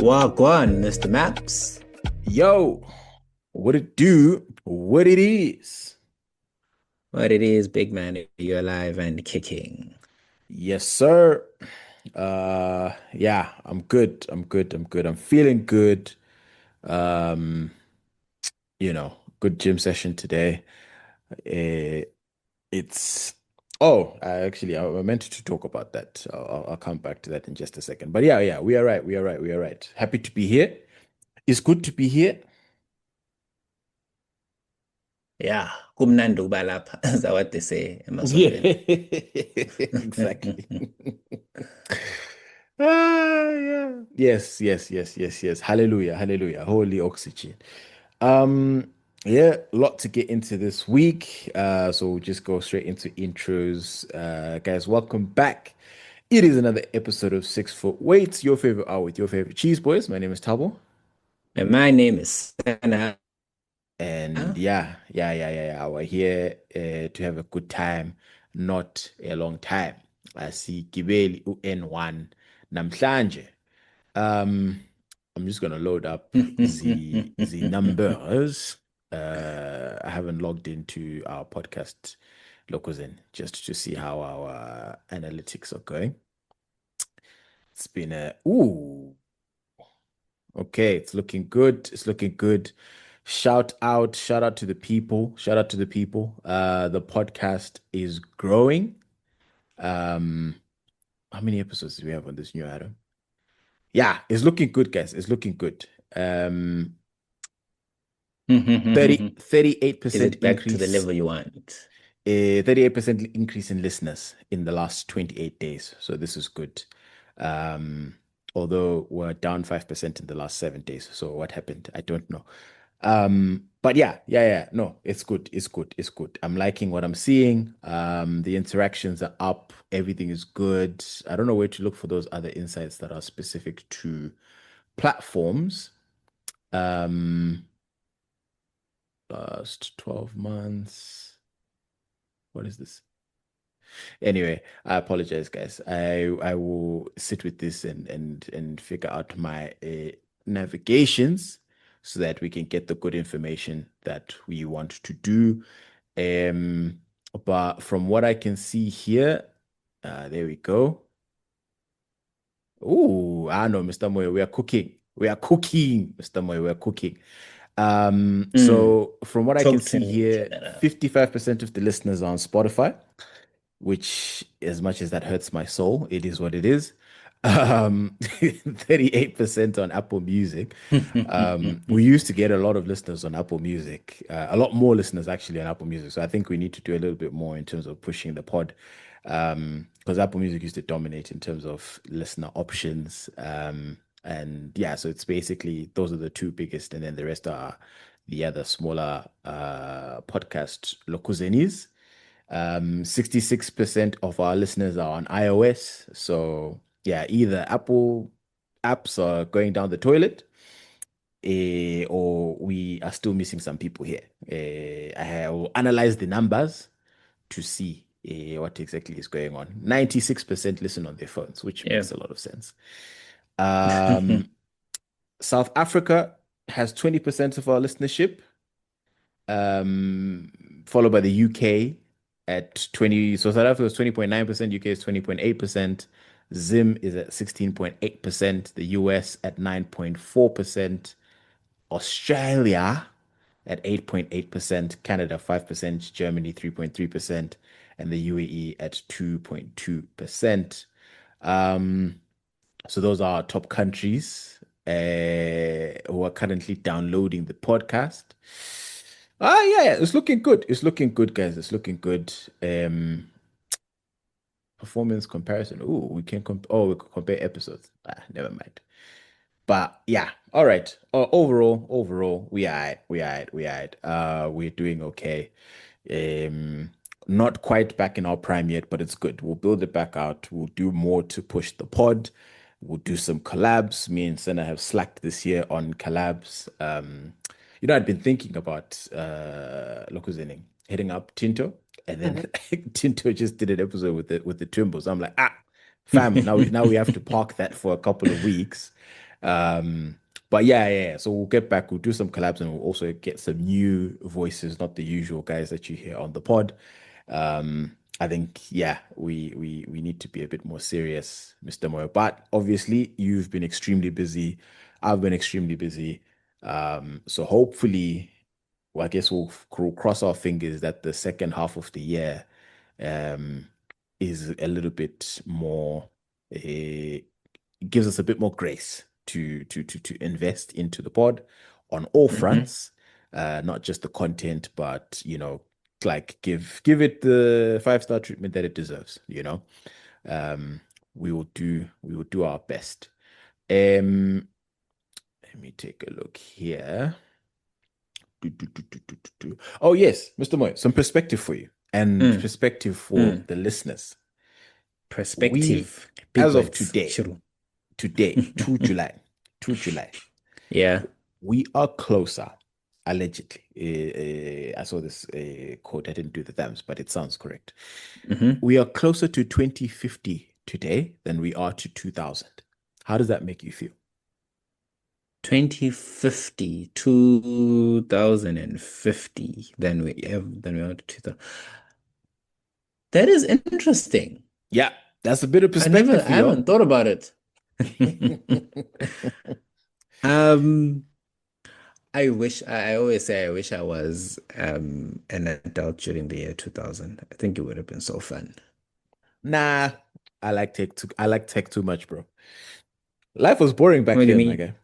Wagwan, Mr. Maps. Yo, what it do? What it is? What it is, big man, you're alive and kicking. Yes, sir. Yeah, I'm good. I'm good. I'm good. I'm feeling good. Um, good gym session today. Uh, it's I meant to talk about that. I'll come back to that in just a second. But yeah, we are right. We are right. We are right. Happy to be here. It's good to be here. Yeah, kumnandi ukuba lapha. That's what they say Yeah, emasontweni. exactly. Yeah. Yes. Hallelujah, hallelujah. Holy oxygen. Yeah, a lot to get into this week. So we'll just go straight into intros. Guys, welcome back. It is another episode of 6 Foot Weights, your favorite hour with your favorite cheese boys. My name is Tabo. And my name is Sana. And yeah. We're here to have a good time, not a long time. Asigibeli u-N1 namhlanje. Um, I'm just gonna load up the numbers. I haven't logged into our podcast Locozen just to see how our analytics are going. It's been a okay, it's looking good. It's looking good. Shout out to the people. Shout out to the people. The podcast is growing. Um, how many episodes do we have on this new Adam? Yeah, it's looking good, guys. It's looking good. Um, thirty-eight Is percent it back to the increase. level you want? 38% increase in listeners in the last 28 days. So this is good. Um, although we're down 5% in the last 7 days. So what happened? I don't know. But yeah. No, it's good. It's good. It's good. I'm liking what I'm seeing. The interactions are up. Everything is good. I don't know where to look for those other insights that are specific to platforms. Um, last 12 months. What is this? Anyway, I apologize, guys. I will sit with this and figure out my navigations so that we can get the good information that we want to do. Um, but from what I can see here, there we go. Oh, I know, Mr. Moy, we are cooking. We are cooking, Mr. Moy, we are cooking. Hmm. So from what I can Talk to see me, here, General. 55% of the listeners are on Spotify, which as much as that hurts my soul, it is what it is. 38% on Apple Music. We used to get a lot of listeners on Apple Music, a lot more listeners actually on Apple Music. So I think we need to do a little bit more in terms of pushing the pod. Because Apple Music used to dominate in terms of listener options. And yeah, so it's basically those are the two biggest, and then the rest are the other smaller podcast lokuzenis. 66% of our listeners are on iOS. So yeah, either Apple apps are going down the toilet, or we are still missing some people here. I will analyze the numbers to see what exactly is going on. 96% listen on their phones, which Yeah. makes a lot of sense. Um, South Africa has 20% of our listenership, followed by the UK at 20. So South Africa is 20.9%, UK is 20.8%, Zim is at 16.8%, the US at 9.4%, Australia at 8.8%, Canada 5%, Germany 3.3%, and the UAE at 2.2%. So those are our top countries who are currently downloading the podcast. Yeah, it's looking good. It's looking good, guys. It's looking good. Performance comparison. Oh, we can compare episodes. Never mind. But yeah, all right. Overall, we're doing okay. Um, Not quite back in our prime yet, but it's good. We'll build it back out. We'll do more to push the pod. We'll do some collabs. Me and Senna have slacked this year on collabs. I'd been thinking about Lokuzening, hitting up Tinto, and then Tinto just did an episode with the Twimbos. I'm like, fam, now we have to park that for a couple of weeks Um, but yeah. So we'll get back. We'll do some collabs, and we'll also get some new voices, not the usual guys that you hear on the pod. I think yeah, we need to be a bit more serious, Mr. Moyo. But obviously, you've been extremely busy. I've been extremely busy. So hopefully, well, I guess we'll cross our fingers that the second half of the year um is a little bit more gives us a bit more grace to invest into the pod on all Hmm. fronts, not just the content, but like give it the 5-star treatment that it deserves. Um, we will do our best. Um, Let me take a look here. Oh yes, Mr. Moy, some perspective for you and Mm, perspective for mm. the listeners. We, Perspective. Big as of words. today, Shuru. 2 July, 2 July, Yeah. we are closer, allegedly. I saw this quote. I didn't do the thumbs, but it sounds correct. Hmm. We are closer to 2050 today than we are to 2000. How does that make you feel? 2050, 2050. Then we are to 2000. That is interesting. Yeah, that's a bit of I perspective for haven't y'all. thought about it. Um, I always say I wish I was an adult during the year 2000. I think it would have been so fun. Nah, I like tech too much, bro. Life was boring back What do you then, my mean? guy.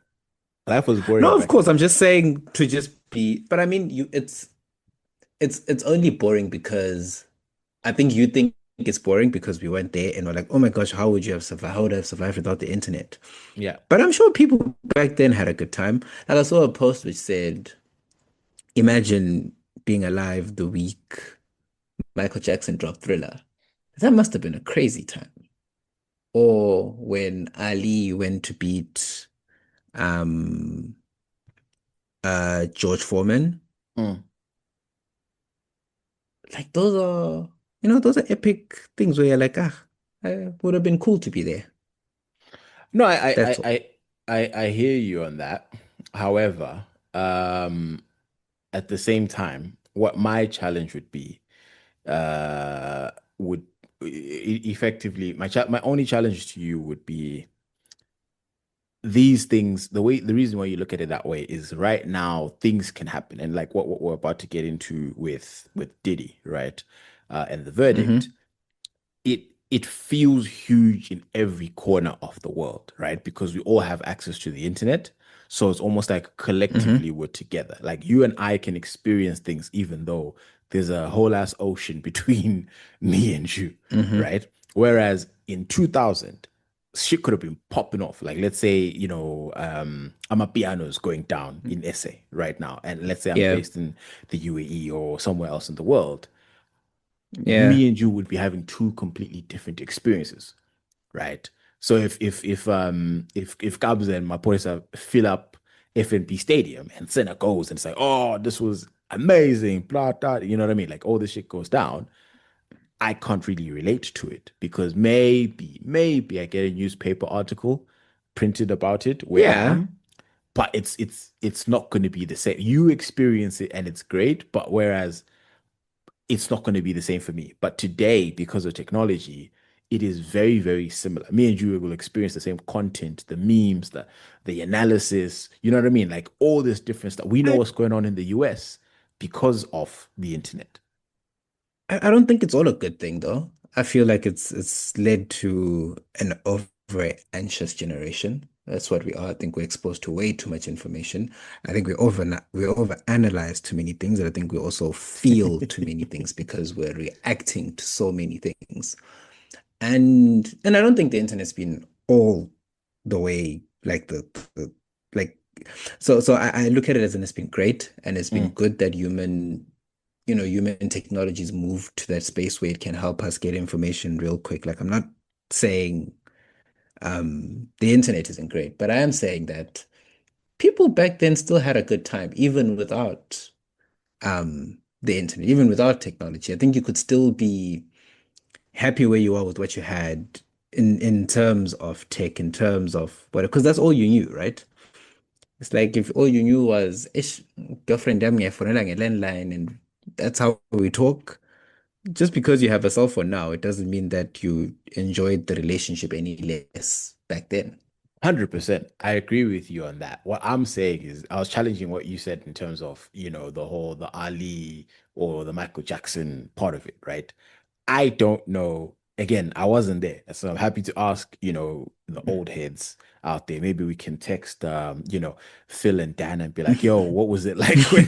Life was boring No, of back course, then. I'm just saying to just be, but I mean it's only boring because I think you think it's boring because we weren't there and we're like, oh my gosh, how would you have survived? How would I have survived without the internet? Yeah. But I'm sure people back then had a good time. And I saw a post which said, imagine being alive the week Michael Jackson dropped Thriller. That must have been a crazy time. Or when Ali went to beat um George Foreman. Mm. Like those are epic things where you're like, it would have been cool to be there. No, That's all. I hear you on that. However, um, at the same time, what my challenge would be, would effectively my only challenge to you would be these things. The reason why you look at it that way is right now things can happen, and like what we're about to get into with Diddy, right? And the verdict. Hmm. It feels huge in every corner of the world, right? Because we all have access to the internet. So it's almost like collectively Hmm. we're together. Like you and I can experience things even though there's a whole ass ocean between me and you, Hmm. right? Whereas in 2000, shit could have been popping off. Like let's say, Amapiano is going down in SA right now. And let's say I'm Yeah. based in the UAE or somewhere else in the world, Yeah. me and you would be having two completely different experiences, right? So if Cubs and Mapoisa fill up FNB Stadium and Senna goes and say, oh, this was amazing, blah blah, you know what I mean? Like all this shit goes down. I can't really relate to it because maybe I get a newspaper article printed about it where I Yeah. am, but it's not going to be the same. You experience it and it's great, but whereas it's not going to be the same for me. But today, because of technology, it is very, very similar. Me and you will experience the same content, the memes, the analysis. You know what I mean? Like all this different stuff. We know I, what's going on in the US because of the internet. I don't think it's all a good thing though. I feel like it's led to an over anxious generation. That's what we are. I think we're exposed to way too much information. I think we over analyze too many things, and I think we also feel too many things because we're reacting to so many things. And I don't think the internet's been all the way like the like so I look at it as, and it's been great and it's been Mm. good that human technologies moved to that space where it can help us get information real quick. Like I'm not saying the internet isn't great, but I am saying that people back then still had a good time, even without the internet, even without technology. I think you could still be happy where you are with what you had, in terms of tech, in terms of what, because that's all you knew, right? It's like if all you knew was ish, girlfriend yami ngiyayifonela nge-landline and that's how we talk. Just because you have a cell phone now, it doesn't mean that you enjoyed the relationship any less back then. 100%. I agree with you on that. What I'm saying is, I was challenging what you said in terms of, the Ali or the Michael Jackson part of it, right? I don't know. Again, I wasn't there. So I'm happy to ask, the old heads out there. Maybe we can text, Phil and Dan and be like, yo, what was it like when,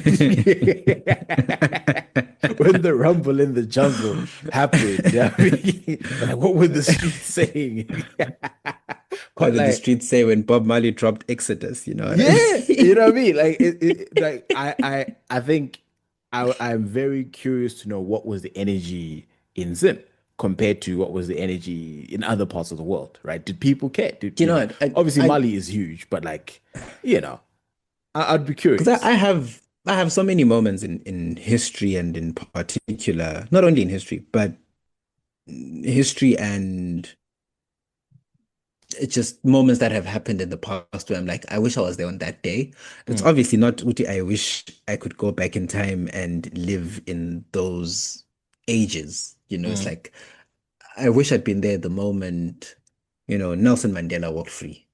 when the rumble in the jungle happened? I mean, like, what were the streets saying? What But did the like, streets say when Bob Marley dropped Exodus? You know what I yeah, you know what I mean? mean? Like like I think I'm very curious to know what was the energy in Zim compared to what was the energy in other parts of the world, right? Did people care? Did You know what? obviously Mali is huge, but like, you know, I'd be Because curious. I have so many moments in history and in particular, not only in history, but history and it's just moments that have happened in the past where I'm like, I wish I was there on that day. It's Mm, obviously not Uti, I wish I could go back in time and live in those ages. You know, it's mm, like I wish I'd been there the moment, Nelson Mandela walked free,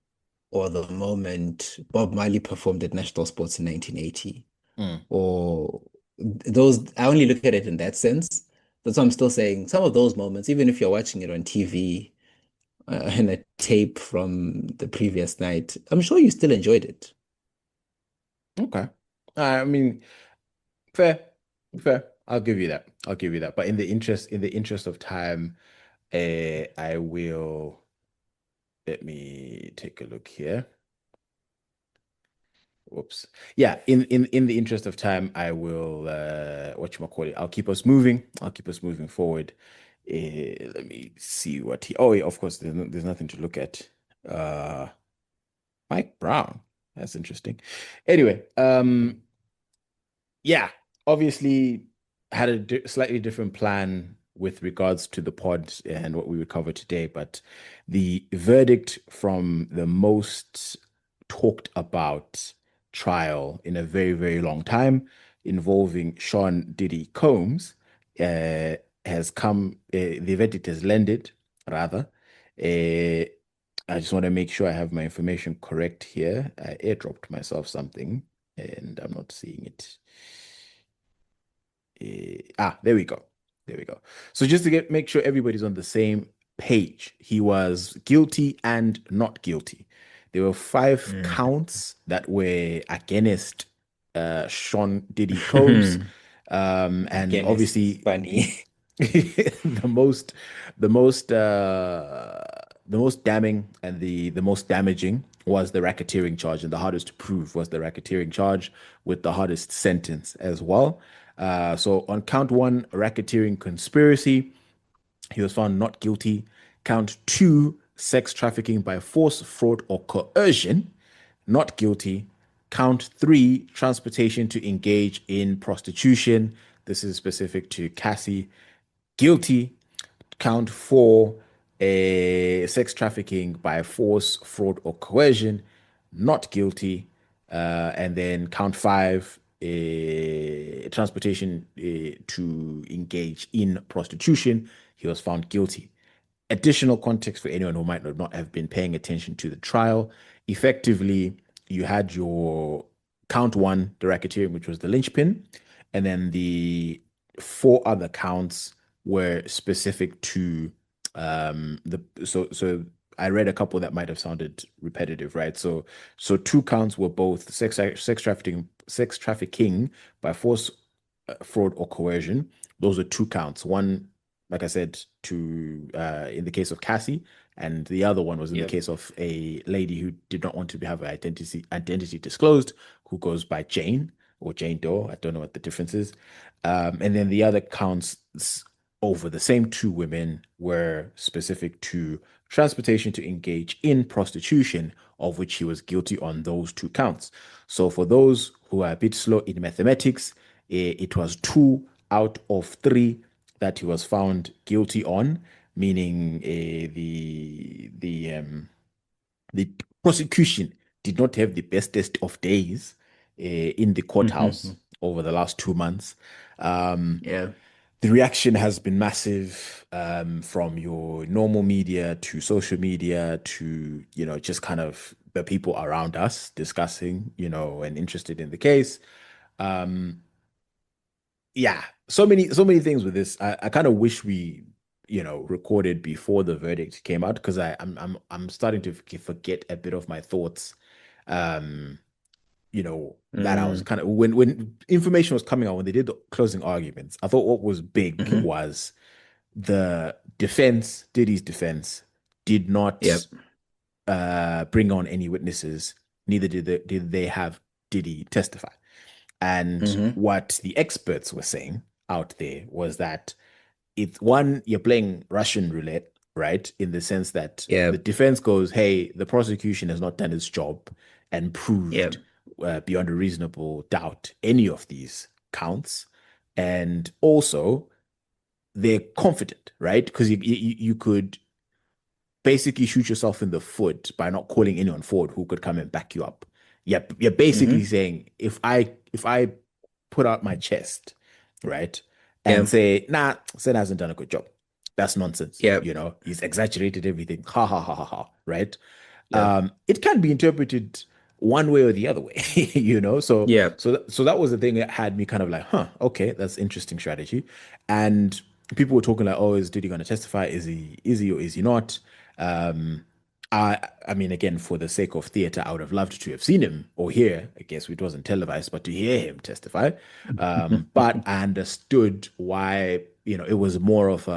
or the moment Bob Marley performed at national sports in 1980, mm. or those, I only look at it in that sense. That's why I'm still saying some of those moments, even if you're watching it on TV and a tape from the previous night, I'm sure you still enjoyed it. Okay. I mean, fair, fair. I'll give you that. I'll give you that. But in the interest of time, I will let me take a look here. Whoops. Yeah, in the interest of time, I will what you call it. I'll keep us moving. I'll keep us moving forward. Let me see what he. Oh, yeah, of course, there's nothing to look at. Uh, Mike Brown. That's interesting. Anyway, yeah, obviously had a slightly different plan with regards to the pod and what we would cover today, but the verdict from the most talked about trial in a very, very long time involving Sean Diddy Combs uh, has come, the verdict has landed, rather. Uh, I just want to make sure I have my information correct here. I airdropped myself something and I'm not seeing it. There we go. There we go. So just to make sure everybody's on the same page, he was guilty and not guilty. There were five Mm. counts that were against Sean Diddy Combs. And Again, it's obviously funny. the most the most the most damning and the most damaging was the racketeering charge, and the hardest to prove was the racketeering charge with the hardest sentence as well. So on count one, racketeering conspiracy, he was found not guilty. Count two, sex trafficking by force, fraud, or coercion, not guilty. Count three, transportation to engage in prostitution. This is specific to Cassie. Guilty. Count four, sex trafficking by force, fraud, or coercion, not guilty. And then count five, transportation to engage in prostitution. He was found guilty. Additional context for anyone who might not have been paying attention to the trial. Effectively, you had your count one, the racketeering, which was the linchpin, and then the four other counts were specific to the so I read a couple that might have sounded repetitive, right? So two counts were both sex trafficking by force, fraud, or coercion. Those are two counts. One, like I said, to in the case of Cassie, and the other one was in the Yep. case of a lady who did not want to have her identity disclosed, who goes by Jane or Jane Doe. I don't know what the difference is. And then the other counts over the same two women were specific to transportation to engage in prostitution, of which he was guilty on those two counts. So for those who are a bit slow in mathematics, it was two out of three that he was found guilty on, meaning the prosecution did not have the bestest of days in the courthouse Hmm. over the last 2 months. Um, Yeah. the reaction has been massive from your normal media to social media to, just kind of the people around us discussing, and interested in the case. Um, yeah, so many things with this. I kind of wish we, recorded before the verdict came out because I'm starting to forget a bit of my thoughts. Um, that I was Mm. kind of when information was coming out when they did the closing arguments, I thought what was big Hmm. was the defense, Diddy's defense, did not Yep. bring on any witnesses, neither did they have Diddy testify. And Hmm. what the experts were saying out there was that it's one, you're playing Russian roulette, right? In the sense that the Yep. defense goes, hey, the prosecution has not done its job and proved Yep. beyond a reasonable doubt any of these counts. And also, they're confident, right? Because you could basically shoot yourself in the foot by not calling anyone forward who could come and back you up. You're basically Hmm. saying if I put out my chest, right, and Yep. say, nah, Sen hasn't done a good job. That's nonsense. Yep. He's exaggerated everything. Ha ha ha ha ha. Right. Yep. It can be interpreted one way or the other way, So Yep. so that was the thing that had me kind of like, huh, okay, that's interesting strategy. And people were talking like, oh, is Diddy going to testify? Is he or is he not? Um, I mean, again, for the sake of theater, I would have loved to have seen him or hear. I guess it wasn't televised, but to hear him testify. But I understood why, it was more of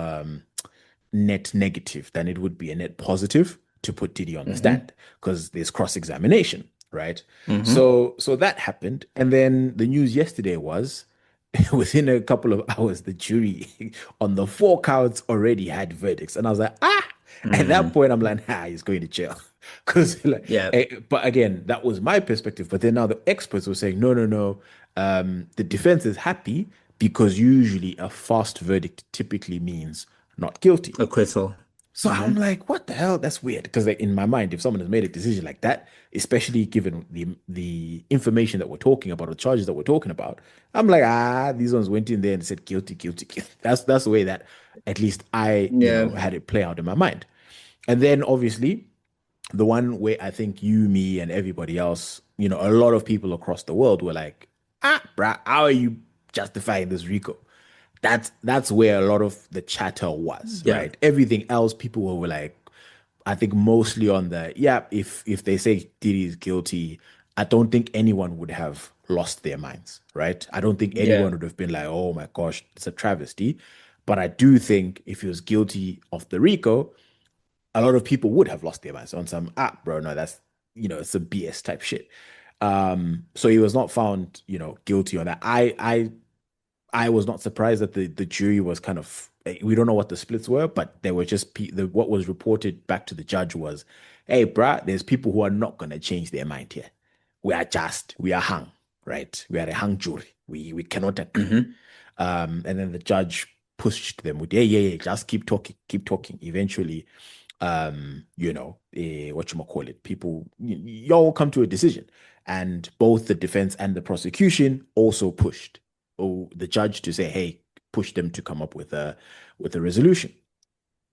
net negative than it would be a net positive to put Diddy on the Hmm. stand because there's cross-examination, right? Hmm. So that happened, and then the news yesterday was within a couple of hours, the jury on the 4 counts already had verdicts, and I was like, ah. At that Mm. point, I'm like, nah, he's going to jail. Because, like, Yep. but again, that was my perspective. But then now the experts were saying, no, no, no. The defense is happy because usually a fast verdict typically means not guilty. Acquittal. So I'm Hmm. like, what the hell? That's weird. Because like in my mind, if someone has made a decision like that, especially given the information that we're talking about, or charges that we're talking about, I'm like, these ones went in there and said guilty, guilty, guilty. That's the way that at least I, Yeah. had it play out in my mind. And then obviously the one where I think you, me, and everybody else, a lot of people across the world were like, bruh, how are you justifying this RICO? That's where a lot of the chatter was, Yeah. right? Everything else, people were like, I think mostly on the, yeah, if they say Diddy is guilty, I don't think anyone would have lost their minds, right? I don't think anyone Yeah. would have been like, oh my gosh, it's a travesty. But I do think if he was guilty of the RICO, a lot of people would have lost their minds on some, bro, no, that's, it's a BS type shit. So he was not found, guilty on that. I was not surprised that the jury was kind of, we don't know what the splits were, but they were just what was reported back to the judge was, hey, bruh, there's people who are not gonna change their mind here. We are hung, right? We are a hung jury. We cannot agree. Hmm. And then the judge pushed them with, yeah, yeah, yeah, just keep talking, keep talking. Eventually, what you call it, people, y'all come to a decision. And both the defense and the prosecution also pushed the judge to say, hey, push them to come up with a resolution.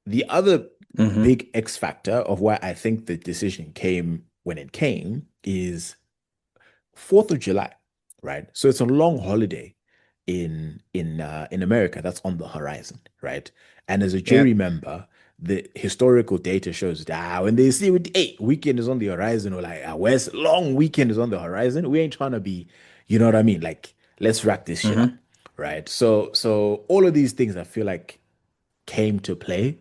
The other Hmm. big X factor of why I think the decision came when it came is 4th of July, right? So it's a long holiday in America that's on the horizon, right? And as a Yeah. jury member, the historical data shows that when they see with weekend is on the horizon, or like where's long weekend is on the horizon, we ain't trying to be, you know what I mean? Like let's rack this shit up, Hmm. right? So all of these things I feel like came to play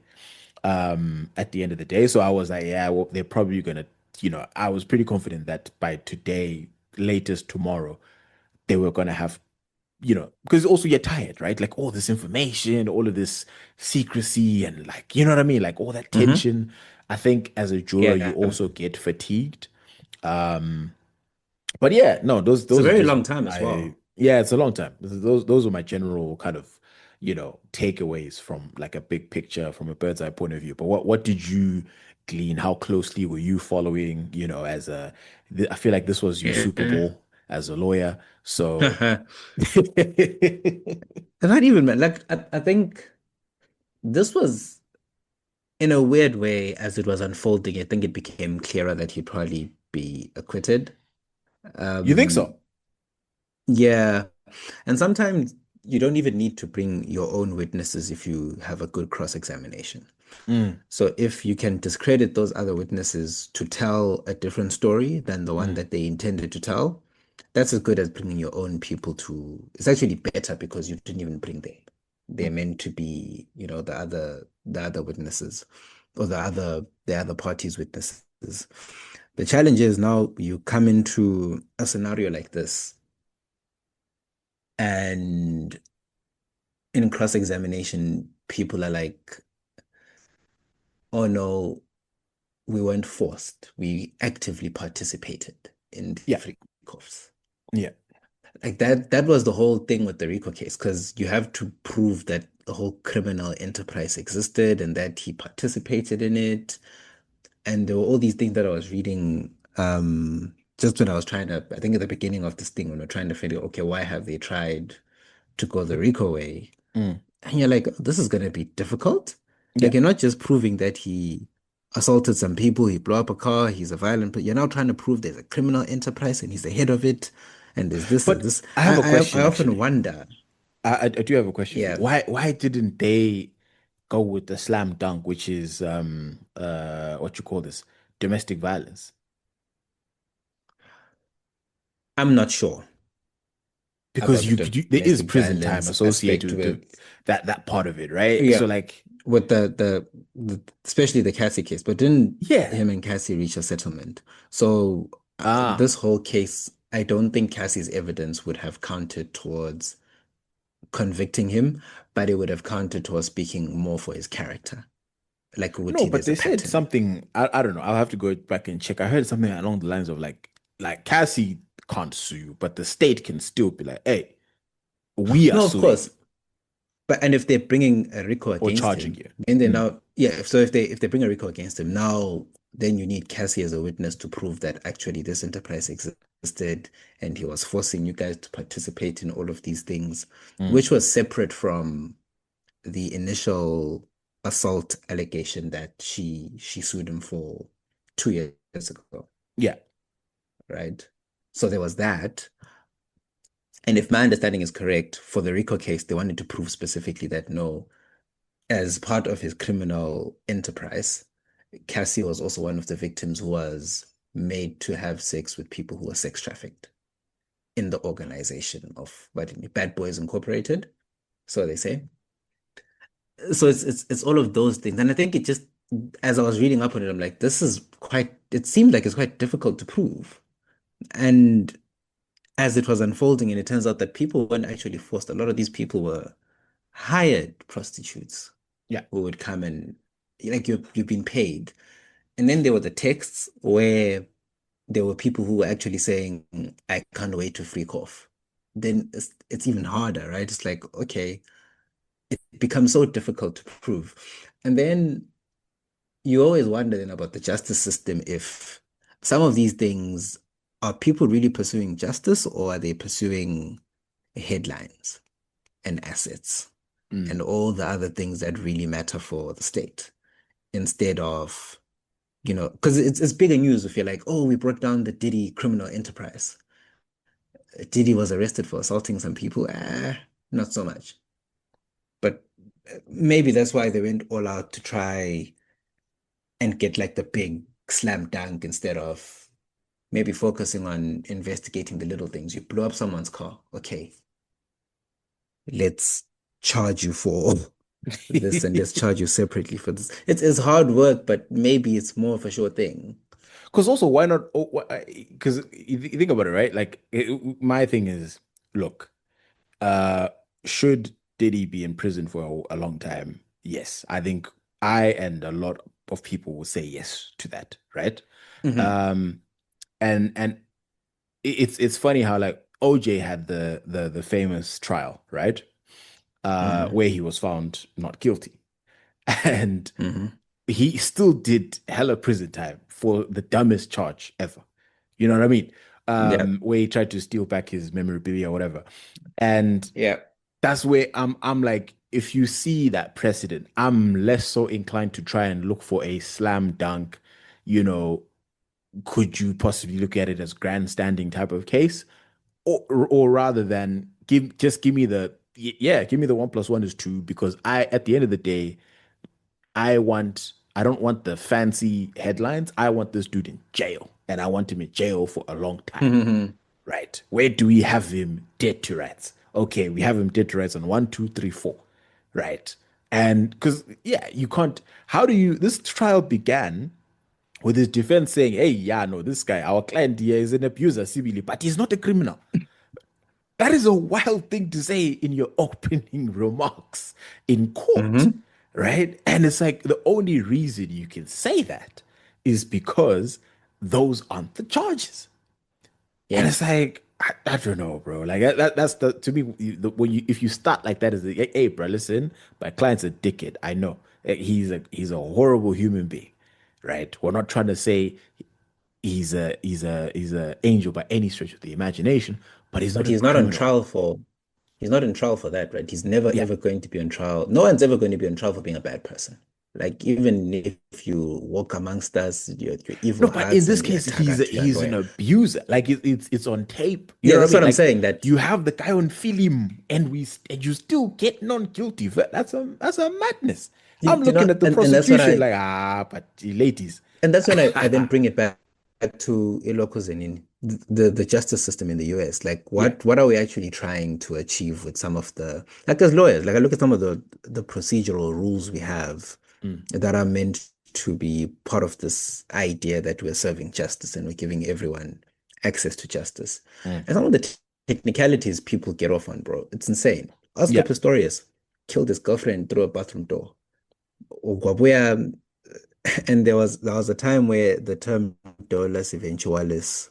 at the end of the day. So I was like, yeah, well, they're probably gonna, I was pretty confident that by today, latest tomorrow, they were gonna have, because also you're tired, right? Like all this information, all of this secrecy, and like, you know what I mean? Like all that Hmm. tension. I think as a juror, you Yeah. also get fatigued. Um, but yeah, no, those It's a those are very just long time as my well. yeah, it's a long time. Those are my general kind of takeaways from like a big picture, from a bird's eye point of view. But what did you glean? How closely were you following, as I feel like this was your Super Yeah. Bowl as a lawyer. So Not even, man. Like, I think this was, in a weird way, as it was unfolding, I think it became clearer that he'd probably be acquitted. you think so? Um, yeah. And sometimes you don't even need to bring your own witnesses if you have a good cross-examination. Mm, So if you can discredit those other witnesses to tell a different story than the one mm, that they intended to tell, that's as good as bringing your own people to. It's actually better because you didn't even bring them. They're mm. meant to be, the other witnesses or the other parties' witnesses. The challenge is now you come into a scenario like this, and in cross-examination, people are like, "Oh no, we weren't forced. We actively participated in the Yeah, free coughs." yeah. Like that was the whole thing with the RICO case, because you have to prove that the whole criminal enterprise existed and that he participated in it. And there were all these things that I was reading, just when I was trying to, I think at the beginning of this thing, when we're trying to figure, okay, why have they tried to go the RICO way? Mm, And you're like, this is going to be difficult. yeah. Like, you're not just proving that he assaulted some people, he blew up a car, he's a violent, but you're now trying to prove there's a criminal enterprise and he's the head of it, and there's this and But this. I have a I question often actually. wonder, I do have a question for you. yeah, Why didn't they go with the slam dunk, which is what you call this, domestic violence? I'm not sure Because about you the could there is domestic prison time violence associated aspect with with, that part of it, right? So yeah, like, with the especially the Cassie case, but didn't yeah. him and Cassie reach a settlement? So Ah, this whole case, I don't think Cassie's evidence would have counted towards convicting him, but it would have counted towards speaking more for his character. Like, no, Uti, but there's a they said pattern. something. I don't know. I'll have to go back and check. I heard something along the lines of like Cassie can't sue you, but the state can still be like, hey, we are No, of suing course. you But and if they're bringing a RICO or against charging him, you. then they Mm, now, yeah. So if they bring a RICO against him now, then you need Cassie as a witness to prove that actually this enterprise existed and he was forcing you guys to participate in all of these things, mm, which was separate from the initial assault allegation that she sued him for 2 years ago, yeah. right? So there was that. And if my understanding is correct, for the RICO case, they wanted to prove specifically that no, as part of his criminal enterprise, Cassie was also one of the victims who was made to have sex with people who were sex trafficked in the organization of Bad Boys Incorporated, so they say. So it's all of those things. And I think it just, as I was reading up on it, I'm like, this is quite, it seemed like it's quite difficult to prove. And as it was unfolding, and it turns out that people weren't actually forced. A lot of these people were hired prostitutes Yeah. who would come and, like, you've been paid. And then there were the texts where there were people who were actually saying, I can't wait to freak off. Then it's even harder, right? It's like, okay, it becomes so difficult to prove. And then you always wonder then about the justice system, if some of these things, are people really pursuing justice, or are they pursuing headlines and assets Mm. and all the other things that really matter for the state, instead of, because it's bigger news if you're like, oh, we brought down the Diddy criminal enterprise. Diddy was arrested for assaulting some people. Not so much. But maybe that's why they went all out to try and get like the big slam dunk, instead of maybe focusing on investigating the little things. You blew up someone's car. Okay, let's charge you for this, and let's charge you separately for this. It's hard work, but maybe it's more of a sure thing. Because also, why not? Because you think about it, right? Like, my thing is, look, uh, should Diddy be in prison for a long time? Yes, I think I and a lot of people will say yes to that, right? Hmm. Um, and it's funny how like OJ had the famous trial, right? Hmm. where he was found not guilty. And Hmm. he still did hella prison time for the dumbest charge ever. You know what I mean? Yeah. Where he tried to steal back his memorabilia or whatever. And Yeah. that's where I'm like, if you see that precedent, I'm less so inclined to try and look for a slam dunk, you know, could you possibly look at it as grandstanding type of case? Or rather than give me the yeah, give me the 1 plus 1 is 2, because at the end of the day, I don't want the fancy headlines. I want this dude in jail, and I want him in jail for a long time. Hmm. Right. Where do we have him dead to rights? Okay, we have him dead to rights on one, two, three, four. Right. And because, yeah, you can't. How do you? This trial began with his defense saying, hey, yeah, no, this guy, our client here is an abuser, civilly, but he's not a criminal. That is a wild thing to say in your opening remarks in court, Hmm. right? And it's like the only reason you can say that is because those aren't the charges. And Yeah. it's like, I don't know, bro. Like that's the to me when you if you start like that, is the hey, bro, listen, my client's a dickhead. I know. He's a horrible human being, right? We're not trying to say he's a angel by any stretch of the imagination, but he's not But a he's not on criminal. trial for he's not in trial for that, right? He's never Yeah. ever going to be on trial. No one's ever going to be on trial for being a bad person. Like even if you walk amongst us, your No, evil but in hearts this and you case, attack he's us, you're a he's an lawyer. abuser. Like it's on tape. You Yeah, know what I that's mean? what I'm Like saying. That you have the guy on film, and you still get non-guilty. That's a madness. I'm you looking know, at the and that's when prosecution like, but ladies. I then bring it back to Iloko Zenin, the justice system in the US. Like Yeah. what are we actually trying to achieve with some of the like as lawyers, like I look at some of the procedural rules we have Mm, that are meant to be part of this idea that we're serving justice and we're giving everyone access to justice. mm. And some of the technicalities people get off on, bro, it's insane. Oscar Yeah. Pistorius killed his girlfriend through a bathroom door. Ugwabuya, and there was a time where the term dolus eventualis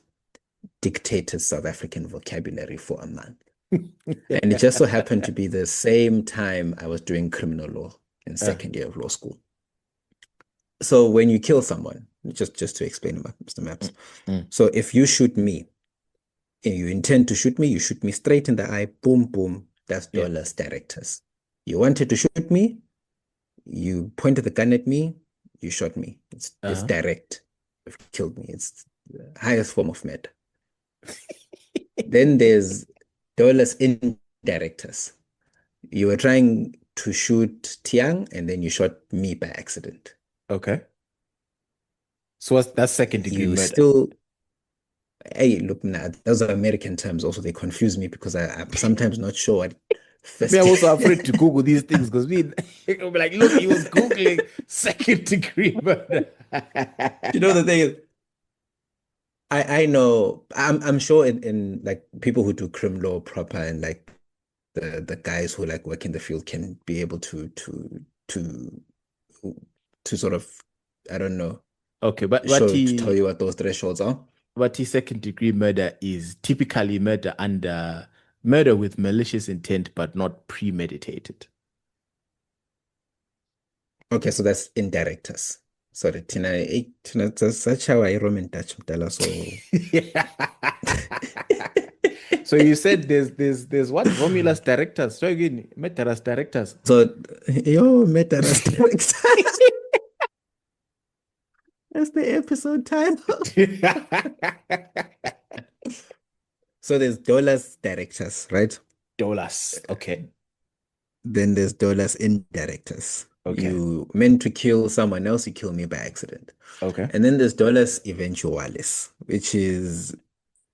dictated South African vocabulary for a month. And it just so happened to be the same time I was doing criminal law in Uh, second year of law school. So when you kill someone, just to explain, Mr. Maps. mm, mm. So if you shoot me and you intend to shoot me, you shoot me straight in the eye, boom, boom. That's Yeah. dolus directus. You wanted to shoot me, you pointed the gun at me, you shot me. It's Uh-huh. direct. You've killed me. It's the highest form of murder. Then there's dolus indirectus. You were trying to shoot Tiang and then you shot me by accident. Okay. So that's second degree You murder. still, hey, look, nah, those are American terms. Also, they confuse me because I'm sometimes not sure what Me, I'm first. also afraid to Google these things because me, I'll be like, look, he was Googling second degree murder. You know, the thing is, I know I'm sure in like people who do crim law proper and like the guys who like work in the field can be able to to sort of I don't know Okay, but show to tell you what those thresholds are. his second degree murder is typically murder with malicious intent, but not premeditated. Okay, so that's indirectus. Sorry, Tina, that's such how I Roman Dutch mdala, so So you said there's what? Romulus directors. So again, Metaras directors. so yo metaras directus. That's the episode title. So there's dolus directus, right? Dolas. Okay. Then there's dolus indirectus. Okay. You meant to kill someone else, you kill me by accident. Okay. And then there's dolus eventualis, which is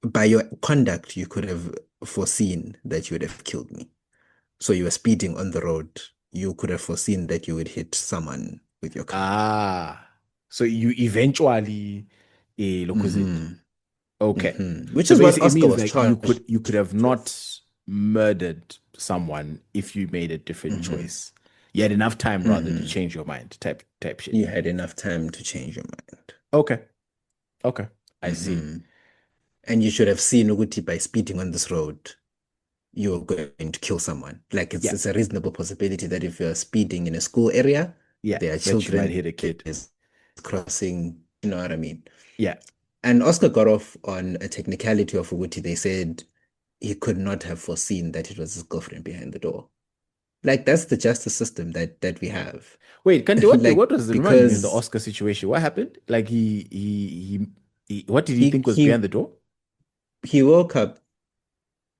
by your conduct, you could have foreseen that you would have killed me. So you were speeding on the road. You could have foreseen that you would hit someone with your car. Ah. So you eventually look at it. Hmm. Okay. Hmm. Which So is what basically, it Oscar means was like you charged could you could have not with. murdered someone if you made a different Hmm. choice. You had enough time rather to Hmm. change your mind, type shit. You had enough time to change your mind. Okay. Okay. I see. Hmm. And you should have seen Uguti by speeding on this road. you're going to kill someone. Like Yeah, it's a reasonable possibility that if you're speeding in a school area, yeah, there are that you might children, hit a kid. there's crossing, you know what I mean? Yeah. And Oscar got off on a technicality of Uguti. They said he could not have foreseen that it was his girlfriend behind the door. Like that's the justice system that we have. Wait, Kante, what Like does it remind me in the because Oscar situation? What happened? Like what did he he think was behind he the door? he woke up,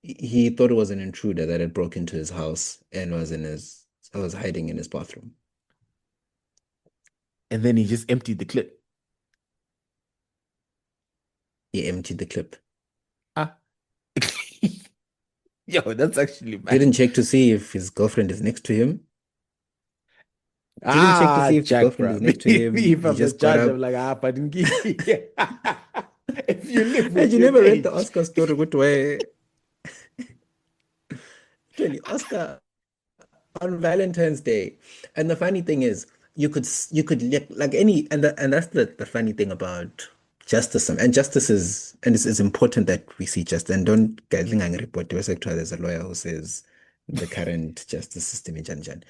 he thought it was an intruder that had broke into his house and was hiding in his bathroom. And then he just emptied the clip. He emptied the clip. Ah. Yo, that's actually mad. Didn't check to see if his girlfriend is next to him. Didn't check to Ah, see if his Jack, girlfriend bro. is next to Me, him. if He I'm the just got judge, I'm up. like, Padungi. If you live And with you your never read the age. Oscar story, good way. Literally, Oscar on Valentine's Day. And the funny thing is, you could like any and that's the funny thing about justice. And justice is and it's important that we see justice. And don't guys think I'm report there's a lawyer who says the current justice system in Janjan.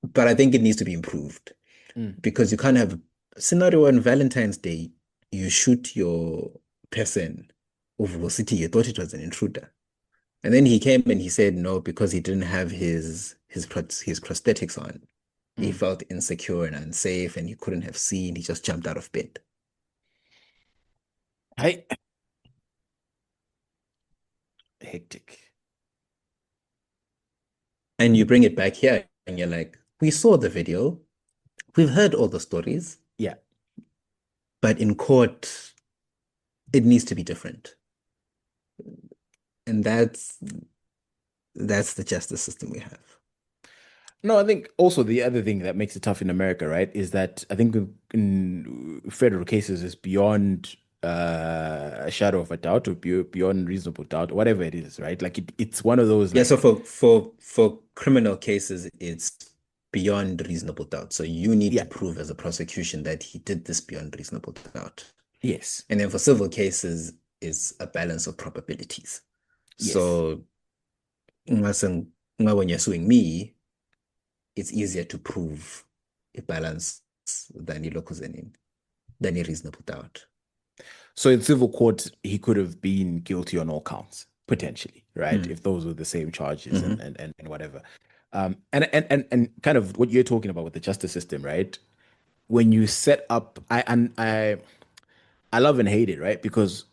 But I think it needs to be improved Mm. because you can't have a scenario on Valentine's Day, you shoot your person over city, you thought it was an intruder. And then he came and he said no because he didn't have his prosthetics on. He Mm. felt insecure and unsafe and he couldn't have seen. He just jumped out of bed. Hey, hectic. And you bring it back here and you're like, we saw the video, we've heard all the stories, Yeah. but in court, it needs to be different. And that's the justice system we have. No, I think also the other thing that makes it tough in America, right, is that I think in federal cases is beyond a shadow of a doubt or beyond reasonable doubt, whatever it is, right? Like it's one of those Yeah, so like, for criminal cases, it's beyond reasonable doubt. So you need yeah, to prove as a prosecution that he did this beyond reasonable doubt. yes, And then for civil cases, it's a balance of probabilities. yes. So when you're suing me, it's easier to prove a balance than than a reasonable doubt. So in civil court, he could have been guilty on all counts, potentially, right? Mm. If those were the same charges and Hmm. and whatever. And kind of what you're talking about with the justice system, right? When you set up, I love and hate it, right? Because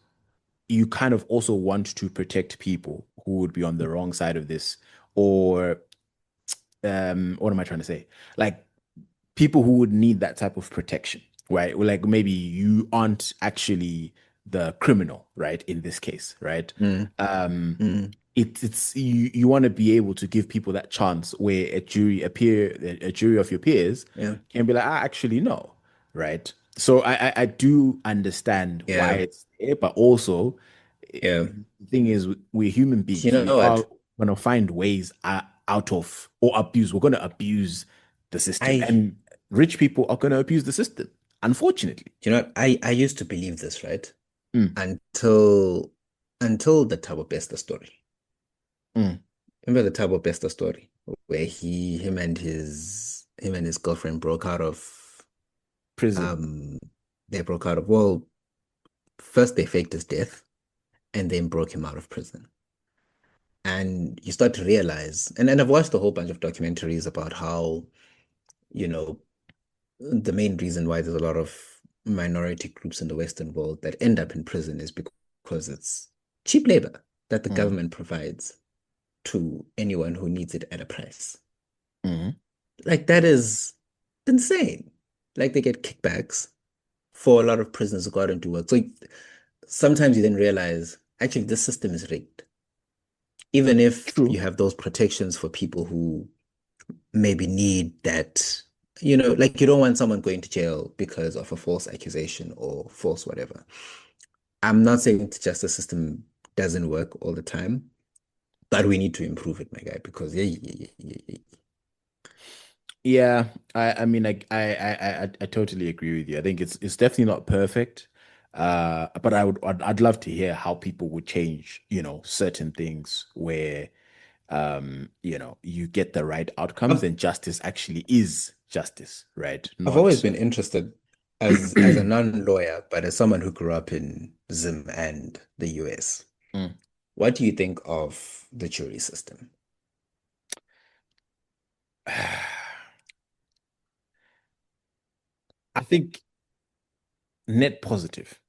you kind of also want to protect people who would be on the wrong side of this, or what am I trying to say? Like people who would need that type of protection, right? Like maybe you aren't actually the criminal, right? In this case, right? Mm. Um, Mm. it's you want to be able to give people that chance where a jury of your peers Yeah. can be like, actually no, right? So I do understand why Yeah. it's there, but also Yeah. the thing is we're human You beings. We know are what? gonna find ways out of or abuse. We're gonna abuse the system, I and rich people are gonna abuse the system, unfortunately. you know what? I used to believe this, right? Mm, Until the Thabo Bester story. mm. Remember the Thabo Bester story where him and his girlfriend broke out of Prison. um they broke out of well, first they faked his death and then broke him out of prison. And you start to realize, and I've watched a whole bunch of documentaries about how, you know, the main reason why there's a lot of minority groups in the Western world that end up in prison is because it's cheap labor that the Mm, government provides to anyone who needs it at a price. mm. Like that is insane. Like they get kickbacks for a lot of prisoners who go out and do work. So sometimes you then realize actually this system is rigged. Even if you True. have those protections for people who maybe need that, like you don't want someone going to jail because of a false accusation or false whatever. I'm not saying the justice system doesn't work all the time, but we need to improve it, my guy, because yeah, yeah, yeah, yeah, yeah. Yeah, I mean, I totally agree with you. I think it's definitely not perfect. But I'd love to hear how people would change, certain things where, you get the right outcomes I've and justice actually is justice, right? I've always Not. been interested as a non-lawyer, but as someone who grew up in Zim and the US. Mm. What do you think of the jury system? I think net positive.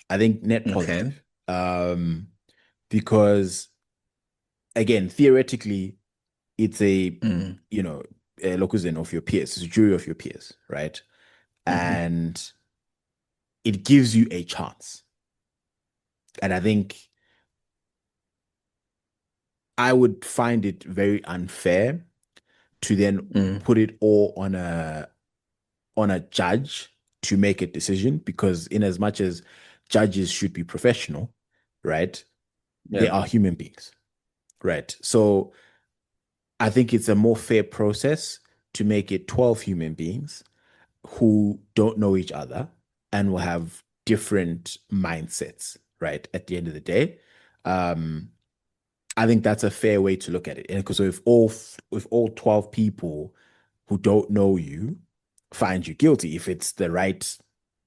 I think net Okay. positive. Um, because again, theoretically, it's Mm, a locus of your peers, it's a jury of your peers, right? hmm And it gives you a chance. And I think I would find it very unfair to then mm, put it all on a judge to make a decision because in as much as judges should be professional, right? They yeah. are human beings, right? So I think it's a more fair process to make it 12 human beings who don't know each other and will have different mindsets, right? At the end of the day. Um, I think that's a fair way to look at it. And because if all 12 people who don't know you find you guilty, if it's the right,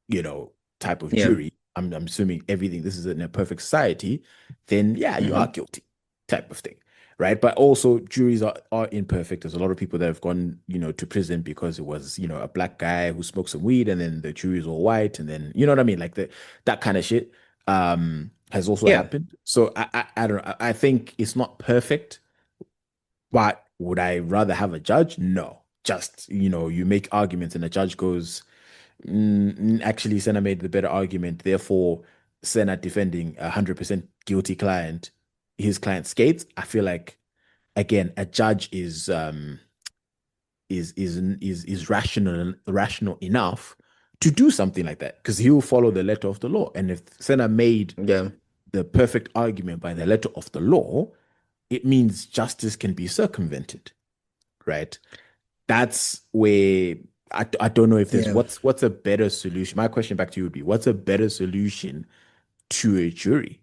you know, type of Yeah. jury, I'm assuming everything this is in a perfect society, then yeah, you are hmm guilty, type of thing. Right. But also juries are imperfect. There's a lot of people that have gone, to prison because it was, a black guy who smoked some weed and then the jury is all white and then you know what I mean? Like that kind of shit has also Yeah. happened. So I don't know. I think it's not perfect, but would I rather have a judge? No. Just, you make arguments and the judge goes, actually, Senna made the better argument. Therefore, Senna defending 100% guilty client, his client skates. I feel like, again, a judge is rational enough to do something like that because he'll follow the letter of the law. And if Senna made Yeah. the perfect argument by the letter of the law, it means justice can be circumvented, right? That's where I don't know if there's Yeah. what's a better solution. My question back to you would be, what's a better solution to a jury?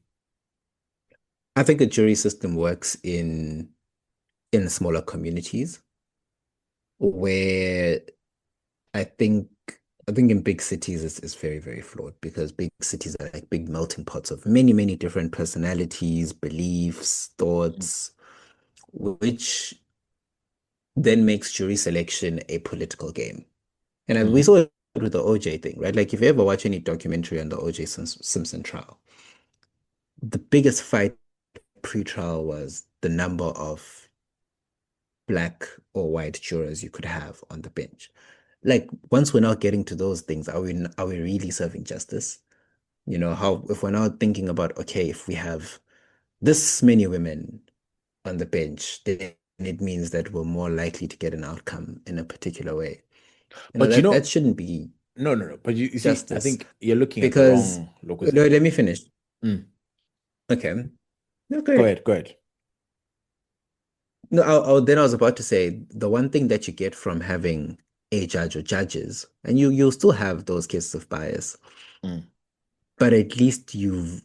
I think a jury system works in smaller communities where I think I think in big cities it's very, very flawed because big cities are like big melting pots of many, many different personalities, beliefs, thoughts, which then makes jury selection a political game. And we Mm-hmm. saw it with the OJ thing, right? Like if you ever watch any documentary on the OJ Simpson trial, the biggest fight pre-trial was the number of black or white jurors you could have on the bench. Like once we're not getting to those things, are we really serving justice? How if we're now thinking about, okay, if we have this many women on the bench, then it means that we're more likely to get an outcome in a particular way. But That shouldn't be no, no, no. But you see, I justice think you're looking at the because wrong locus no, in. let me finish. Mm. Okay. Go Okay. ahead, go ahead. No, then I was about to say the one thing that you get from having a judge or judges, and you'll still have those cases of bias, Mm. but at least you've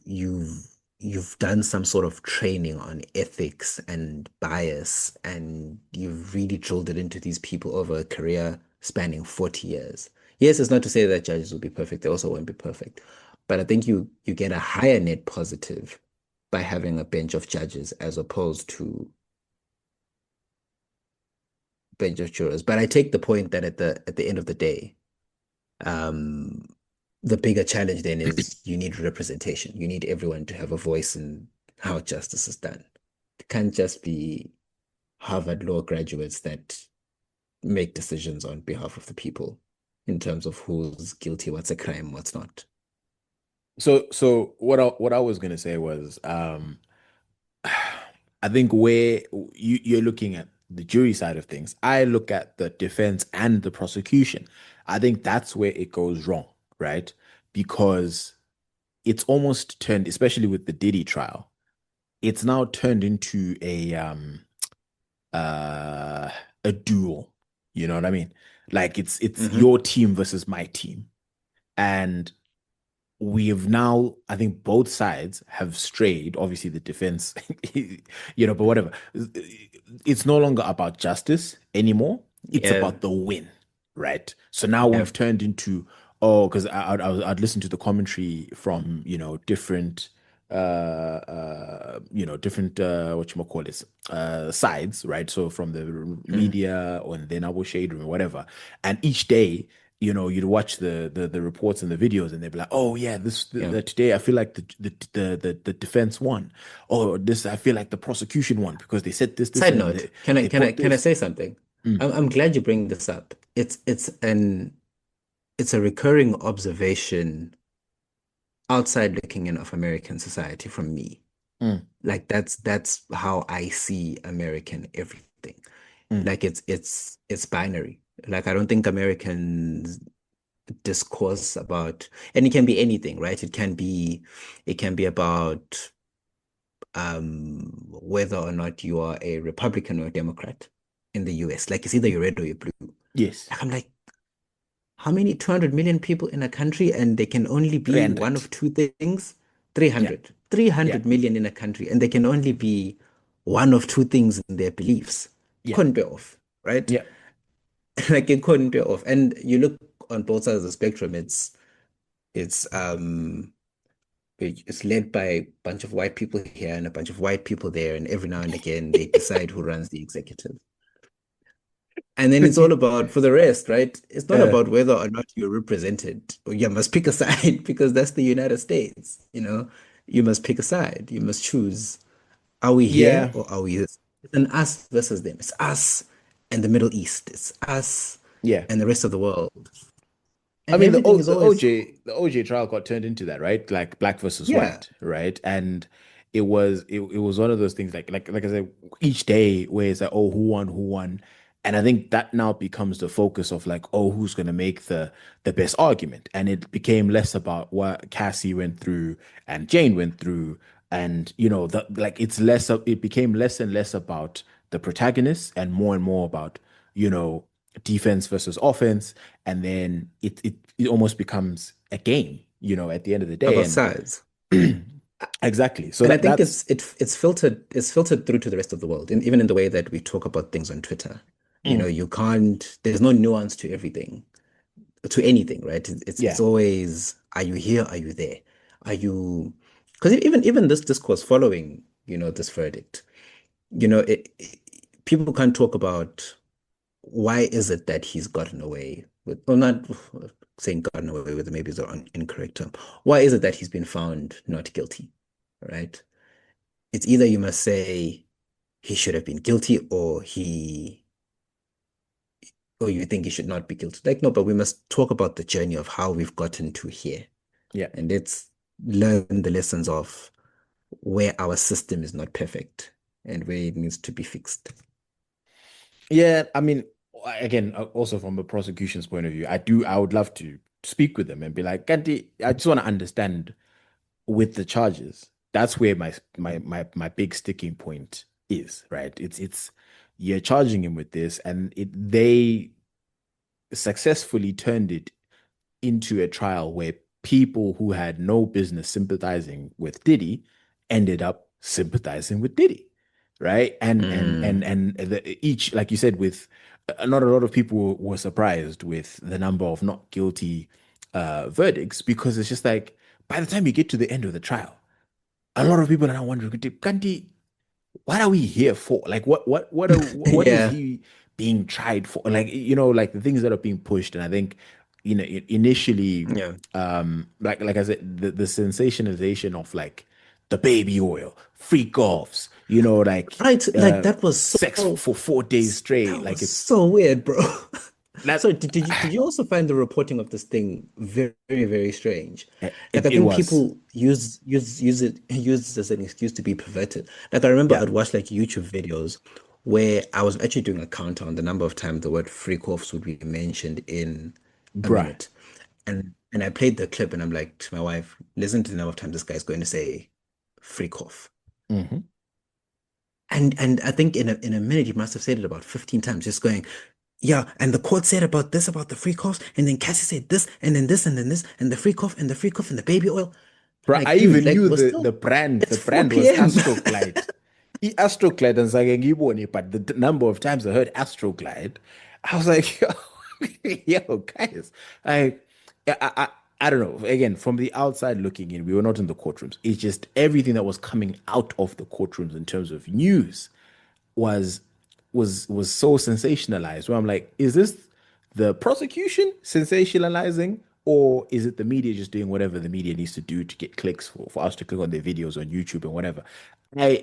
done some sort of training on ethics and bias, and you've really drilled it into these people over a career spanning 40 years. Yes, it's not to say that judges will be perfect, they also won't be perfect. But I think you get a higher net positive by having a bench of judges as opposed to bench of jurors. But I take the point that at the end of the day, um, the bigger challenge then is you need representation. You need everyone to have a voice in how justice is done. It can't just be Harvard law graduates that make decisions on behalf of the people in terms of who's guilty, what's a crime, what's not. So what I was gonna say was I think where you're looking at the jury side of things, I look at the defense and the prosecution. I think that's where it goes wrong, right? Because it's almost turned, especially with the Diddy trial, it's now turned into uh a duel. You know what I mean? Like it's hmm your team versus my team. And we have now, I think both sides have strayed. Obviously, the defense, but whatever. It's no longer about justice anymore. It's Yeah. about the win, right? So now Yeah. we've turned into, oh, because I'd listen to the commentary from, different what you call this sides, right? So from the Mm. media or then our shade room or whatever, and each day you'd watch the reports and the videos, and they'd be like, "Oh yeah, Yeah. today I feel like the defense won, or this I feel like the prosecution won because they said this, Side and note, can I they can I put can I this." say something? Mm, I'm glad you bring this up. It's a recurring observation outside looking in of American society from me. mm, Like that's how I see American everything. mm, Like it's binary. Like I don't think Americans discourse about, and it can be anything, right? It can be about whether or not you are a Republican or a Democrat in the US. Like it's either you're red or you're blue. yes, Like I'm like, how many 200 million people in a country and they can only be one 300. of two things? Yeah, 300. yeah, 300 million in a country and they can only be one of two things in their beliefs. yeah, Couldn't be off, right? yeah, Like it couldn't be off. And you look on both sides of the spectrum, it's led by a bunch of white people here and a bunch of white people there, and every now and again they decide who runs the executive. And then it's all about for the rest, right? It's not uh, about whether or not you're represented. Or you must pick a side because that's the United States, you know. You must pick a side. You must choose. Are we here yeah, or are we this? It's an us versus them. It's us and the Middle East. It's us yeah. and the rest of the world. I And mean, everything is always The OJ trial got turned into that, right? Like black versus yeah, white, right? And it was one of those things like I said, each day where it's like, oh, who won? And I think that now becomes the focus of like, oh, who's gonna make the best argument? And it became less about what Cassie went through and Jane went through, and it became less and less about the protagonists and more about, you know, defense versus offense, and then it almost becomes a game, at the end of the day. about And sides. exactly. So And I that think that's it's filtered through to the rest of the world, and even in the way that we talk about things on Twitter. mm, You can't, there's no nuance to everything, to anything, right? It's yeah, always, are you here? Are you there? Are you, because even this discourse following, this verdict, people can't talk about why is it that he's gotten away with, well, not saying gotten away with, maybe is an incorrect term. Why is it that he's been found not guilty, right? It's either you must say he should have been guilty or you think he should not be guilty. Like, no, but we must talk about the journey of how we've gotten to here. yeah, And let's learn the lessons of where our system is not perfect and where it needs to be fixed. yeah. I mean, again, also from a prosecution's point of view, I would love to speak with them and be like, Kanti, I just want to understand with the charges. That's where my big sticking point is, right? It's you're charging him with this, and they successfully turned it into a trial where people who had no business sympathizing with Diddy ended up sympathizing with Diddy, right? Mm. Each, like you said, with not a lot of people were surprised with the number of not guilty verdicts, because it's just like by the time you get to the end of the trial, a lot of people are now wondering, Kanti, what are we here for? Like, what is Yeah, he being tried for? Like, like the things that are being pushed. And I think, initially, yeah. like I said, the sensationalization of like the baby oil, freak offs, Right, like that was sex so for 4 days straight. that was Like it's so weird, bro. So that did you also find the reporting of this thing very, very strange? Like I it think was. people use this as an excuse to be perverted. Like I remember Yeah, I'd watch like YouTube videos where I was actually doing a count on the number of times the word freak offs would be mentioned in a bruh. minute. And I played the clip and I'm like to my wife, listen to the number of times this guy's going to say freak off. Hmm. And I think in a minute he must have said it about 15 times, just going, yeah, and the court said about this, about the free coughs, and then Cassie said this, and then this, and the free cough, and the free cough, and the baby oil. Bro, I Like, dude, even like, knew we're the still, brand. The it's brand 4 was p.m. Astroglide. Astroglide and Zagengiboni, but the number of times I heard Astroglide, I was like, yo, guys, I, I, I, I don't know. Again, from the outside looking in, we were not in the courtrooms. It's just everything that was coming out of the courtrooms in terms of news was was so sensationalized. Where I'm like, is this the prosecution sensationalizing, or is it the media just doing whatever the media needs to do to get clicks for us to click on their videos on YouTube and whatever?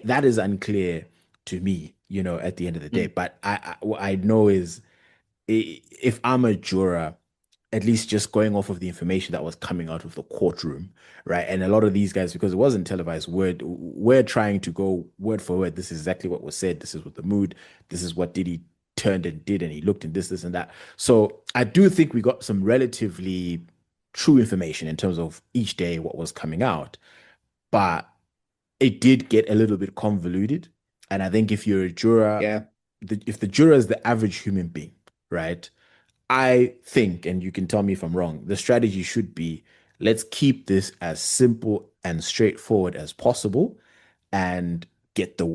That is unclear to me, at the end of the day. Mm, But what I know is if I'm a juror, at least just going off of the information that was coming out of the courtroom, right? And a lot of these guys, because it wasn't televised, we're trying to go word for word. This is exactly what was said. This is what the mood. This is what Diddy turned and did, and he looked and this and that. So I do think we got some relatively true information in terms of each day what was coming out, but it did get a little bit convoluted. And I think if you're a juror, yeah, if the juror is the average human being, right? I think, and you can tell me if I'm wrong, the strategy should be let's keep this as simple and straightforward as possible and get the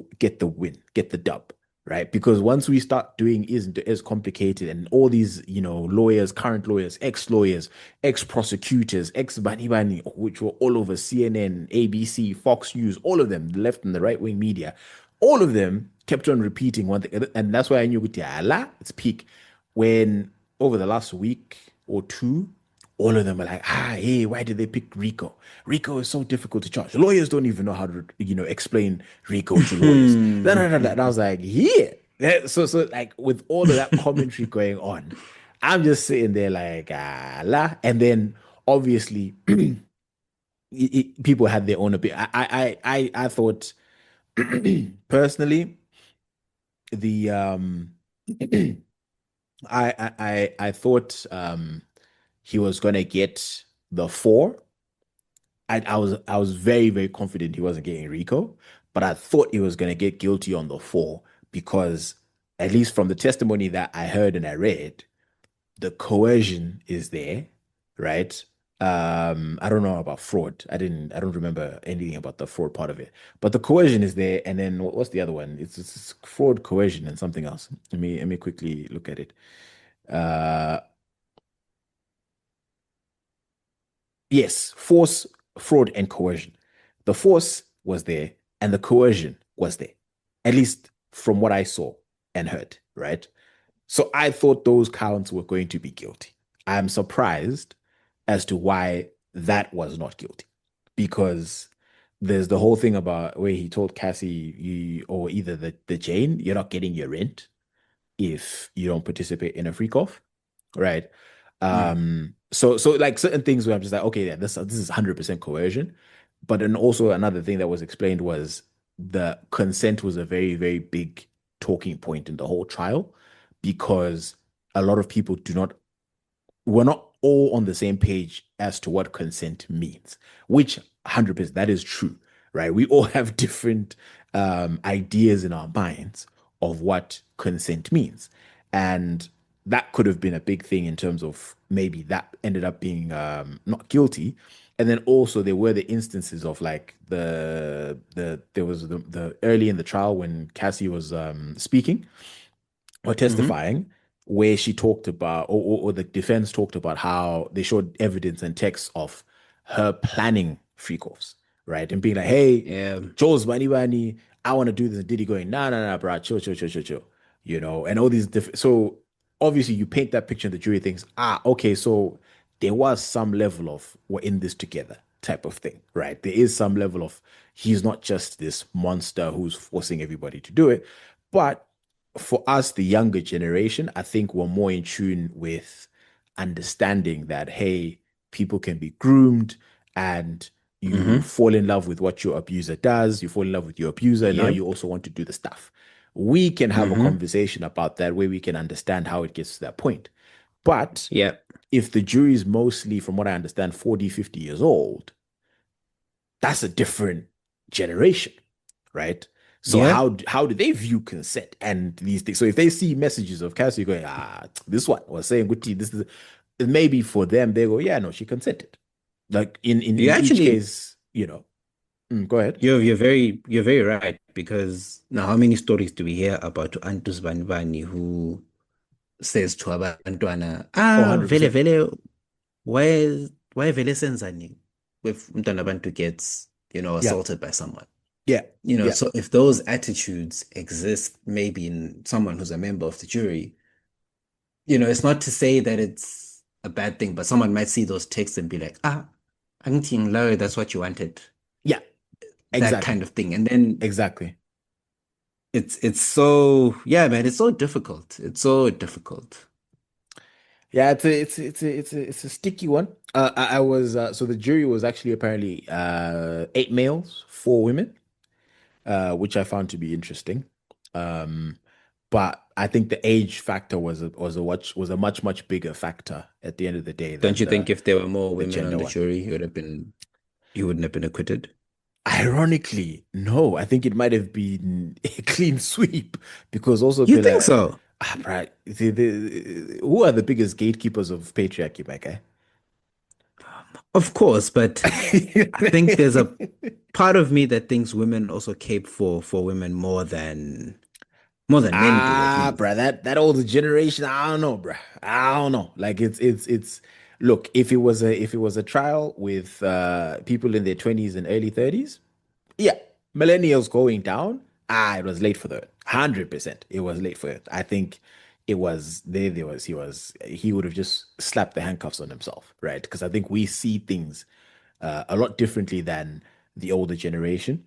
win, get the dub, right? Because once we start doing isn't as complicated and all these, lawyers, current lawyers, ex-lawyers, ex-prosecutors, ex-bani bani, which were all over CNN, ABC, Fox News, all of them, the left and the right-wing media, all of them kept on repeating one thing. And that's why I knew it's peak. When over the last week or two, all of them are like, hey, why did they pick Rico? Rico is so difficult to charge. Lawyers don't even know how to, explain Rico to lawyers. No, no, no, no. And I was like, yeah. So like with all of that commentary going on, I'm just sitting there like, la. And then obviously people had their own opinion. I thought personally the I thought he was gonna get the four. I was very, very confident he wasn't getting Rico, but I thought he was gonna get guilty on the four because at least from the testimony that I heard and I read, the coercion is there, right? I don't know about fraud. I don't remember anything about the fraud part of it. But the coercion is there, and then what's the other one? It's fraud, coercion, and something else. Let me quickly look at it. Uh Yes, force, fraud, and coercion. The force was there and the coercion was there, at least from what I saw and heard, right? So I thought those counts were going to be guilty. I'm surprised as to why that was not guilty because there's the whole thing about where he told Cassie, or either the Jane, you're not getting your rent if you don't participate in a freak off, right? mm, So like certain things where I'm just like, okay, yeah, this is 100% coercion. But then also another thing that was explained was the consent was a very, very big talking point in the whole trial because a lot of people do not we're not all on the same page as to what consent means, which 100% that is true, right? We all have different ideas in our minds of what consent means. And that could have been a big thing in terms of maybe that ended up being not guilty. And then also there were the instances of like there was the early in the trial when Cassie was speaking or mm-hmm. testifying where she talked about or the defense talked about how they showed evidence and text of her planning freak offs, right? And being like, hey, Yeah. Joel's Bunny Bunny, I want to do this. And Diddy going, nah, nah, nah, bro, chill, chill, chill, chill, chill. And all these different so obviously you paint that picture and the jury thinks, okay, so there was some level of we're in this together type of thing, right? There is some level of he's not just this monster who's forcing everybody to do it, but for us, the younger generation, I think we're more in tune with understanding that, hey, people can be groomed and you Mm-hmm. fall in love with what your abuser does, you fall in love with your abuser, and now you Yep. also want to do the stuff. We can have a Mm-hmm. conversation about that where we can understand how it gets to that point. But Yep. if the jury is mostly, from what I understand, 40, 50 years old, that's a different generation, right? So Yeah. how do they view consent and these things? So if they see messages of Cassie going, this one was saying good tea, this is maybe for them, they go, yeah, no, she consented. Like You in each actually case, go ahead. you're very right because now how many stories do we hear about Antus Banvani who says to abantwana, Oh, vele 100%. vele why vele senzani if umntwana abantu gets, Yeah. assaulted by someone. Yeah. Yeah. So if those attitudes exist maybe in someone who's a member of the jury, it's not to say that it's a bad thing, but someone might see those texts and be like, angithi ngilawe, that's what you wanted, Yeah. that kind Exactly. of thing. And then Exactly. it's so, yeah, man, it's so difficult. It's so difficult. Yeah, it's a sticky one. I was so the jury was actually apparently eight males, four women, which I found to be interesting. Um, but I think the age factor was a much bigger factor at the end of the day Don't than you think if there were more the women on gender the one. jury, you wouldn't have been acquitted? Ironically, no, I think it might have been a clean sweep because also You think Pilla, so? right, who are the biggest gatekeepers of patriarchy, my guy? Of course, but I think there's a part of me that thinks women also cape for women more than men do, at Bruh, least. that older generation, I don't know, bruh. I don't know. Like it's look, if it was a trial with people in their 20s and early 30s, yeah, millennials going down. It was late for that. 100%. It was late for it. I think it was there was he would have just slapped the handcuffs on himself, right? Because I think we see things a lot differently than the older generation.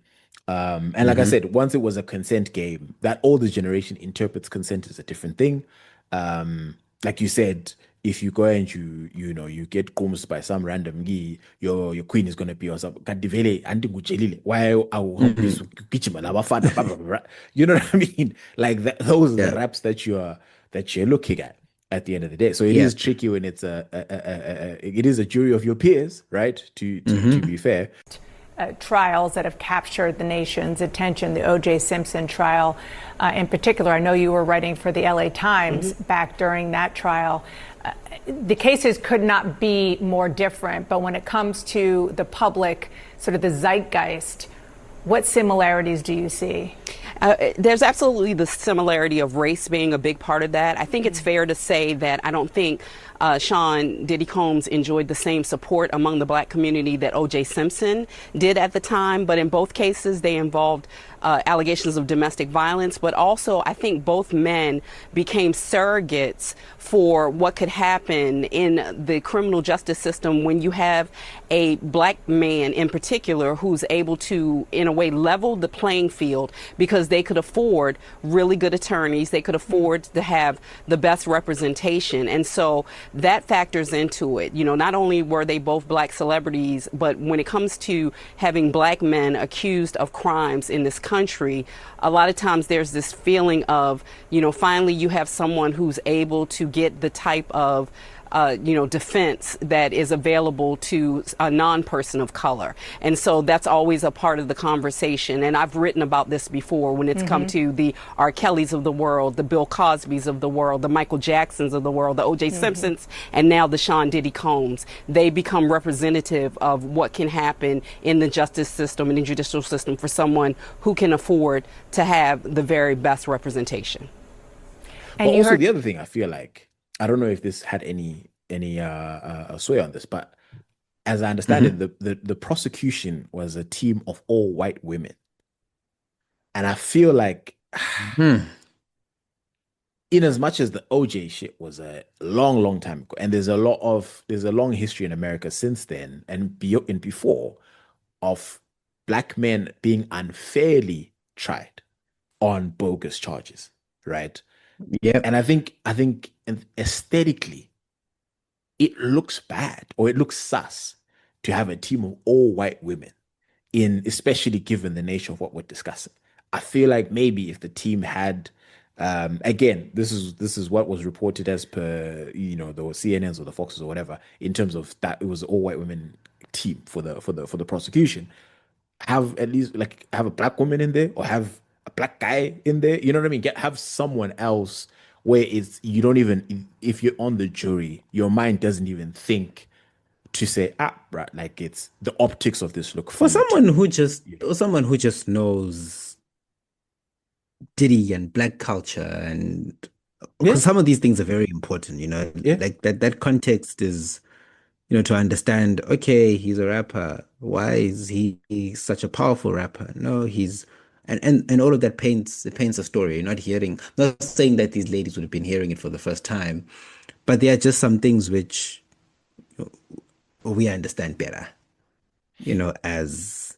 And like I Hmm. said, once it was a consent game, that older generation interprets consent as a different thing. Like you said, if you go and you get combs by some random guy, your queen is gonna be or something. Kanti vele andikutshelile, why Hmm. awuhambisa ugijima nabafana, blah, blah, blah, blah. You know what I mean? Like those are the Yeah. raps that you're looking at the end of the day. So it Yeah. is tricky when it's it is a jury of your peers, right? To Hmm. be fair. Trials that have captured the nation's attention, the O.J. Simpson trial in particular. I know you were writing for the LA Times Mhm. back during that trial. The cases could not be more different, but when it comes to the public, sort of the zeitgeist, what similarities do you see? There's absolutely the similarity of race being a big part of that. I think it's fair to say that I don't think Sean Diddy Combs enjoyed the same support among the black community that O.J. Simpson did at the time, but in both cases they involved allegations of domestic violence, but also I think both men became surrogates for what could happen in the criminal justice system when you have a black man in particular who's able to, in a way, level the playing field because they could afford really good attorneys, they could afford to have the best representation. And so that factors into it. Not only were they both black celebrities, but when it comes to having black men accused of crimes in this country, a lot of times there's this feeling of, finally you have someone who's able to get the type of defense that is available to a non-person of color. And so that's always a part of the conversation. And I've written about this before when it's come to the R. Kellys of the world, the Bill Cosbys of the world, the Michael Jacksons of the world, the O.J. Simpsons, and now the Sean Diddy Combs. They become representative of what can happen in the justice system and the judicial system for someone who can afford to have the very best representation. But And you also heard the other thing I feel like I don't know if this had any sway on this, but as I understand it, Hmm. the prosecution was a team of all white women, and I feel like Hmm. in as much as the OJ shit was a long time ago, and there's a long history in America since then and before of black men being unfairly tried on bogus charges, right? Yep. And I think aesthetically it looks bad or it looks sus to have a team of all white women in, especially given the nature of what we're discussing. I feel like maybe if the team had again, this is what was reported as per the CNNs or the Foxes or whatever, in terms of that it was all white women team for the prosecution. Have at least like have a black woman in there or have a black guy in there. You know what I mean? Have someone else where it's you don't even if you're on the jury, your mind doesn't even think to say, right, like it's the optics of this look Or funny to someone me. who just You know? or someone who just knows Diddy and black culture and Yeah, because some of these things are very important, yeah. like that context is, to understand, okay, he's a rapper. Why is he such a powerful rapper? No, he's and all of that paints a story. You're not hearing, not saying that these ladies would have been hearing it for the first time, but there are just some things which we understand better, as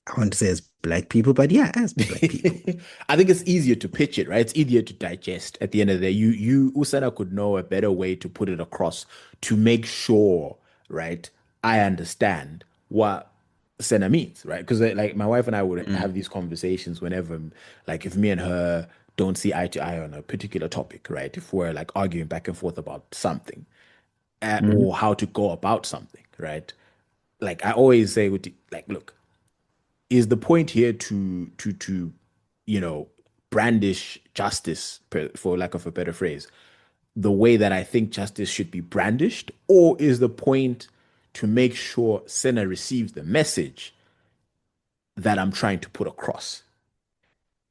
I want to say as black people, but yeah, as black people. I think it's easier to pitch it, right? It's easier to digest at the end of the day. You Usana could know a better way to put it across to make sure, right? I understand what Senna means, right? Because like my wife and I would Mm, have these conversations whenever, like if me and her don't see eye to eye on a particular topic, right? If we're like arguing back and forth about something, mhm, or how to go about something, right? Like I always say, like, look, is the point here to you know brandish justice for lack of a better phrase the way that I think justice should be brandished, or is the point to make sure Senna receives the message that I'm trying to put across?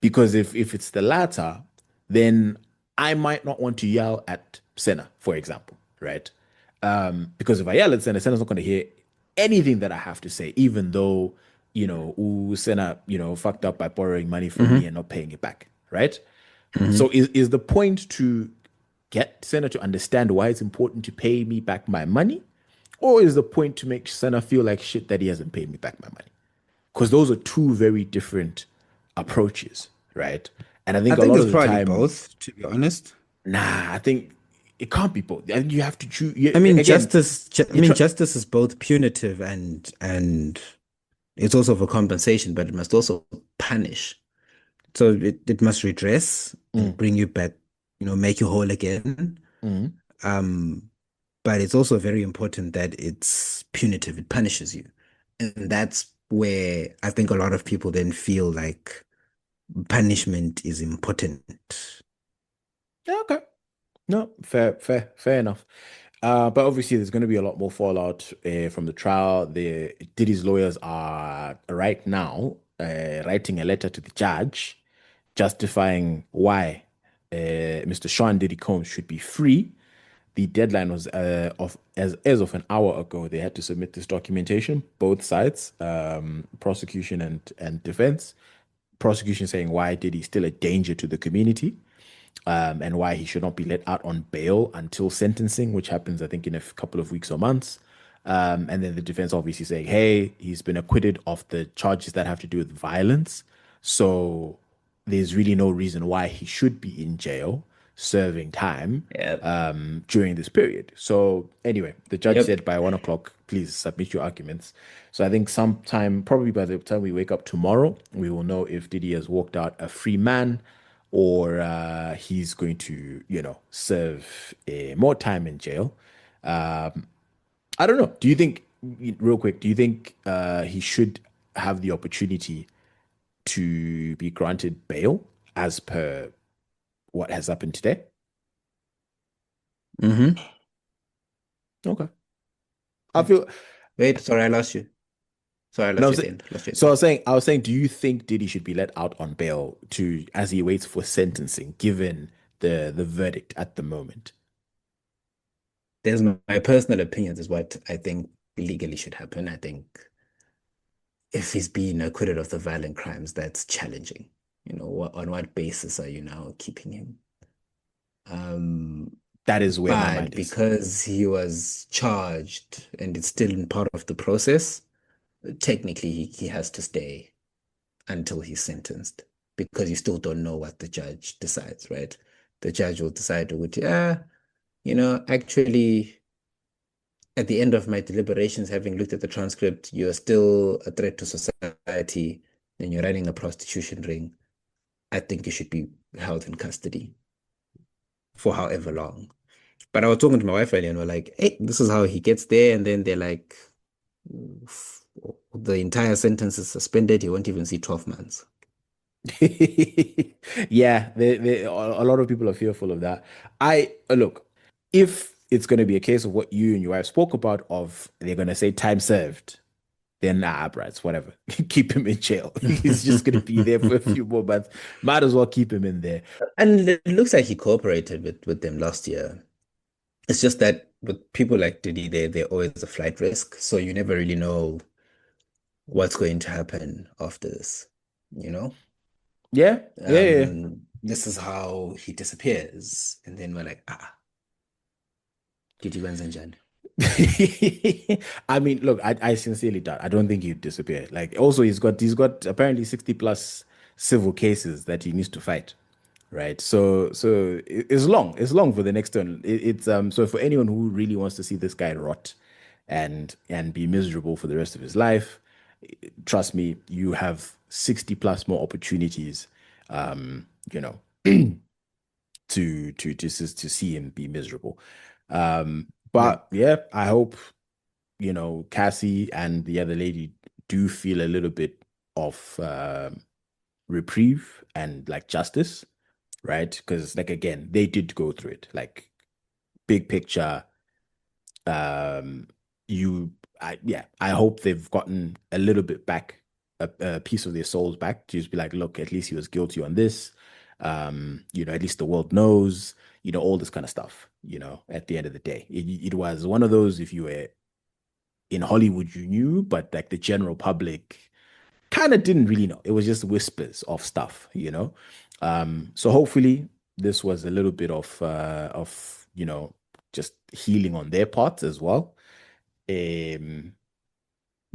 Because if it's the latter, then I might not want to yell at Senna, for example, right? Because if I yell at Senna, Senna's not going to hear anything that I have to say, even though, ooh, Senna, fucked up by borrowing money from me mhm, and not paying it back, right? So mhm. is the point to get Senna to understand why it's important to pay me back my money? Or is the point to make Senna feel like shit that he hasn't paid me back my money? Because those are two very different approaches, right? And I I think a think lot it's of the probably time, both, to be honest. I think it can't be both. I think you have to choose. I mean, Again, you try. justice is both punitive and it's also for compensation, but it must also punish. So it must redress and Mm, bring you back, make you whole again. mm. Um, but it's also very important that it's punitive, it punishes you. And that's where I think a lot of people then feel like punishment is important. Yeah, okay. No, fair enough. But obviously, there's going to be a lot more fallout from the trial. The Diddy's lawyers are right now writing a letter to the judge justifying why Mr. Sean Diddy Combs should be free. The deadline was of as of an hour ago. They had to submit this documentation, both sides, prosecution and defense. Prosecution saying why Diddy still a danger to the community, and why he should not be let out on bail until sentencing, which happens, I think, in a couple of weeks or months. And then the defense obviously saying, hey, he's been acquitted of the charges that have to do with violence. So there's really no reason why he should be in jail serving time Yep. during this period. So anyway, the judge Yep. said by 1 o'clock, please submit your arguments. So I think sometime, probably by the time we wake up tomorrow, we will know if Diddy has walked out a free man or he's going to, serve more time in jail. I don't know. Do you think, real quick, do you think he should have the opportunity to be granted bail as per what has happened today? Hmm. Okay. I feel Wait, sorry, I lost you. Sorry, I no. lost you at the end. Lost you at the So end. I was saying, do you think Diddy should be let out on bail to as he waits for sentencing, given the verdict at the moment? There's my personal opinions is what I think legally should happen. I think if he's being acquitted of the violent crimes, that's challenging. On what basis are you now keeping him? Um, That is where my but mind is. because he was charged and it's still in part of the process, technically he has to stay until he's sentenced because you still don't know what the judge decides, right? The judge will decide, yeah, actually, at the end of my deliberations, having looked at the transcript, you're still a threat to society and you're running a prostitution ring. I think you should be held in custody for however long. But I was talking to my wife earlier and we're like, hey, this is how he gets there. And then they're like, the entire sentence is suspended. He won't even see 12 months. Yeah, a lot of people are fearful of that. I look, if it's going to be a case of what you and your wife spoke about, of they're going to say time served, then nah, bruh, it's whatever. Keep him in jail. He's just going to be there for a few more months. Might as well keep him in there. And it looks like he cooperated with them last year. It's just that with people like Diddy, they're always a flight risk, so you never really know what's going to happen after this, you know? Yeah, yeah, yeah. This is how he disappears, and then we're like, Diddy Jan. I mean, look, I sincerely doubt. I don't think he'd disappear. Like, also, he's got apparently 60 plus civil cases that he needs to fight, right? So it's long for the next turn. It's so for anyone who really wants to see this guy rot and be miserable for the rest of his life, trust me, you have 60 plus more opportunities, you know, to see him be miserable. Yeah. But yeah, I hope, Cassie and the other lady do feel a little bit of reprieve and like justice, right? Because like again, they did go through it. Like big picture, um, I hope they've gotten a little bit back, a piece of their souls back to just be like, look, at least he was guilty on this. At least the world knows, all this kind of stuff, at the end of the day. It was one of those, if you were in Hollywood, you knew, but like the general public kind of didn't really know. It was just whispers of stuff. So hopefully this was a little bit of just healing on their part as well. Um,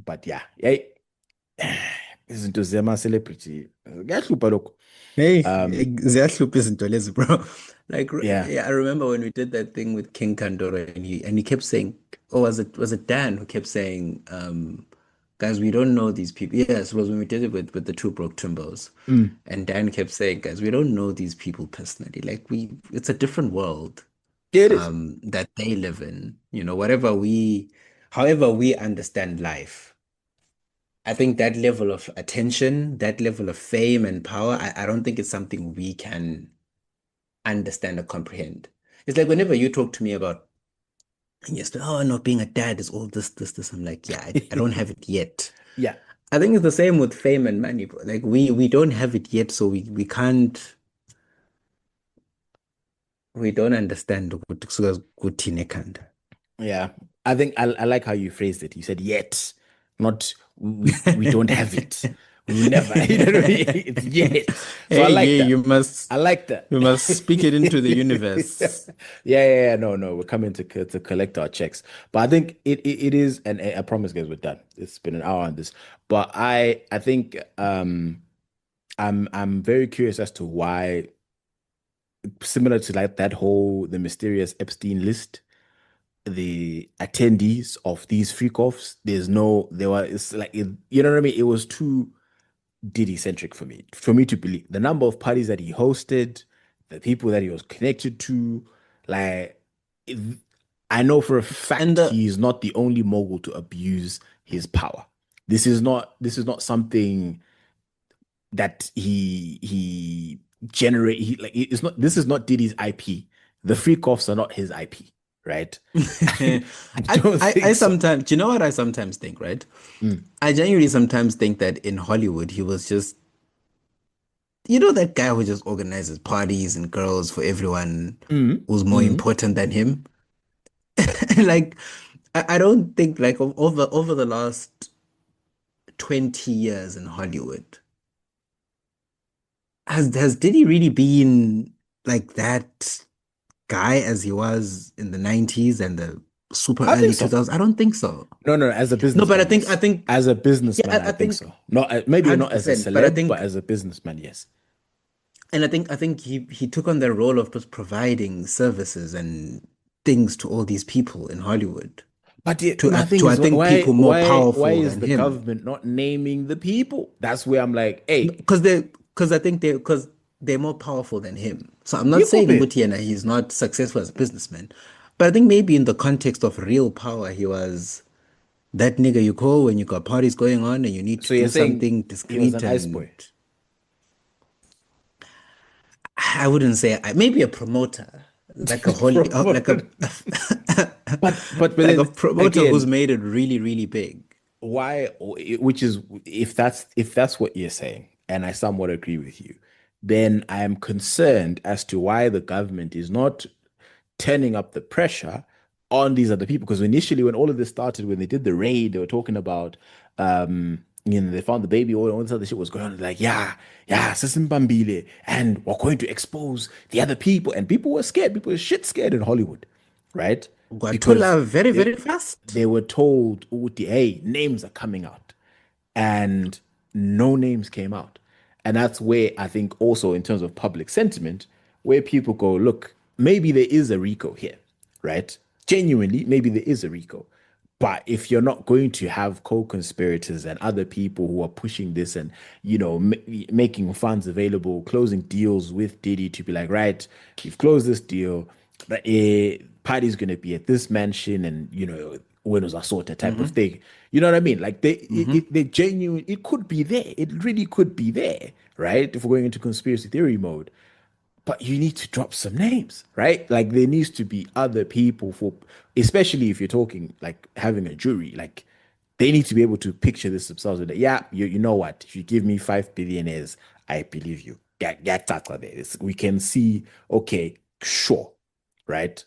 but yeah, hey, izinto zama-celebrity kuyahlupha lokho. Hey, Um, ziyahlupha izinto lezi, bro. Like, yeah. yeah, I remember when we did that thing with King Kandoro, and he kept saying, oh, was it Dan who kept saying, guys, we don't know these people. Yes, it was when we did it with the two broke Timbos. Mm, And Dan kept saying, guys, we don't know these people personally. Like, it's a different world yeah, it is. that they live in. However we understand life. I think that level of attention, that level of fame and power, I don't think it's something we can understand or comprehend. It's like whenever you talk to me about, yes, oh no, being a dad is all this, this, this. I'm like, yeah, I don't have it yet. Yeah. I think it's the same with fame and money, bro. Like we don't have it yet, so we can't, we don't understand ukuthi kusuka kuthini ekhanda. Yeah, I think I like how you phrased it. You said yet, not we don't have it. We will never. You know what I mean? It's yet. So I Hey, like yeah, that. you must I like that. you must speak it into the Yeah, universe. yeah. No. We're coming to collect our checks. But I think it is, and I promise, guys, we're done. It's been an hour on this, but I think I'm very curious as to why, similar to like that whole the mysterious Epstein list, the attendees of these freak offs, it's like you know what I mean? It was too Diddy centric for me to believe the number of parties that he hosted, the people that he was connected to. Like, it, I know for a And fact the he is not the only mogul to abuse his power. This is not something that he generate. It's not. This is not Diddy's IP. The freak offs are not his IP, right? I, I don't I think so. sometimes, do you know what I sometimes think, right? Mm, I genuinely sometimes think that in Hollywood, he was just, that guy who just organizes parties and girls for everyone mm, who's more mm. important than him. Like, I don't think, like, over the last 20 years in Hollywood, has Diddy really been like that guy as he was in the 90s and the super I think early so. 2000s? I don't think so. No. As a No, but I businessman, think I yes. think As a yeah, businessman, I I think think so. Not maybe not as a 100%. But I celeb, but think as a businessman, yes. and I think he took on the role of just providing services and things to all these people in Hollywood. My thing To I is, think why people more why why powerful is than the him. government not naming the people? That's where I'm like, hey, Because I think they're more powerful than him. So I'm not Yiko saying bit. Ngutiana he's not successful as a businessman, but I think maybe in the context of real power, he was that nigga you call when you got parties going on and you need to So you're do saying something he was discreet an ice and boy. I wouldn't say maybe a promoter, like a whole, like a Promoted. But like a then promoter who's again, made it really, really big. why, which is, if that's what you're saying, and I somewhat agree with you, then I am concerned as to why the government is not turning up the pressure on these other people. Because initially, when all of this started, when they did the raid, they were talking about, they found the baby oil, all this other shit was going on. Like, yeah, yeah, Sisimbambile, and we're going to expose the other people. And people were scared. People were shit scared in Hollywood, right? Because Guatula very, they, very fast. they were told, "Uti, hey, names are coming out." And no names came out. And that's where I think also in terms of public sentiment, where people go, look, maybe there is a RICO here, right? Genuinely, maybe there is a RICO. But if you're not going to have co-conspirators and other people who are pushing this and, making funds available, closing deals with Diddy to be like, right, you've closed this deal, party's going to be at this mansion and, Buenos Aires type of Hmm. thing. You know what I mean? Like Hmm. they genuine, it could be there. It really could be there, right? If we're going into conspiracy theory mode, but you need to drop some names, right? Like there needs to be other people for, especially if you're talking like having a jury, like they need to be able to picture this themselves with that. Yeah, you know what? If you give me 5 billionaires, I believe you. Get that there. We can see, okay, sure, right?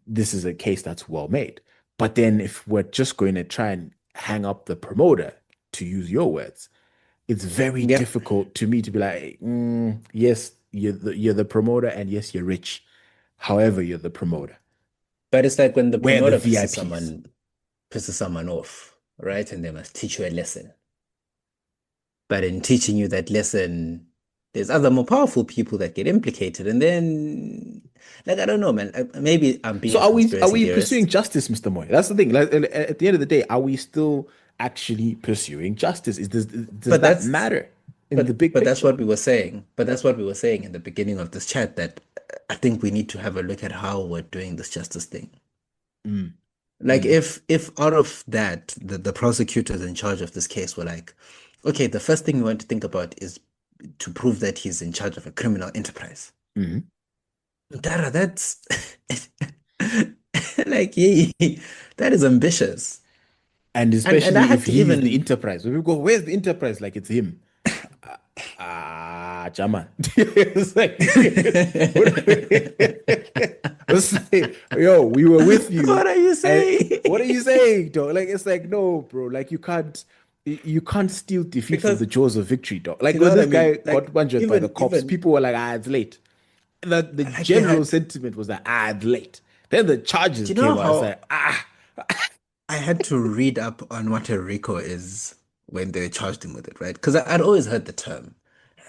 This is a case that's well made. But then if we're just going to try and hang up the promoter, to use your words, it's very Yeah. difficult to me to be like, yes, you're the promoter, and yes, you're rich. However, you're the promoter. But it's like when the We're the promoter VIPs. pisses someone off, right? And they must teach you a lesson. But in teaching you that lesson, there's other more powerful people that get implicated. And then, like, I don't know, man. Maybe I'm being So a are conspiracy we pursuing theorist, justice, Mr. Moy? That's the thing. Like, at the end of the day, are we still actually pursuing justice? Does but that that's matter in the big but that's picture? what we were saying. But that's what we were saying in the beginning of this chat that I think we need to have a look at how we're doing this justice thing. Mm, Like mm, if out of that the prosecutors in charge of this case were like, okay, the first thing we want to think about is to prove that he's in charge of a criminal enterprise. mm. Dara, that's like that is ambitious. And And I especially had if to he's the even enterprise. When people go, where's the enterprise? Like it's him. Chama. It's like, it's like, yo, we were with you. what are you And saying? what are you saying, dog? Like, it's like, no, bro. Like, you can't steal defeat from Because the jaws of victory, dog. Like, you know when what I this mean? guy got Like bungered by the cops, even people were like, it's late. The like you general had, sentiment was that, it's late. Then the do charges you know came out. It's how like, I had to read up on what a RICO is when they charged him with it, right? Because I'd always heard the term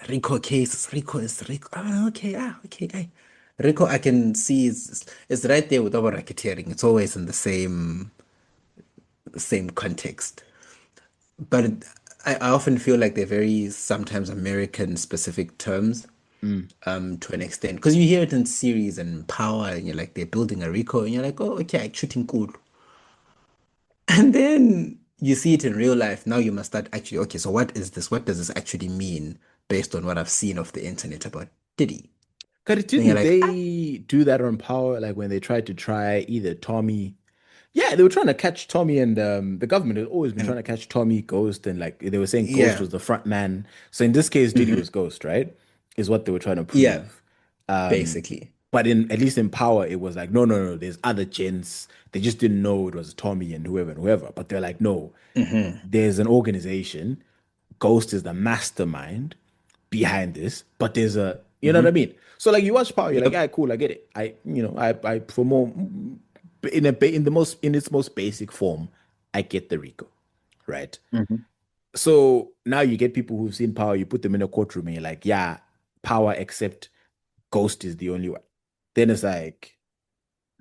RICO cases. RICO is RICO. Ah, okay, okay. RICO, I can see it's right there with our racketeering. It's always in the same context. But I often feel like they're very sometimes American specific terms mm. to an extent. Because you hear it in series and Power, and you're like, they're building a RICO, and you're like, oh, okay, shooting cool. And then you see it in real life. Now you must start actually, okay, so what is this? What does this actually mean based on what I've seen of the internet about Diddy? Cause And you're didn't like, ah, they do that on Power? Like when they tried to try either Tommy. Yeah, they were trying to catch Tommy, and the government had always been trying and to catch Tommy Ghost, and like they were saying Ghost yeah, was the front man. So in this case, Diddy mhm, was Ghost, right? Is what they were trying to yeah, prove. Um, basically. but in at least in Power, it was like, no, no, no, there's other gents. They just didn't know it was Tommy and whoever. But they're like, no, Hmm. there's an organization. Ghost is the mastermind behind this, but there's a, you know what I Hmm. mean? So like you watch Power, you're like, Yep. yeah, cool, I get it. I for more in its most basic form, I get the Rico, right? Hmm. So now you get people who've seen Power, you put them in a courtroom, and you're like, yeah, Power except Ghost is the only one. Then it's like,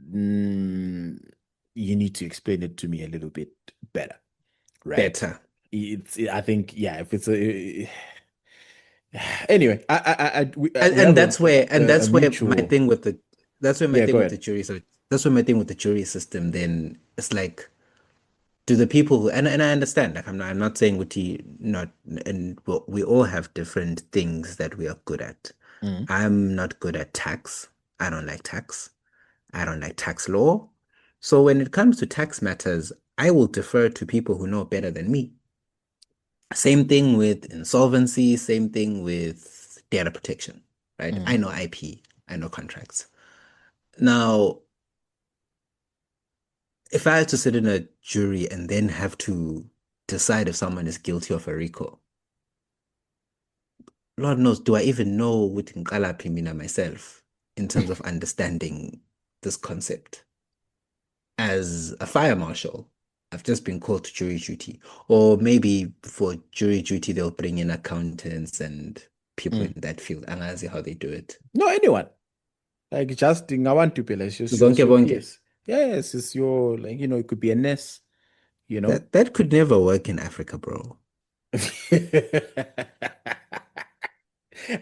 mm, you need to explain it to me a little bit better, right? Better. I think, yeah, if it's a anyway, And we have a, and a that's where my mutual. thing with the that's where my Yeah, thing go with the ahead. jury so that's where my thing with the jury system then it's like do the people who and I understand like I'm not saying Uti not and well, we all have different things that we are good at. Mm. I'm not good at tax. I don't like tax. I don't like tax law. So when it comes to tax matters, I will defer to people who know better than me. Same thing with insolvency, same thing with data protection, right? I Mm. know IP, I know contracts. Now, if I had to sit in a jury and then have to decide if someone is guilty of a RICO, Lord knows, do I even know with Nkalapi Mina myself in terms of understanding this concept? As a fire marshal, I've just been called to jury duty. Or maybe for jury duty, they'll bring in accountants and people Mm. in that field. And I see how they do it. No, anyone. Like just I want to be like it's Zonke your bonke. PS. Yes, it's your like it could be a NES, you know. That could never work in Africa, bro.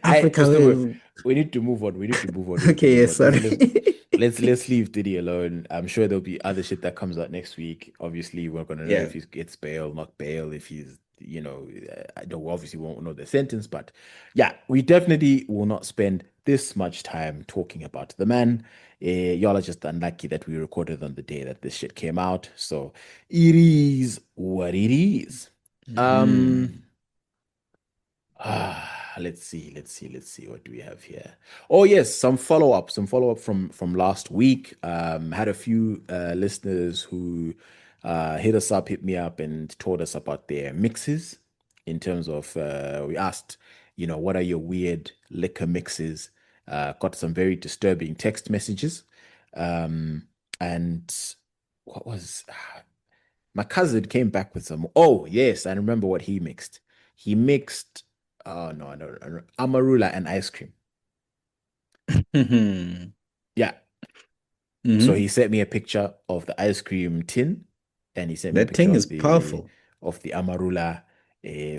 I Africa, Christopher, we we need to move on. We need to move on. We need to okay, move yes, on. sorry. Let's leave Diddy alone. I'm sure there'll be other shit that comes out next week. Obviously, we're gonna know Yeah. if he gets bail, not bail, if he's I don't obviously won't know the sentence, but yeah, we definitely will not spend this much time talking about the man. Y'all are just unlucky that we recorded on the day that this shit came out. So it is what it is. Um Mhm. let's see. What do we have here? Oh yes, some follow up from last week. Had a few listeners who hit me up, and told us about their mixes. In terms of, we asked, what are your weird liquor mixes? Got some very disturbing text messages, um, and what was my cousin came back with some. Oh yes, I remember what he mixed. He mixed. Oh no, I don't. Amarula and ice cream. Mhm. Yeah. So he Mhm. sent me a picture of the ice cream tin, and he sent me a That picture thing of is the powerful. amarula.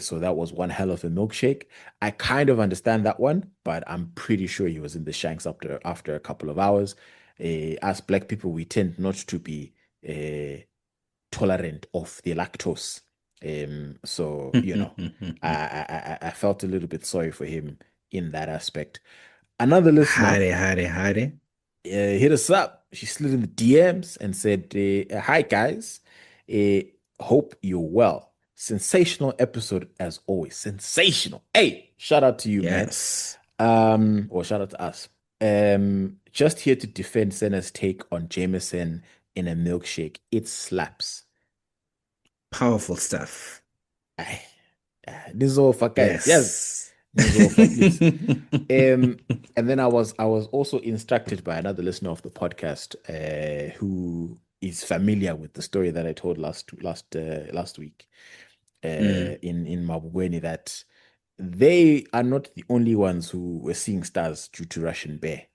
So that was one hell of a milkshake. I kind of understand that one, but I'm pretty sure he was in the shanks after a couple of hours. As black people, we tend not to be uh, tolerant of the lactose. So I felt a little bit sorry for him in that aspect. Another listener Hare, hare, hare. hit us up. She slid in the DMs and said, "Hi guys, uh, hope you're well. Sensational episode as always. Sensational. Hey, shout out to you, man. Yes. Or shout out to us. Just here to defend Senna's take on Jameson in a milkshake. It slaps. Powerful stuff. Ay, Nizofa, guys. Yes, Yes. Nizofa, please. Um, and then I was also instructed by another listener of the podcast, who is familiar with the story that I told last week, Mm. in Mabubweni, that they are not the only ones who were seeing stars due to Russian bear.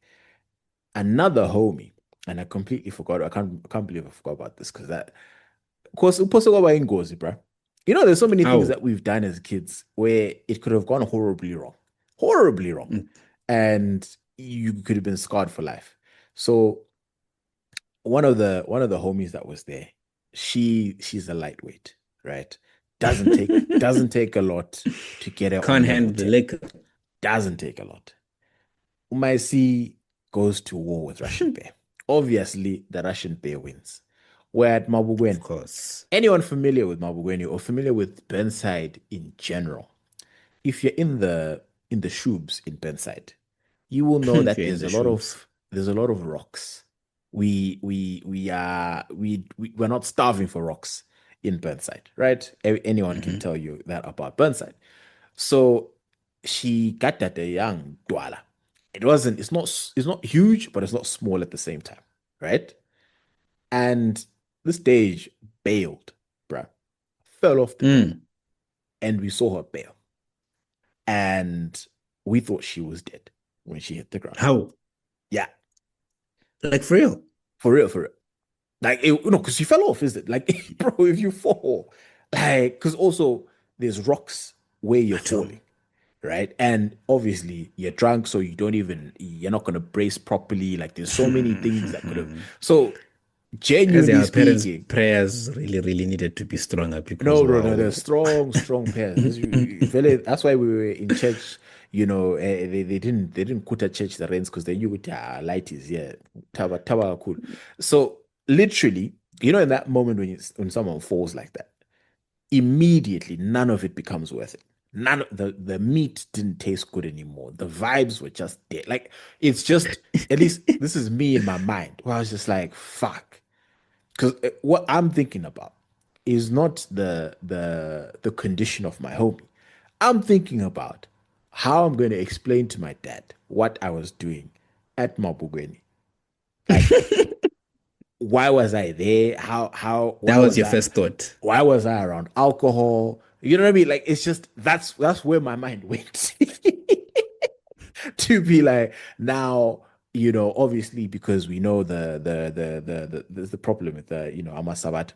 Another homie, and I completely forgot. I can't believe I forgot about this, because that, of course, bro. There's so many things How? that we've done as kids where it could have gone horribly wrong, Mm. and you could have been scarred for life. So one of the homies that was there, she's a lightweight, right? Doesn't take a lot to get her on Can't level handle the 10. liquor. Doesn't take a lot. Umaisi goes to war with Russian Bear. Obviously, the Russian Bear wins. We're at Of Mabugweni. course. Anyone familiar with Mabugweni or familiar with Burnside in general, if you're in the shoobs in Burnside, you will know If that you're in the shoes. there's a lot of rocks. We're not starving for rocks in Burnside, right? Anyone can Hmm. tell you that about Burnside. So she got that a young Dwala. It's not huge, but it's not small at the same time, right? And the stage bailed, bruh. Fell off the door. Mm. And we saw her bail. And we thought she was dead when she hit the ground. How? Yeah, Like for real? for real, for real. Like, because she fell off, is it? Like, bro, if you fall, like, because also there's rocks where you're At all. falling, right? And obviously you're drunk, so you're not gonna brace properly. Like, there's so many things that could have. So, As genuinely our parents' speaking, prayers really, really needed to be stronger because no, no, no, they're wow. strong, strong pairs. That's why we were in church they didn't kuta church the rents because they knew light is here. Taba cool. So literally, in that moment when someone falls like that, immediately none of it becomes worth it. None of the meat didn't taste good anymore. The vibes were just dead. Like it's just at least this is me in my mind where I was just like, fuck. Because what I'm thinking about is not the condition of my homie. I'm thinking about how I'm going to explain to my dad what I was doing at Mabugweni. Like, why was I there? That Why was was your I first thought. why was I around alcohol? You know what I mean? Like it's just that's where my mind went to be like now, obviously because we know the problem with Amasabat.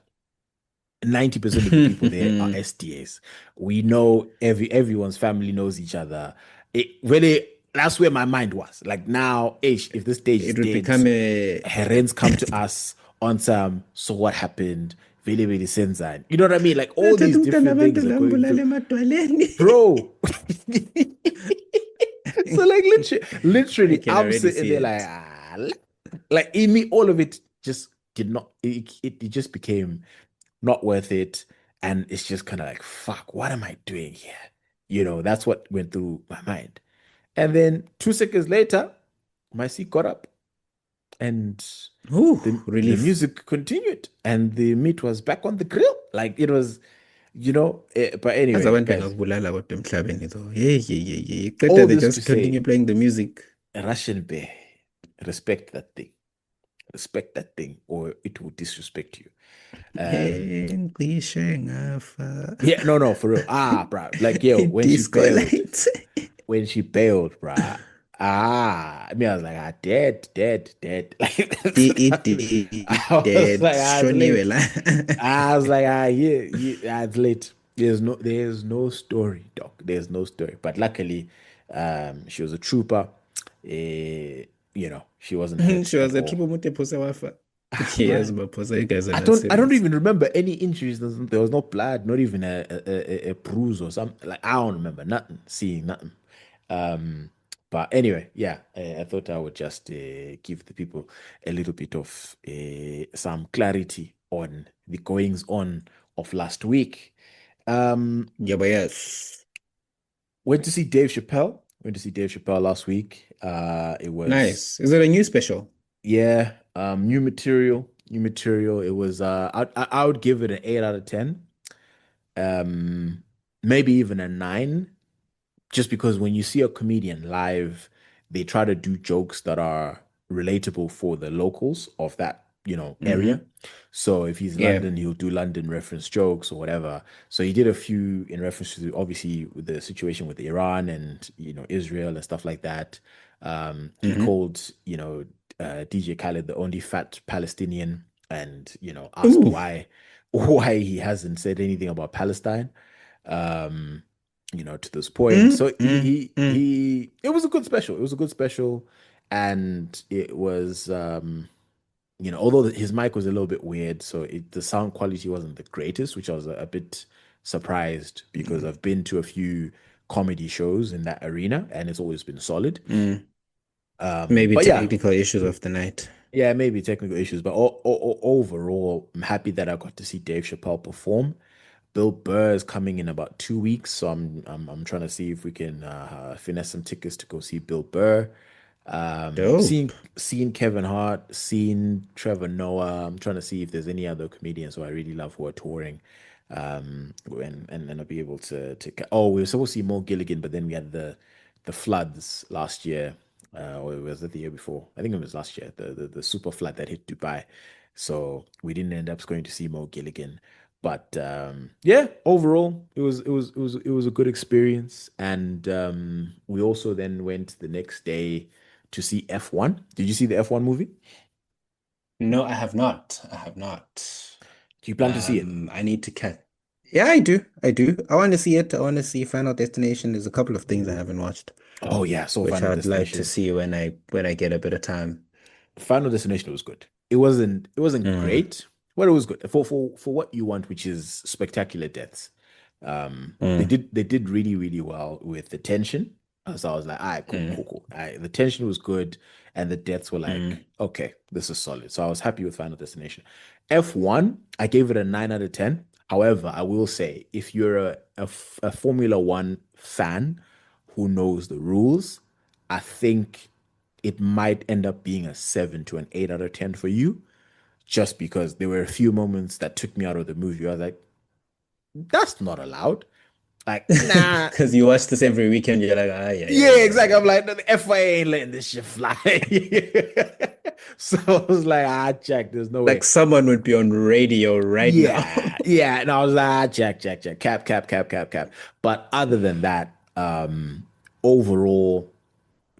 90% of the people there are SDAs. We know everyone's family knows each other. It really that's where my mind was. Like now, if this stage is It would dead, become a Herens come to us on some, so what happened? Vili Vili Senzan. You know what I mean? Like all Nathatha these umntwana different abantu things are going lambulala through. emadwaleni. Bro. So like I literally, can I'm already sitting see there it. like in me, all of it just did not it just became not worth it. And it's just kind of like, fuck, what am I doing here? That's what went through my mind. And then 2 seconds later, my seat got up and Ooh, the relief. music continued and the meat was back on the grill. Like it was, but Aze anyway, abantu guys, bengakubulala kodwa emhlabeni though. Yeah. Qeda all they this to just continue say, playing the music. Russian bear, respect that thing. Respect that thing, or it will disrespect you. Ngcishe ngafa. Yeah, no, for real. Bro, like yo, Disco lights. when she bailed, bro. I mean, I was like, dead. Like, I was like, it's Shoniwe late. la. I was like, yeah, it's late. There's no story, doc. There's no story. But luckily, she was a trooper. She wasn't hurt She at was a all. triple mute pose wafa. Yes, Man, but pose, you guys are I not don't serious. even remember any injuries. There was no blood, not even a bruise or something. Like I don't remember nothing, seeing nothing. Um, but anyway, yeah, I thought I would just give the people a little bit of some clarity on the goings on of last week. Yeah, but yes. Went to see Dave Chappelle. Went to see Dave Chappelle last week. It was Nice. Is it a new special? Yeah, new material, new material. It was I would give it an 8 out of 10. Um, maybe even a 9, just because when you see a comedian live, they try to do jokes that are relatable for the locals of that, area. Mm-hmm. So if he's Yeah. London, he'll do London reference jokes or whatever. So he did a few in reference to obviously with the situation with Iran and Israel and stuff like that. He Mm-hmm. called DJ Khaled the only fat Palestinian, and asked Ooh. why he hasn't said anything about Palestine. Um, to this point. Mm, So mm, mm. it was a good special. It was a good special, and it was although his mic was a little bit weird, so the sound quality wasn't the greatest, which I was a bit surprised because I've been to a few comedy shows in that arena and it's always been solid. Mm. Maybe But yeah, technical issues of the night. yeah, maybe technical issues, but overall, I'm happy that I got to see Dave Chappelle perform. Bill Burr is coming in about 2 weeks, so I'm trying to see if we can finesse some tickets to go see Bill Burr. Dope. Seeing Kevin Hart, seeing Trevor Noah. I'm trying to see if there's any other comedians who I really love who are touring. And I'll be able to. We were supposed to see Mo Gilligan, but then we had the floods last year, or was it the year before? I think it was last year. The super flood that hit Dubai, so we didn't end up going to see Mo Gilligan. But yeah, overall, it was a good experience, and we also then went the next day to see F1. Did you see the F1 movie? No, I have not. I have not. Do you plan to see it? I need to catch. Yeah, I do. I do. I want to see it. I want to see Final Destination. There's a couple of things I haven't watched, Oh yeah, so which Final I'd like to Destination. see when I get a bit of time. Final Destination was good. It wasn't Mm, great, but it was good for what you want, which is spectacular deaths. They mm, did really really well with the tension. So I was like, all right, cool, Mm. cool, cool. All right, the tension was good, and the deaths were like, Mm. okay, this is solid. So I was happy with Final Destination. F1, I gave it a 9 out of 10. However, I will say, if you're a Formula One fan who knows the rules, I think it might end up being a 7 to an 8 out of 10 for you, just because there were a few moments that took me out of the movie. I was like, that's not allowed. Like, nah, Because you watch this every weekend, you're like, ah, yeah, yeah, yeah, yeah, exactly. I'm yeah. like, no, the FIA ain't letting this shit fly. So I was like, check. There's no Like way. someone would be on radio right now. Yeah, yeah. And I was like, check. Cap. But other than that, overall,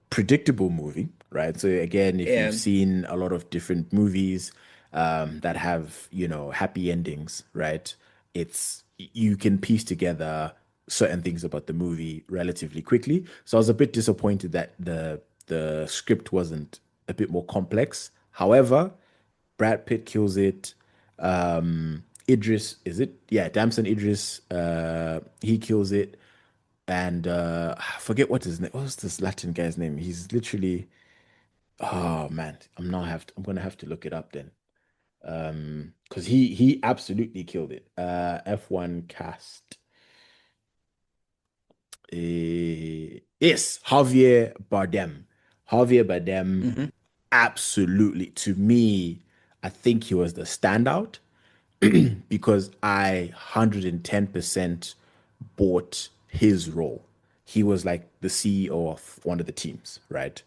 predictable movie, right? So again, if you've Yeah, seen a lot of different movies that have, happy endings, right? It's you can piece together certain things about the movie relatively quickly. So I was a bit disappointed that the script wasn't a bit more complex. However, Brad Pitt kills it. Idris, is it? Yeah, Damson Idris, he kills it. And I forget what his name. What's this Latin guy's name? He's literally. Oh man, I'm gonna have to look it up then. Because he absolutely killed it. F1 cast. Yes, Javier Bardem. Javier Bardem, hmm absolutely. To me, I think he was the standout because I 110% bought his role. He was like the CEO of one of the teams, right?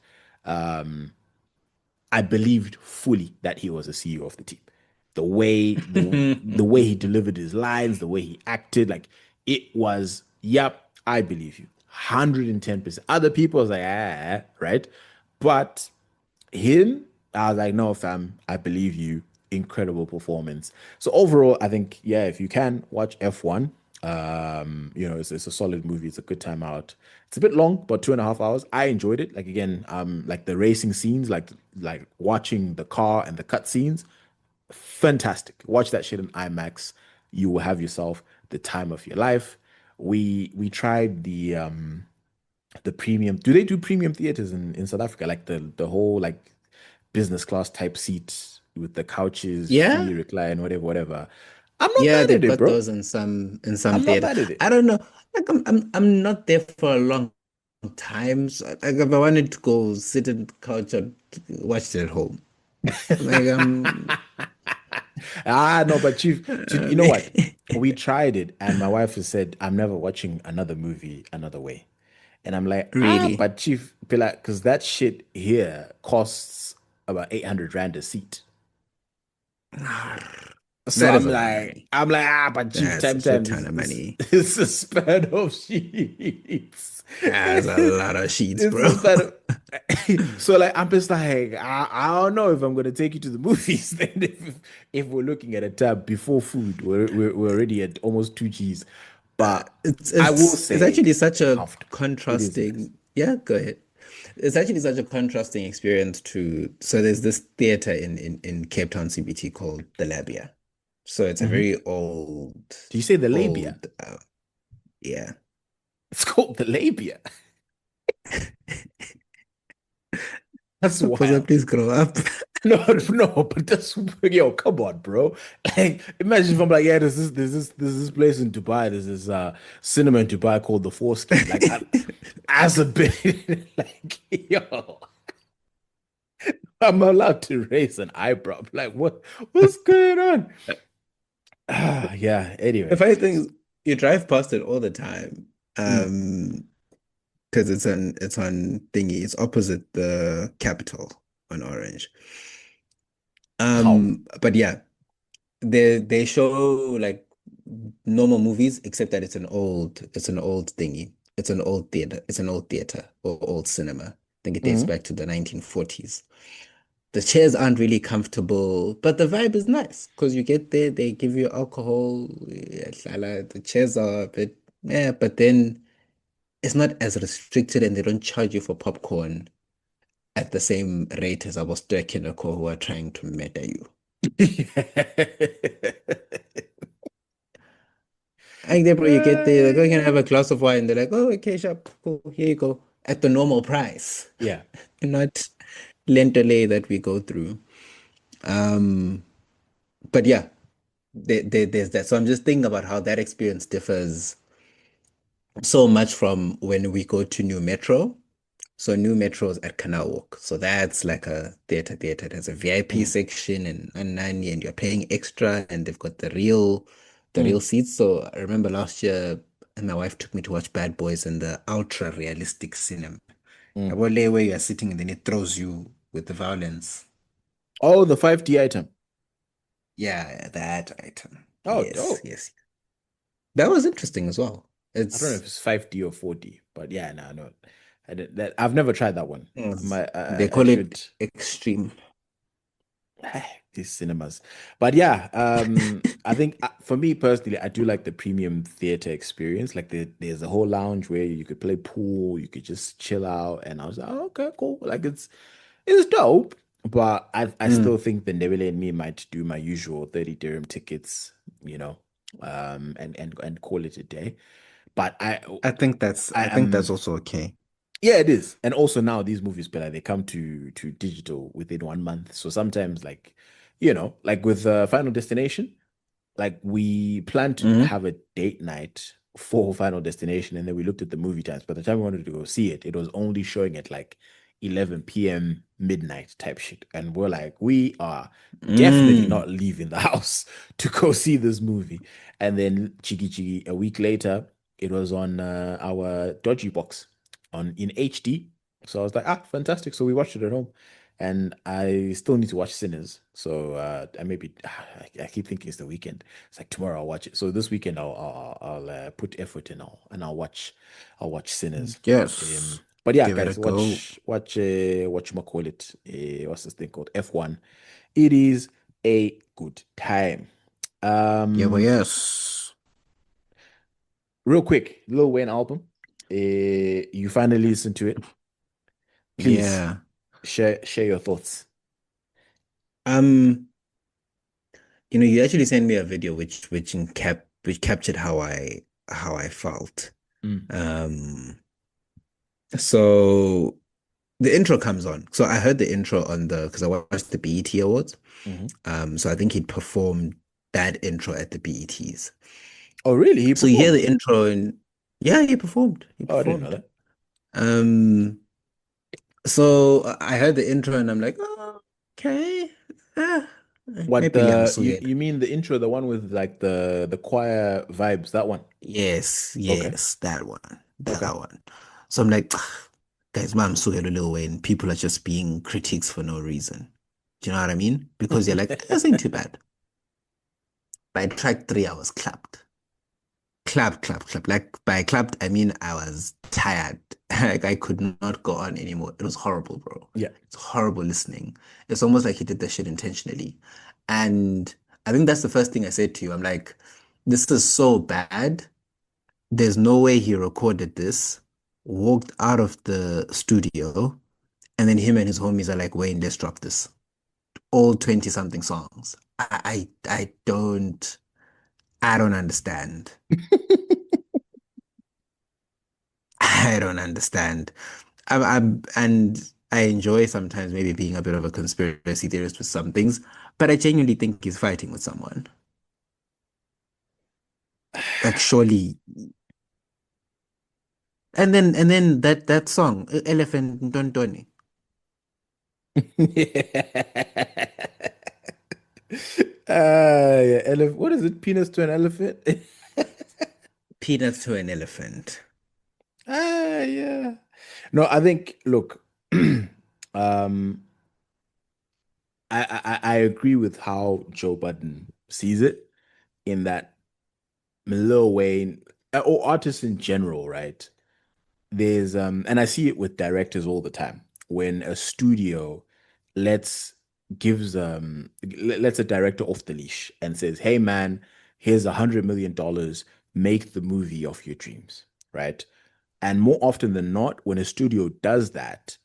I believed fully that he was a CEO of the team. The way he delivered his lines, the way he acted, like it was, yep, I believe you. 110%. Other people was like, right? But him, I was like, no, fam, I believe you. Incredible performance. So overall, I think, yeah, if you can watch F1, it's a solid movie. It's a good time out. It's a bit long, but 2.5 hours. I enjoyed it. Like again, like the racing scenes, like watching the car and the cut scenes, fantastic. Watch that shit in IMAX. You will have yourself the time of your life. We tried the premium. Do they do premium theaters in South Africa? Like the whole like business class type seats with the couches, Yeah, free recline, whatever. I'm not yeah, mad at they've it, got bro. those in some I'm not theater. mad at it. I don't know. Like I'm not there for a long time. So, like if I wanted to go sit in the couch and watch it at home. Like No, but Chief, you know mean, what? We tried it, and my wife has said, I'm never watching another movie another way. And I'm like, really. but Chief, because that shit here costs about 800 Rand a seat. So That is I'm a lot of like, money. but Chief, That's a time shit this ton of this money. it's a span of sheets. That's a lot of sheets, It's bro. a span of so like I'm just like I don't know if I'm gonna take you to the movies then if we're looking at a tab before food we're already at almost 2 G's, but It's I will it's it's say actually such a comfortable. It is nice. contrasting. Yeah, go ahead. It's actually such a contrasting experience to. So there's this theater in Cape Town CBT called the Labia. So it's a Mhm. very old, Do you say the labia? old. Yeah. It's called the labia. That's For some, wild. please grow up. No, no, but that's yo, come on, bro. Like, imagine if I'm like, yeah, there's this place in Dubai. There's this cinema in Dubai called the Foreskin. Like, as a bit, like, yo, I'm allowed to raise an eyebrow. Like, what's going on? Yeah. The Anyway. funny thing is, you drive past it all the time. Mm. Because it's on thingy. It's opposite the Capitol on Orange. How? But yeah, they show like normal movies, except that it's an old thingy. It's an old theater. It's an old theater or old cinema. I think it dates Mhm. back to the 1940s. The chairs aren't really comfortable, but the vibe is nice because you get there, they give you alcohol. Yeah, the chairs are a bit, yeah, but then it's not as restricted and they don't charge you for popcorn at the same rate as our Sterkinako who are trying to meta you. Like there, bro, you get there, like, oh, you can have a glass of wine. They're like, oh, okay, sure, cool, here you go. at the normal price, Yeah. not lentele that we go through. Um, but yeah, there's that. So I'm just thinking about how that experience differs so much from when we go to New Metro. So New Metro is at Canal Walk. So that's like a theater. There's a VIP Mm, section and Nani, and you're paying extra, and they've got the real mm, seats. So I remember last year, and my wife took me to watch Bad Boys in the ultra realistic cinema. I mm. will lay where you are sitting, and then it throws you with the violence. Oh, the 5D item. Yeah, that item. Oh, Yes, dope. yes. That was interesting as well. I don't know if It's it's 5D or 4D, but yeah, no, no. I've never tried that one. they I call should. it extreme. These cinemas. But yeah, I think for me personally, I do like the premium theater experience. Like there's a whole lounge where you could play pool, you could just chill out, and I was like, oh, okay, cool. Like it's dope. But I still Mm, think the Nebula and me might do my usual 30 dirham tickets, you know, and call it a day. But I I think that's am also okay. yeah, it is. And also now these movies, but like, they come to digital within 1 month. So sometimes like, like with Final Destination, like we planned to Hmm. have a date night for Final Destination, and then we looked at the movie times. By the time we wanted to go see it, it was only showing at like 11 p.m. midnight type shit. And we're like, we are definitely Mm. not leaving the house to go see this movie. And then Chiki Chiki, a week later, it was on our dodgy box on in HD. So I was like, fantastic. So we watched it at home. And I still need to watch Sinners. So I keep thinking it's the weekend. It's like tomorrow I'll watch it. So this weekend I'll put effort in and I'll watch Sinners. Yes. But yeah, Give it a guys, go. watch call it. What's this thing called? F1. It is a good time. Yeah, but Um, yes. Real quick, Lil Wayne album. You finally listened to it. Please Yeah. share your thoughts. Um, you actually sent me a video which captured how I felt. Mm, Um, so the intro comes on. So I heard the intro on the because I watched the BET Awards. mhm. So I think he'd performed that intro at the BETs. Oh, really? He So you hear performed? the intro and yeah, he performed. He Oh, I didn't know performed. that. Um, so I heard the intro and I'm like, oh, okay. Ah, What maybe Liam the you Suyed. you mean the intro, the one with like the choir vibes, that one? Yes, Okay. yes, that one. Okay. That one. So I'm like, guys, Mam Suyed Lil Wayne, people are just being critiques for no reason. Do you know what I mean? Because you're like, this ain't too bad. By track three, I was clapped. Clap. Like by clapped, I mean I was tired. Like I could not go on anymore. It was horrible, bro. Yeah. It's horrible listening. It's almost like he did that shit intentionally. And I think that's the first thing I said to you. I'm like, this is so bad. There's no way he recorded this, walked out of the studio, and then him and his homies are like, Wayne, let's drop this. All 20 something songs. I don't understand. I don't understand. And I enjoy sometimes maybe being a bit of a conspiracy theorist with some things, but I genuinely think he's fighting with someone. Like surely, and then that song, Elephant Dontoni, Yeah, what is it? Penis to an elephant? Peanuts to an Elephant. Yeah. No, I think, look, um, I agree with how Joe Budden sees it in that Lil Wayne or artists in general, right? There's and I see it with directors all the time when a studio lets gives lets a director off the leash and says, hey man, here's $100 million, make the movie of your dreams, right? And more often than not, when a studio does that,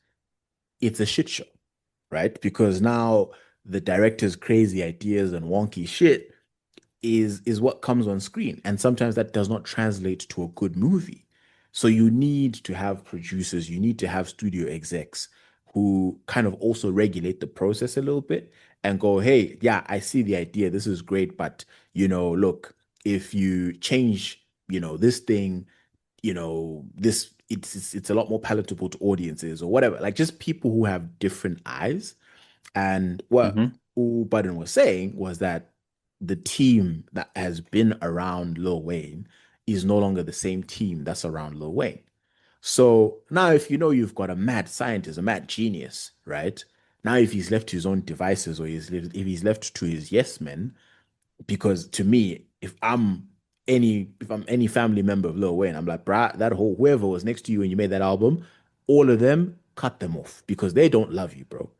it's a shit show, right? Because now the director's crazy ideas and wonky shit is what comes on screen, and sometimes that does not translate to a good movie. So you need to have producers, you need to have studio execs who kind of also regulate the process a little bit and go, hey, yeah, I see the idea. This is great. But, look, if you change, this thing, this it's a lot more palatable to audiences or whatever. Like just people who have different eyes. And what Hmm. Button was saying was that the team that has been around Lil Wayne is no longer the same team that's around Lil Wayne. So now, if you've got a mad scientist, a mad genius, right? Now, if he's left to his own devices or if he's left to his yes men, because to me, if I'm any family member of Lil Wayne, I'm like, bruh, that whole whoever was next to you when you made that album, all of them, cut them off because they don't love you, bro.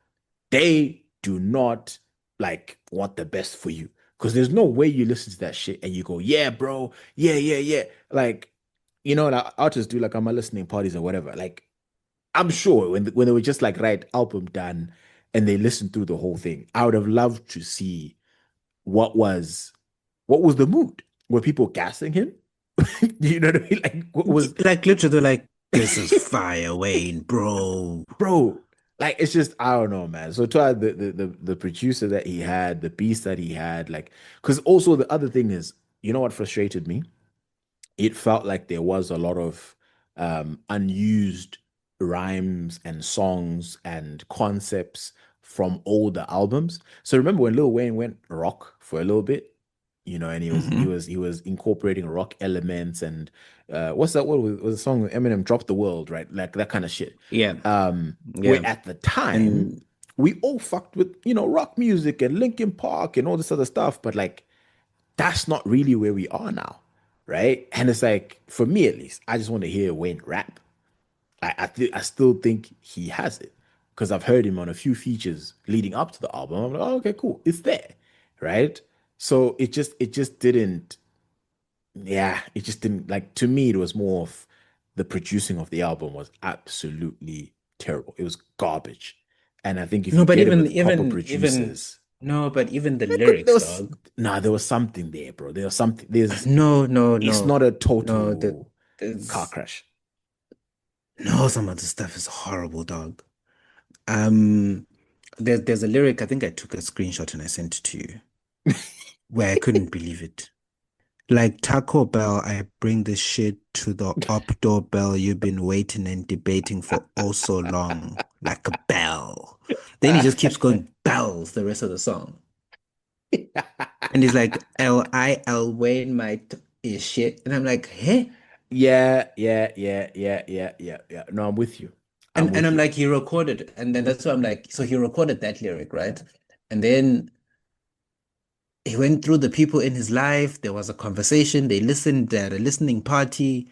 They do not like want the best for you. Because there's no way you listen to that shit and you go, yeah, bro, yeah, yeah, yeah. Like, like artists do like on my listening parties or whatever. Like, I'm sure when they were just like, right, album done, and they listened through the whole thing, I would have loved to see what was the mood. Were people gassing him? You know what I mean? Like, what was Like literally, like this is fire, Wayne, bro. bro, like it's just I don't know, man. So to the producer that he had, the beast that he had, like, because also the other thing is, what frustrated me? It felt like there was a lot of unused rhymes and songs and concepts from older albums. So remember when Lil Wayne went rock for a little bit, and he was he Hmm. was he was incorporating rock elements and what's that? What was the song with Eminem? Drop the World, right? Like that kind of shit. Yeah, Where yeah. at the time And we all fucked with rock music and Linkin Park and all this other stuff, but like that's not really where we are now, right? And it's like for me at least, I just want to hear Wayne rap. I still think he has it because I've heard him on a few features leading up to the album. I'm like, oh, okay, cool, it's there, right? So it just didn't, yeah, it just didn't like to me. It was more of the producing of the album was absolutely terrible. It was garbage, and I think if no, you but get it even with proper even producers, no, but even the there lyrics, was dog. nah, there was something there, bro. There was something. There's No, no, it's no, not a no. That total car there's crash. no. Some of the stuff is horrible, dog. Um, there's a lyric. I think I took a screenshot and I sent it to you, where I couldn't believe it. Like Taco Bell, I bring this shit to the up doorbell. You've been waiting and debating for oh so long, like a bell. Then he just keeps going bells the rest of the song. And he's like, L-I-L Wayne might is shit. And I'm like, hey? Yeah, yeah, yeah, yeah, yeah, yeah, yeah. No, I'm with you. I'm And with I'm you. like, he recorded. And then that's why I'm like, so he recorded that lyric, right? And then he went through the people in his life. There was a conversation. They listened. They had a listening party.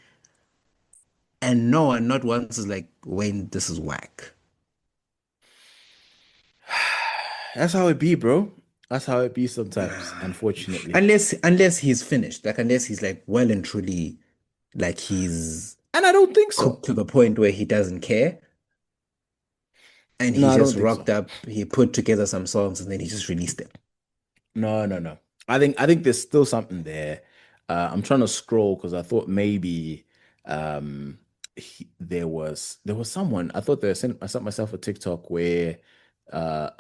And no one, not once, is like, Wayne, this is whack. That's how it be, bro. That's how it be sometimes, unfortunately. Unless he's finished. Like, unless he's like well and truly, like he's And I don't think so. cooked to the point where he doesn't care. And No, he I don't just think so. rocked up. He put together some songs and then he just released them. No, no, no. I think there's still something there. I'm trying to scroll because I thought maybe um there was someone I thought I sent myself a TikTok where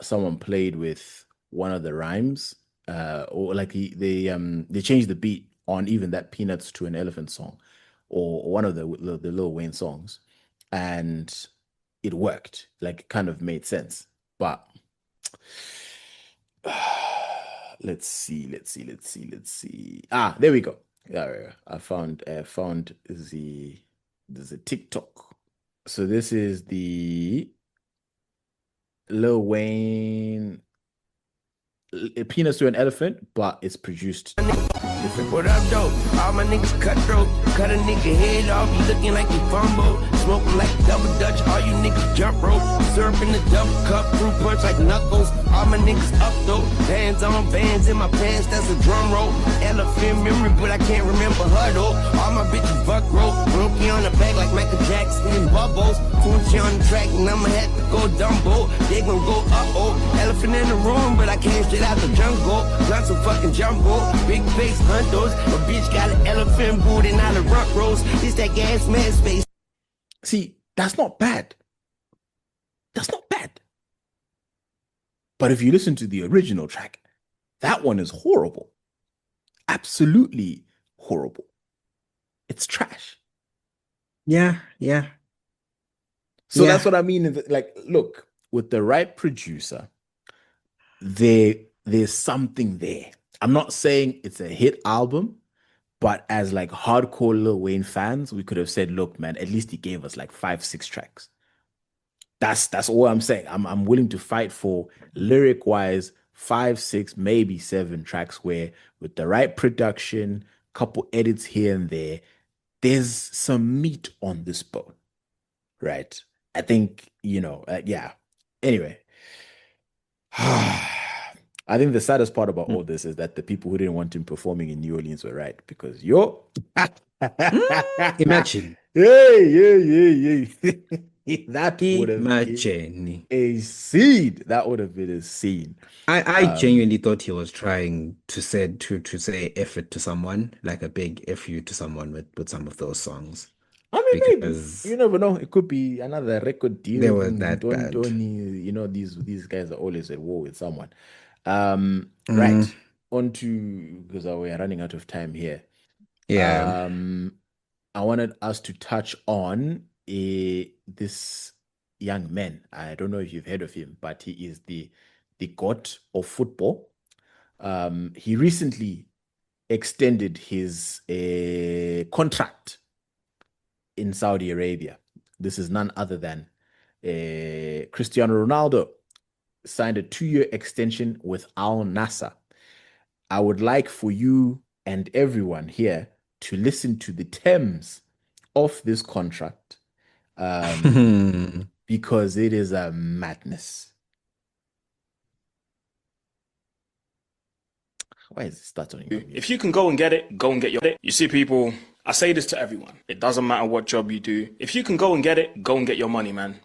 someone played with one of the rhymes or like they changed the beat on even that Peanuts to an Elephant song or one of the Lil Wayne songs and it worked like it kind of made sense but let's see. Ah, there we go. Yeah, I found there's a TikTok. So this is the Lil Wayne Peanuts to an Elephant, but it's produced different. What up, though? All my niggas cutthroat. Cut a nigga head off, you looking like you fumble. Smoke like double dutch, all you niggas jump rope. syrup in the double cup, fruit punch like knuckles. All my niggas up though, bands on bands in my pants, that's a drum roll. Elephant memory, but I can't remember her though. All my bitches buck roll, Brookie on the back like Michael Jackson and Bubbles. Tunchi on the track and I'ma have to go Dumbo. They gon' go elephant in the room, but I came straight out the jungle. Got some fucking jumbo, big face huntos. A bitch got an elephant booty, not a rump roast. It's that gas man space. See, that's not bad. That's not bad. But if you listen to the original track, that one is horrible. Absolutely horrible. It's trash. Yeah. So Yeah. that's what I mean. Like, look, with the right producer, there's something there. I'm not saying it's a hit album, but as like hardcore Lil Wayne fans, we could have said, look, man, at least he gave us like 5-6 tracks. That's all I'm saying. I'm willing to fight for lyric-wise 5, 6, maybe 7 tracks where with the right production, couple edits here and there's some meat on this bone, right? I think, yeah. Anyway, I think the saddest part about all this is that the people who didn't want him performing in New Orleans were right, because Imagine. Yeah. That would have Imagine. been a scene. That would have been a scene. I genuinely thought he was trying to say effort to someone, like a big F you to someone with some of those songs. I mean, Because maybe. You never know. It could be another record deal. they were that bad. These guys are always at war with someone. Right. On to, because we are running out of time here. Yeah. I wanted us to touch on this young man. I don't know if you've heard of him, but he is the god of football. He recently extended his contract in Saudi Arabia. This is none other than Cristiano Ronaldo signed a 2-year extension with Al Nassr. I would like for you and everyone here to listen to the terms of this contract, because it is a madness. Why is it starting? If you can go and get it, go and get it. You see, people, I say this to everyone. It doesn't matter what job you do. If you can go and get it, go and get your money, man.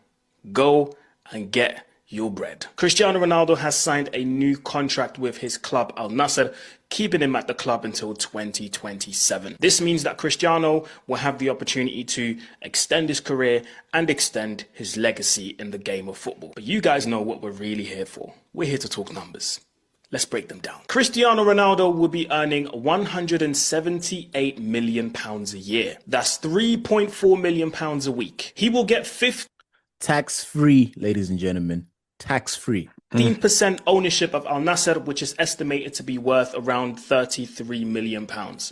Go and get your bread. Cristiano Ronaldo has signed a new contract with his club Al Nassr, keeping him at the club until 2027. This means that Cristiano will have the opportunity to extend his career and extend his legacy in the game of football. But you guys know what we're really here for. We're here to talk numbers. Let's break them down. Cristiano Ronaldo will be earning £178 million a year. That's £3.4 million a week. He will get tax-free, ladies and gentlemen. Tax-free. 15% ownership of Al Nassr, which is estimated to be worth around £33 million.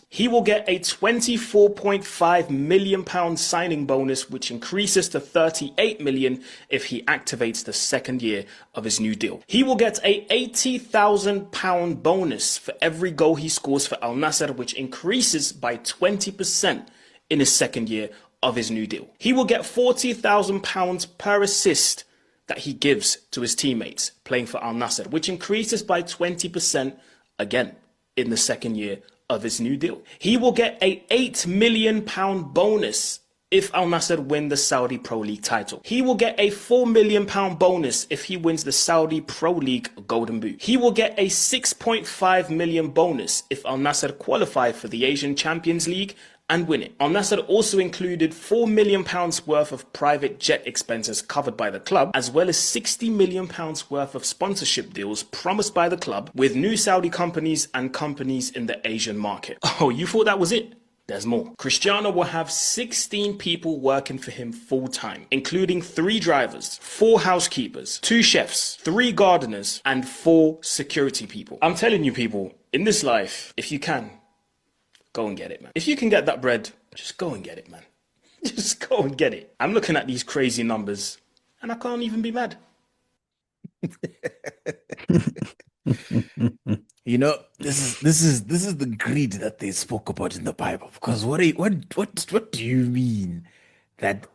He will get a £24.5 million signing bonus, which increases to £38 million if he activates the second year of his new deal. He will get a £80,000 bonus for every goal he scores for Al Nassr, which increases by 20% in his second year of his new deal. He will get £40,000 per assist that he gives to his teammates playing for Al Nassr, which increases by 20% again in the second year of his new deal. He will get a £8 million bonus if Al Nassr win the Saudi Pro League title. He will get a £4 million bonus if he wins the Saudi Pro League Golden Boot. He will get a £6.5 million bonus if Al Nassr qualify for the Asian Champions League and win it. Al Nassr also included £4 million worth of private jet expenses covered by the club, as well as £60 million worth of sponsorship deals promised by the club with new Saudi companies and companies in the Asian market. Oh, you thought that was it? There's more. Cristiano will have 16 people working for him full-time, including 3 drivers, 4 housekeepers, 2 chefs, 3 gardeners, and 4 security people. I'm telling you, people, in this life, if you can, go and get it, man. If you can get that bread, just go and get it, man. Just go and get it. I'm looking at these crazy numbers, and I can't even be mad. You know, this is the greed that they spoke about in the Bible. Because what do you mean that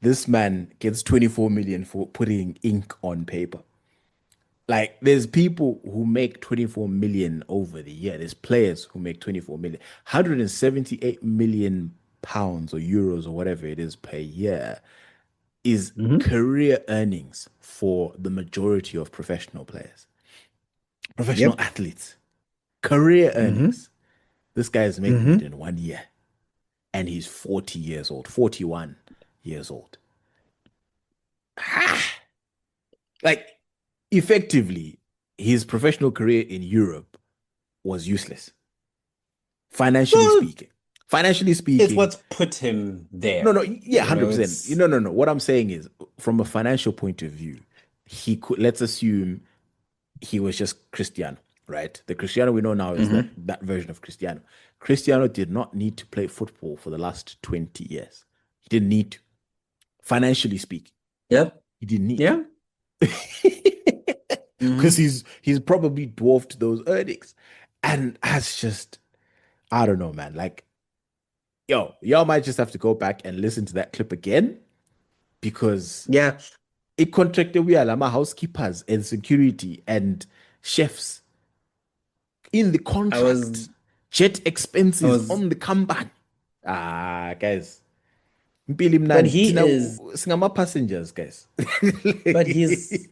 This man gets 24 million for putting ink on paper. Like there's people who make 24 million over the year. There's players who make 24 million. 178 million pounds or euros or whatever it is per year is Hmm. career earnings for the majority of professional players, professional Yep. athletes. Career Hmm. earnings. This guy is making it Hmm. in 1 year and he's 40 years old, 41 years old. Like effectively, his professional career in Europe was useless, financially Well, speaking. Financially it's speaking, what's put him no, no, there. yeah, You know, 100%. it's No, no, no. What I'm saying is, from a financial point of view, he could, let's assume he was just Cristiano, right? The Cristiano we know now is hmm that version of Cristiano. Cristiano did not need to play football for the last 20 years. He didn't need to, financially speaking. Yep. He didn't need Yeah. to. Because Hmm. he's probably dwarfed those earnings. And that's just, I don't know, man. Like, yo, y'all might just have to go back and listen to that clip again because Yeah. it contracted we are my housekeepers and security and chefs in the I was contract. Jet I expenses was on the comeback. Ah, guys. Mpili but mnandi. he Tina is singama passengers, guys. but he's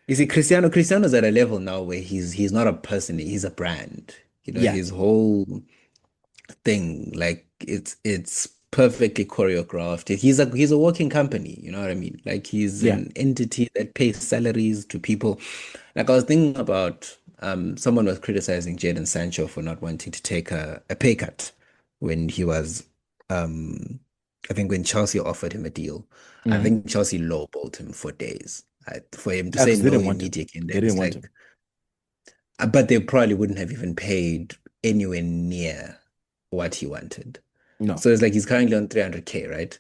you see Cristiano's at a level now where he's not a person, he's a brand. You know, Yeah, his whole thing. Like it's perfectly choreographed. He's a working company, you know what I mean? Like he's yeah. an entity that pays salaries to people. Like I was thinking about someone was criticizing Jadon Sancho for not wanting to take a pay cut when he was I think when Chelsea offered him a deal. I Mhm. think Chelsea lowballed him for days. For him to Yeah, say because they no didn't want him. immediately and They then didn't it's want him. like but they probably wouldn't have even paid anywhere near what he wanted. No. So it's like he's currently on 300K, right?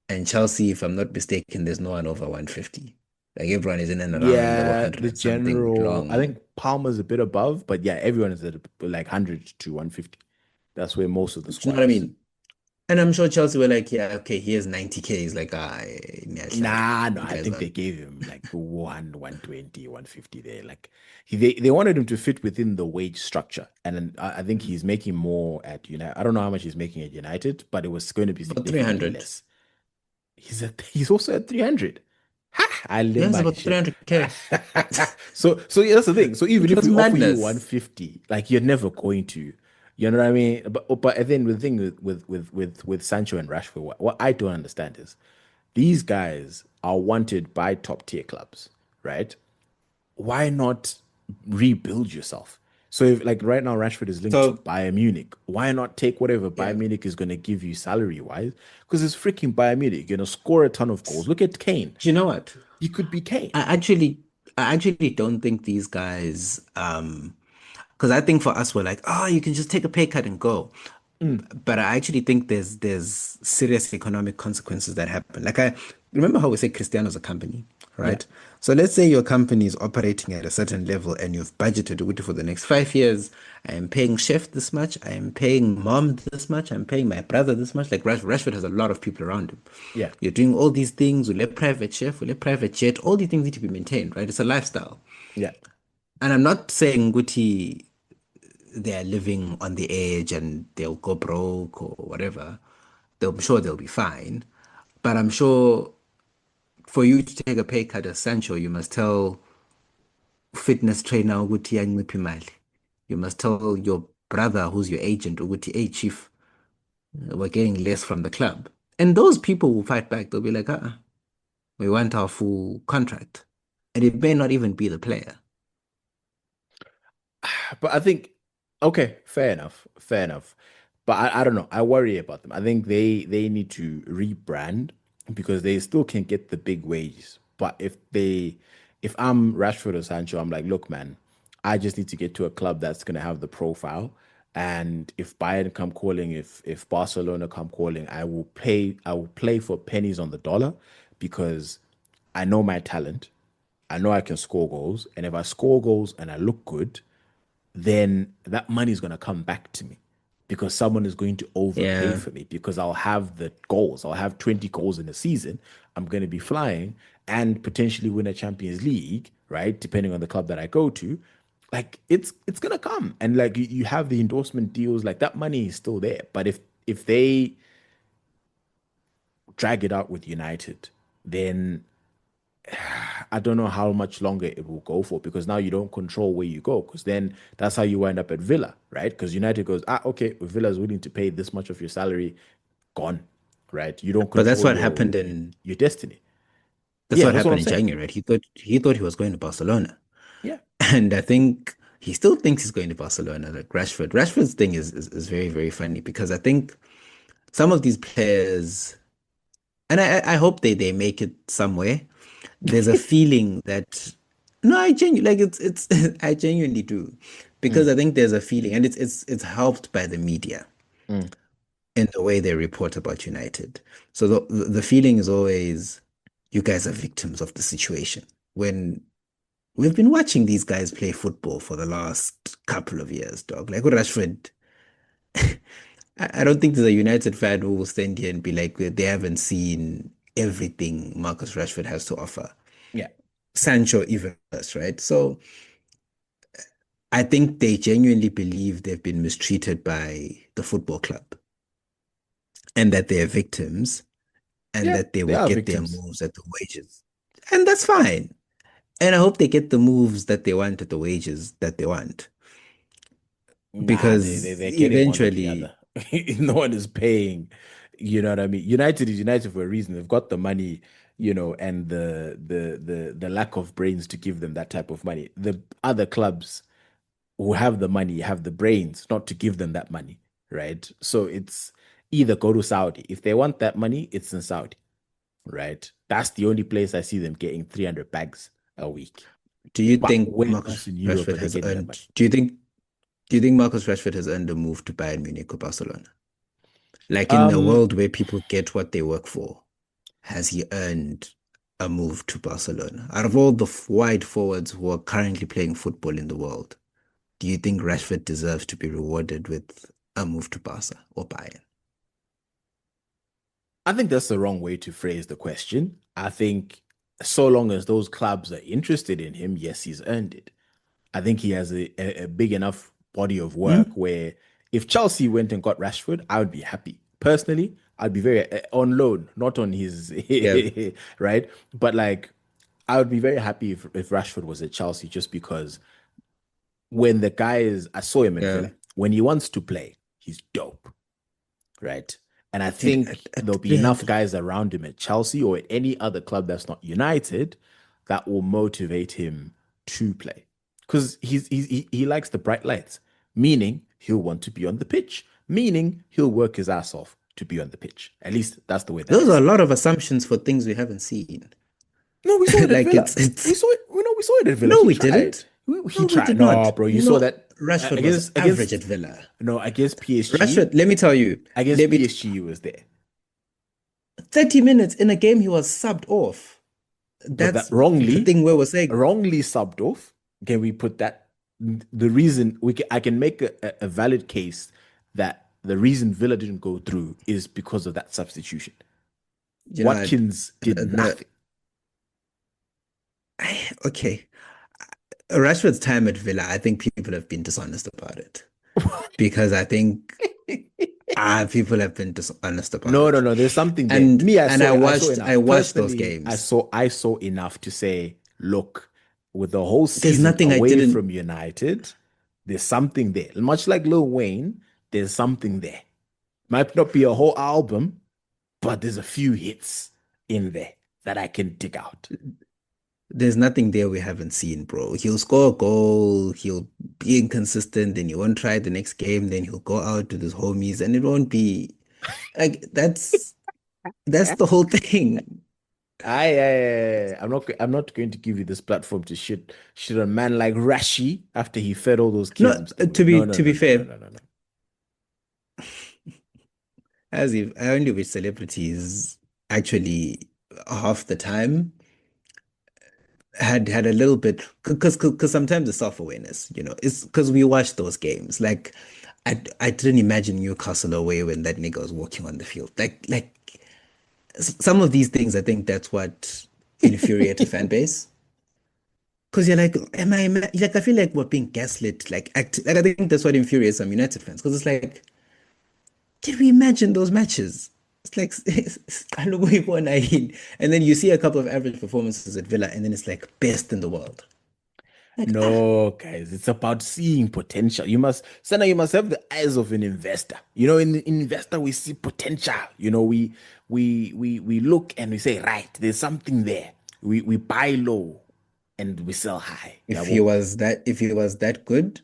And Chelsea, if I'm not mistaken, there's no one over 150. Like everyone is in and around the Yeah, 100 the and something general, I long. think Palmer's a bit above, but yeah, everyone is at like 100 to 150. That's where most of the Do you know squad what I is. mean? And I'm sure Chelsea were like, yeah, okay, here's 90K. He's like, nyashaya. Nah, no, You I guys think are. they gave him like 120, 150 there. Like they wanted him to fit within the wage structure. And then I think he's making more at United. I don't know how much he's making at United, but it was going to be About significantly 300. less. He's also at 300. Ha! I Yeah, it's lemon about shit. 300K. So yeah, that's the thing. So even if That's we offer you madness. 150, like you're never going to, you know what I mean? But then the thing with Sancho and Rashford, what I don't understand is these guys are wanted by top tier clubs, right? Why not rebuild yourself? So if like right now Rashford is linked to So, Bayern Munich, why not take whatever yeah. Bayern Munich is going to give you salary wise? Because it's freaking Bayern Munich, you're gonna score a ton of goals. Look at Kane. Do you know what? He could be Kane. I actually, I actually don't think these guys, because I think for us, we're like, oh, you can just take a pay cut and go. Mm, But I actually think there's serious economic consequences that happen. Like I remember how we say Cristiano's a company, yeah. right? So let's say your company is operating at a certain level and you've budgeted with for the next 5 years. I am paying chef this much. I am paying mom this much. I'm paying my brother this much. Like Rashford has a lot of people around him. Yeah. You're doing all these things. We'll let private chef, we'll let private jet. All these things need to be maintained, right? It's a lifestyle. Yeah. And I'm not saying Guti they're living on the edge and they'll go broke or whatever. I'm sure they'll be fine. But I'm sure for you to take a pay cut as Sancho, you must tell fitness trainer ukuthi yancipha imali. You must tell your brother who's your agent ukuthi, hey chief, we're getting less from the club. And those people will fight back. They'll be like, we want our full contract. And it may not even be the player. But I think, okay, fair enough, fair enough. But I don't know. I worry about them. I think they need to rebrand because they still can get the big wages. But if I'm Rashford or Sancho, I'm like, look, man, I just need to get to a club that's gonna have the profile. And if Bayern come calling, if Barcelona come calling, I will play for pennies on the dollar because I know my talent. I know I can score goals. And if I score goals and I look good, then that money is going to come back to me because someone is going to overpay Yeah. for me because I'll have the goals. I'll have 20 goals in a season. I'm going to be flying and potentially win a Champions League, right? Depending on the club that I go to. Like it's gonna come. And like you have the endorsement deals, like that money is still there. But if they drag it out with United, then I don't know how much longer it will go for because now you don't control where you go because then that's how you wind up at Villa, right? Because United goes, okay, Villa is willing to pay this much of your salary, gone, right? You don't But that's control what happened in your destiny. that's Yeah, what that's what I'm happened in saying. January, right? He thought he was going to Barcelona. Yeah, And I think he still thinks he's going to Barcelona, like Rashford. Rashford's thing is very, very funny because I think some of these players, and I hope they make it somewhere. There's a feeling that no, I genuinely like it's I genuinely do. Because mm, I think there's a feeling, and it's helped by the media mm. in the way they report about United. So the feeling is always you guys are victims of the situation. When we've been watching these guys play football for the last couple of years, dog. Like with Rashford, I don't think there's a United fan who will stand here and be like they haven't seen everything Marcus Rashford has to offer. Yeah, Sancho even worse, right? So I think they genuinely believe they've been mistreated by the football club and that they're victims and yeah, that they they will are get their victims. moves at the wages. And that's fine. And I hope they get the moves that they want at the wages that they want. Nah, Because they're getting one or the eventually, other. No one is paying. You know what I mean? United is United for a reason. They've got the money, and the lack of brains to give them that type of money. The other clubs who have the money have the brains not to give them that money, right? So it's either go to Saudi. If they want that money, it's in Saudi, right? That's the only place I see them getting 300 bags a week. do you But think where else Marcus in Europe Rashford are they has getting that earned, money? do you think Marcus Rashford has earned a move to Bayern Munich or Barcelona? Like in a Um, world where people get what they work for, has he earned a move to Barcelona? Out of all the wide forwards who are currently playing football in the world, do you think Rashford deserves to be rewarded with a move to Barca or Bayern? I think that's the wrong way to phrase the question. I think so long as those clubs are interested in him, yes, he's earned it. I think he has a big enough body of Hmm? work where if Chelsea went and got Rashford, I would be happy. Personally, I'd be very on loan, not on his Yeah, right. But like, I would be very happy if Rashford was at Chelsea, just because when the guy is, I saw him at yeah. Villa. When he wants to play, he's dope, right? And I Dude, think there'll be enough guys around him at Chelsea or at any other club that's not United that will motivate him to play. Because he likes the bright lights, meaning he'll want to be on the pitch, meaning he'll work his ass off to be on the pitch. At least that's the way that I those are a see it. lot of assumptions for things we haven't seen. No, we saw it at Like Villa. it's We saw it. We saw it at Villa. no, He we tried. didn't. He No, we tried. did No, not. bro. You saw No, that Rashford was against average at Villa. no, against PSG. Rashford, let me tell you, Against let me PSG, he was there. 30 minutes in a game he was subbed off. But that That's the wrongly, thing where we're saying wrongly subbed off. Can we put that? The reason I can make a valid case that the reason Villa didn't go through is because of that substitution. you know, Watkins did the nothing. okay. Rashford's time at Villa, I think people have been dishonest about it because I think people have been dishonest about No, no, it. no. There's something there. And Me, I and saw I it. I saw watched I enough. watched those Personally, games. I saw enough to say, look, with the whole There's season nothing I away didn't from United, there's something there. Much like Lil Wayne, there's something there. Might not be a whole album, but there's a few hits in there that I can dig out. there's nothing there we haven't seen, bro. He'll score a goal, he'll be inconsistent, then he won't try the next game, then he'll go out with his homies, and it won't be like that's the whole thing. I'm not going to give you this platform to shit on man like Rashi after he fed all those No, kids away. to No, be no, to no, be no, no, fair, no, no, no. as if I only wish celebrities actually half the time had a little bit because sometimes the self-awareness, it's because we watch those games. Like I didn't imagine Newcastle away when that nigga was walking on the field. Some of these things, I think that's what infuriate a fan base. Because you're like, like, I feel like we're being gaslit. Like, I think that's what infuriates some United fans. Because it's like, did we imagine those matches? It's like, and then you see a couple of average performances at Villa, and then it's like best in the world. Like, No, guys, it's about seeing potential. Sana, you must have the eyes of an investor. In the investor, we see potential. We look and we say, right, there's something there. We buy low and we sell high. if he was that good,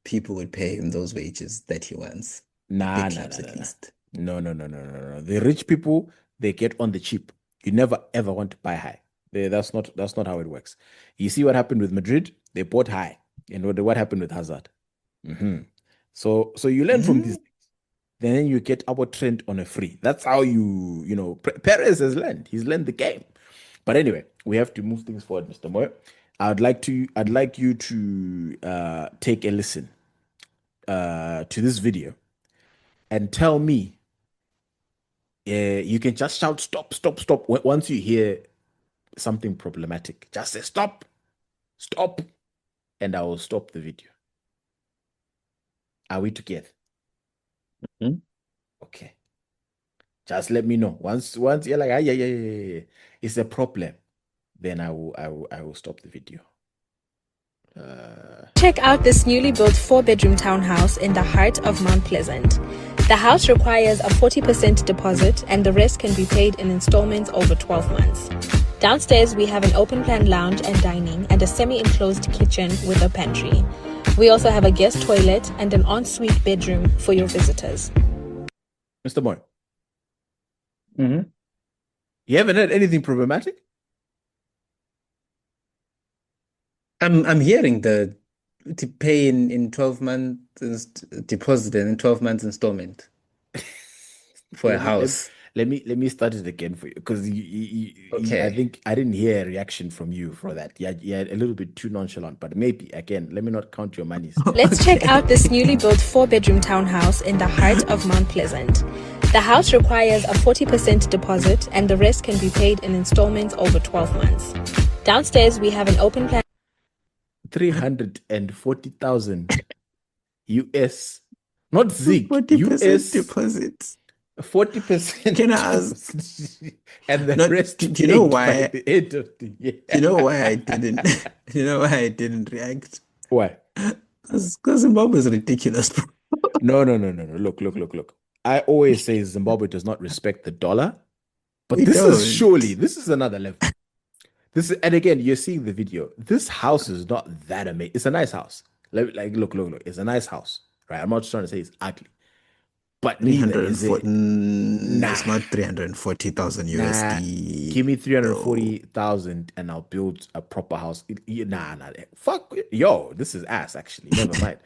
people would pay him those wages that he wants. Nah, Big nah, clubs nah, at nah, nah. least. No. The rich people, they get on the cheap. You never ever want to buy high. That's not how it works. You see what happened with Madrid? They bought high. And what happened with Hazard? So you learn from these things. Then you get our trend on a free. That's how Perez has learned. He's learned the game. But anyway, we have to move things forward, Mr. Moore. I'd like you to take a listen to this video and tell me. You can just shout stop, stop, stop once you hear something problematic. Just say stop, stop, and I will stop the video. Are we together? Mhm. Okay. Just let me know. Once you're like, yeah, it's a problem, then I will stop the video. Check out this newly built 4-bedroom townhouse in the heart of Mount Pleasant. The house requires a 40% deposit and the rest can be paid in installments over 12 months. Downstairs, we have an open-plan lounge and dining and a semi-enclosed kitchen with a pantry. We also have a guest toilet and an ensuite bedroom for your visitors. Mr. Moore, Mhm. you haven't heard anything problematic? I'm hearing to pay in 12 months deposit and in 12 months installment for a house. Let me start it again for you because I Okay. think I didn't hear a reaction from you for that. Yeah, a little bit too nonchalant, but maybe again, let me not count your monies. Let's check out this newly built 4-bedroom townhouse in the heart of Mount Pleasant. The house requires a 40% deposit and the rest can be paid in installments over 12 months. Downstairs, we have an open plan. 340,000 US, not Zig, 40% US deposit. 40%. Can I ask? And the Not, rest do you know paid by why? the end of the year. Do you know why I didn't? Do you know why I didn't react? Why? Because Zimbabwe is ridiculous, bro. No. Look. I always say Zimbabwe does not respect the dollar, but We this don't. is another level. And again, you're seeing the video. This house is not that amazing. It's a nice house. Look. It's a nice house, right? I'm not trying to say it's ugly, but neither is it. 340. It's not 340,000 Nah, USD. give me 340,000 and I'll build a proper house. Nah. Fuck, yo, this is ass. Actually, never mind.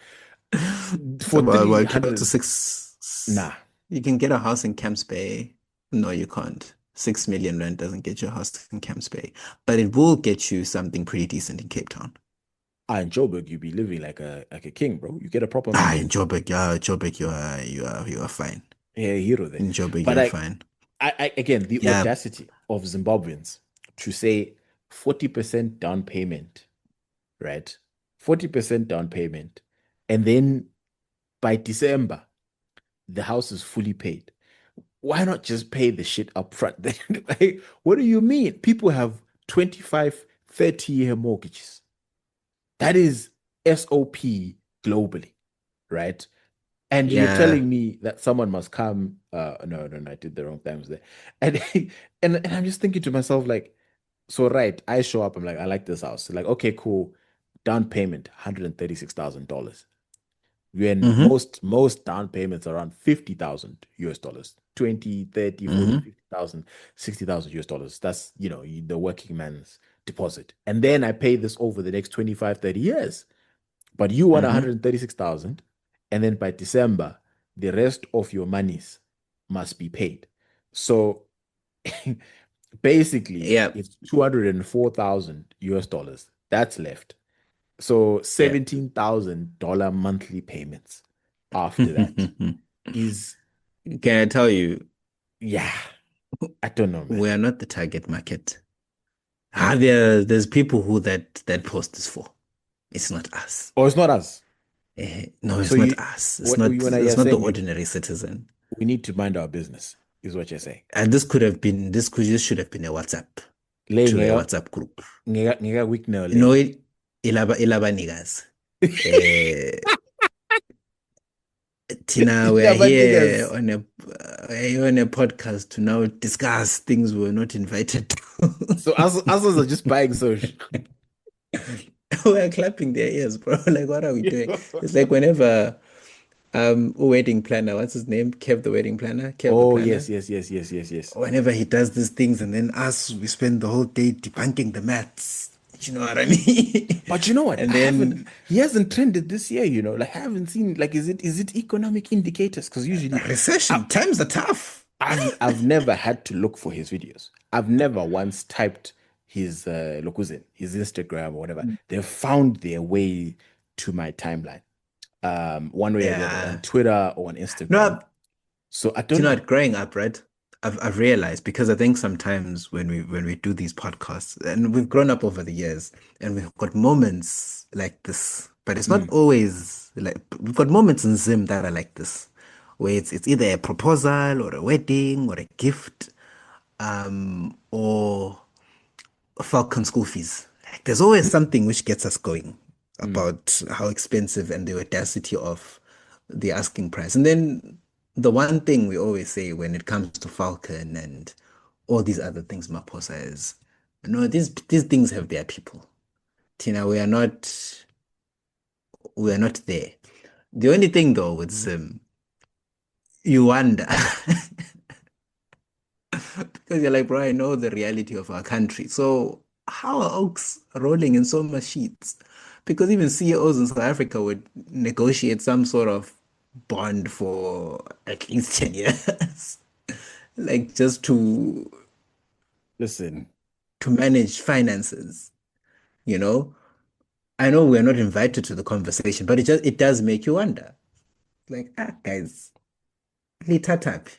For About 300, 6. nah. You can get a house in Camps Bay. No, you can't. 6 million rand doesn't get you a house in Camps Bay, but it will get you something pretty decent in Cape Town. In Joburg, you be living like a king, bro. You get a proper In mansion. Joburg, you are fine. Yeah, hero there. In Joburg, But you're fine. again, the Yeah. audacity of Zimbabweans to say 40% down payment, right? 40% down payment, and then by December, the house is fully paid. Why not just pay the shit up front? Like, what do you mean? People have 25, 30-year mortgages. That is SOP globally, right? And you're Yeah. telling me that someone must come. No, I did the wrong times there. And and I'm just thinking to myself, like, so right, I show up, I'm like, I like this house. Like, okay, cool. Down payment, $136,000. When most down payments are around 50,000 US dollars, 20, 30, 40, 50,000, 60,000 US dollars. That's, the working man's deposit. And then I pay this over the next 25, 30 years. But you want 136,000, and then by December, the rest of your monies must be paid. So basically, Yeah. it's 204,000 US dollars. That's left. So $17,000 monthly payments. after that is, Can I tell you, yeah, I don't know, man. we are not the target market. There's people who that post is for. It's not us. Oh, it's not us. No, So it's not us. what you and I It's are not the saying, ordinary citizen. we need to mind our business, is what you're saying. And this should have been a WhatsApp Le to a ngeka WhatsApp group. weak now, You know, le. ilaba niggas. Tina, we are here on a podcast to now discuss things we were not invited to. So us are just buying social. We're clapping their ears, bro. Like, what are we doing? It's like whenever a wedding planner, what's his name? Kev the wedding planner, Kev the Oh, planner. yes. Whenever he does these things, and then us, we spend the whole day debunking the maths. You know what I mean? But you know what? And then he hasn't trended this year, you know. Like I haven't seen, like, is it economic indicators? Because usually recession times are tough. I've never had to look for his videos. I've never once typed his Lokuzen, his Instagram or whatever. They've found their way to my timeline. One way or the other, on Twitter or on Instagram. No, so I don't know what, growing up, right? I've realized, because I think sometimes when we do these podcasts, and we've grown up over the years, and we've got moments like this, but it's not always like, we've got moments in Zim that are like this, where it's either a proposal or a wedding or a gift, or Falcon school fees. Like, there's always something which gets us going about how expensive and the audacity of the asking price. And then the one thing we always say when it comes to Falcon and all these other things, Maposa, is, these things have their people. Tina, we are not there. The only thing though with Zim, you wonder because you're like, bro, I know the reality of our country. So how are Oaks rolling in so much sheets? Because even CEOs in South Africa would negotiate some sort of bond for at least 10 years. Like, just to manage finances, you know? I know we're not invited to the conversation, but it does make you wonder. Like, guys, litatapi.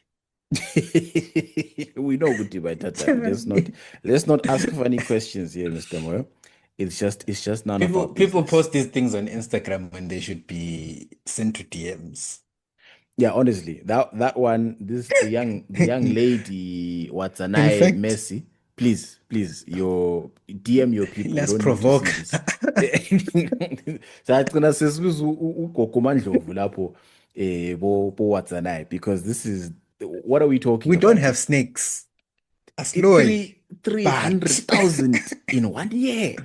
We know Guti by Tata. Let's not ask funny questions here, Mr. Moyo. It's just none of our business. People post these things on Instagram when they should be sent to DMs. Yeah, honestly, that one, the young lady, what's an eye, Messi. Please, your DM your people. Let's provoke. Sathina sesibiza ugogo uMandlovu lapho bo what's an eye, because this is, what are we talking about? We don't have snakes. 300,000 in 1 year.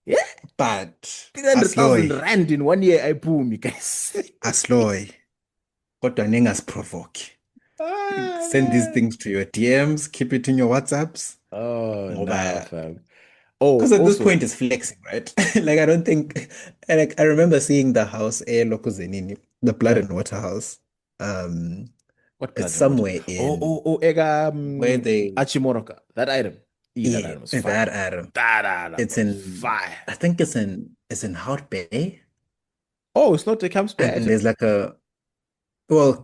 Yeah, but 300,000 rand in 1 year, I boom, you guys. Asloy. Kodwa ningas-provoke. Send these things to your DMs, keep it in your WhatsApps. Oh, nah, fam. Because at this point it's flexing, right? Like, I don't think, like, I remember seeing the house, Lokuzenini, the Blood and Water house. What it's somewhere in where they Achimoroka, that item. That item. It's in fire. I think it's in Hout Bay. Oh, it's not the Camps Bay. And there's like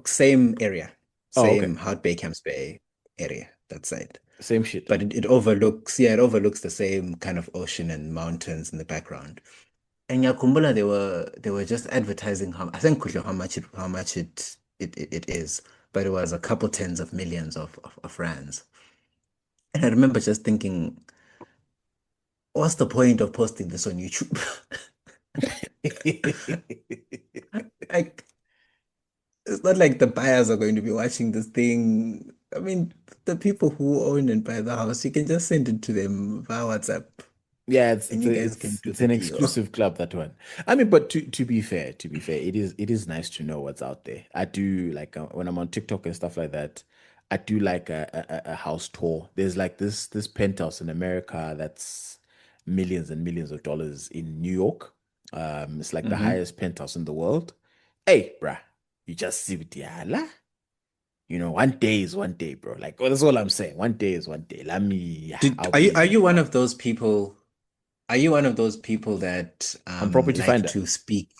same area. Same Hout Bay, Camps Bay area, that side. Same shit. But it overlooks the same kind of ocean and mountains in the background. And Yakumbula, they were just advertising how much it is, but it was a couple tens of millions of rands. And I remember just thinking, what's the point of posting this on YouTube? Like, it's not like the buyers are going to be watching this thing. I mean, the people who own and buy the house, you can just send it to them via WhatsApp. Yeah, it's an exclusive club, that one. I mean, but to be fair, it is nice to know what's out there. I do like when I'm on TikTok and stuff like that. I do like a house tour. There's like this penthouse in America that's millions and millions of dollars in New York. It's like the highest penthouse in the world. Hey, bruh, you just see with yala. You know, 1 day is 1 day, bro. Like, that's all I'm saying. 1 day is 1 day. Let me. Are you one of those people? Are you one of those people that I'm property like finder to speak?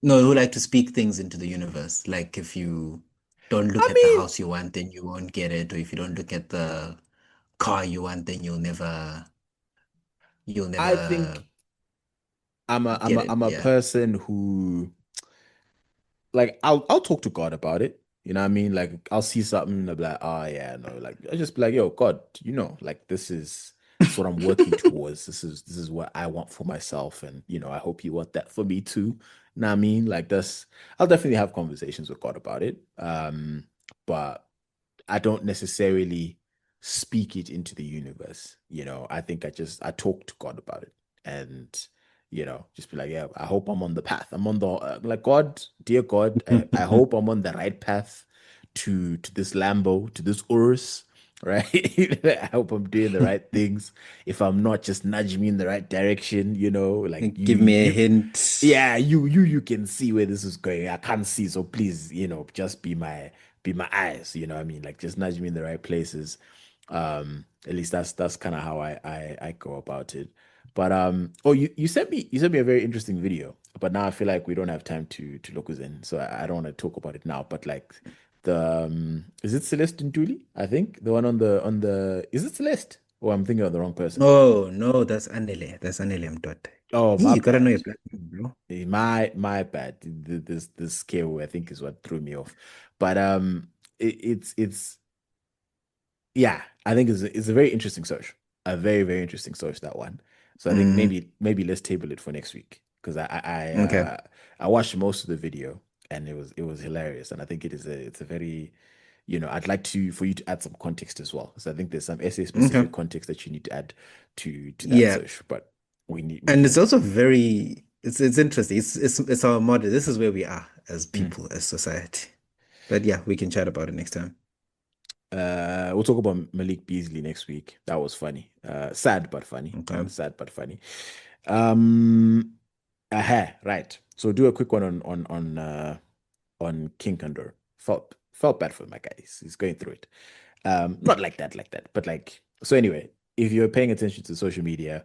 No, who like to speak things into the universe. Like if you don't look I at the mean, house you want, then you won't get it. Or if you don't look at the car you want, then you'll I never think I'm a I'm get a it. I'm a Yeah. person who like I'll talk to God about it. You know what I mean? Like I'll see something and I'll be like, oh yeah, no, like I just be like, yo, God, like this is what I'm working towards. This is what I want for myself. And I hope you want that for me too. You know what I mean? Like that's I'll definitely have conversations with God about it. But I don't necessarily speak it into the universe. I think I talk to God about it and just be like, yeah, I hope I'm on the path. I'm on the like God, dear God, I hope I'm on the right path to this Lambo, to this Urus, right? I hope I'm doing the right things. If I'm not, just nudge me in the right direction. Like Give me a hint. yeah, you can see where this is going. I can't see, so please, just be my eyes. You know what I mean? Like just nudge me in the right places. At least that's kind of how I go about it. But oh, you sent me a very interesting video, but now I feel like we don't have time to look within, so I don't want to talk about it now. But like the is it Celeste and Julie? I think the one on the is it Celeste? Oh, I'm thinking of the wrong person. Oh no, that's Anele. That's Anele Mtota. Oh, Hey, my you gotta know bad. your platform, bro. My bad. This scale I think is what threw me off. But it's yeah, I think it's a very interesting search. A very, very interesting search, that one. So I think Mm, maybe let's table it for next week because okay. I watched most of the video and it was hilarious. And I think it's a very I'd like to for you to add some context as well. So I think there's some essay Okay. specific context that you need to add to that Yeah. search. But we And it's can also very it's interesting. It's our model. This is where we are as mm. people, as society. But yeah, we can chat about it next time. We'll talk about Malik Beasley next week. That was funny. Sad but funny. Okay. Sad but funny. Um, right. So do a quick one on King Kandor. Felt bad for my guy. He's going through it. Not like that, but like so. Anyway, if you're paying attention to social media,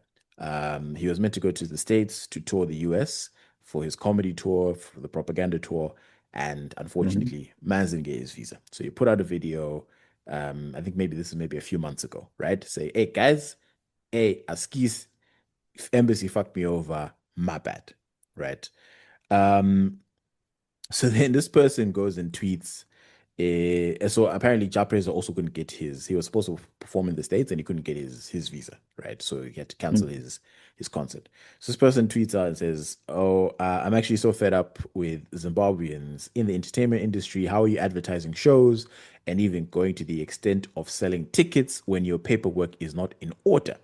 he was meant to go to the States to tour the US for his comedy tour, for the propaganda tour, and Mhm. unfortunately, Mans didn't get his visa. So he put out a video. I think maybe this is maybe a few months ago, right? Say, hey guys, hey, Askis, embassy fucked me over, my bad, right? Um, so then this person goes and tweets. So apparently Japres also couldn't get his. He was supposed to perform in the States and he couldn't get his visa, right? So he had to cancel Mhm. his concert. So this person tweets out and says, "Oh, I'm actually so fed up with Zimbabweans in the entertainment industry. How are you advertising shows and even going to the extent of selling tickets when your paperwork is not in order?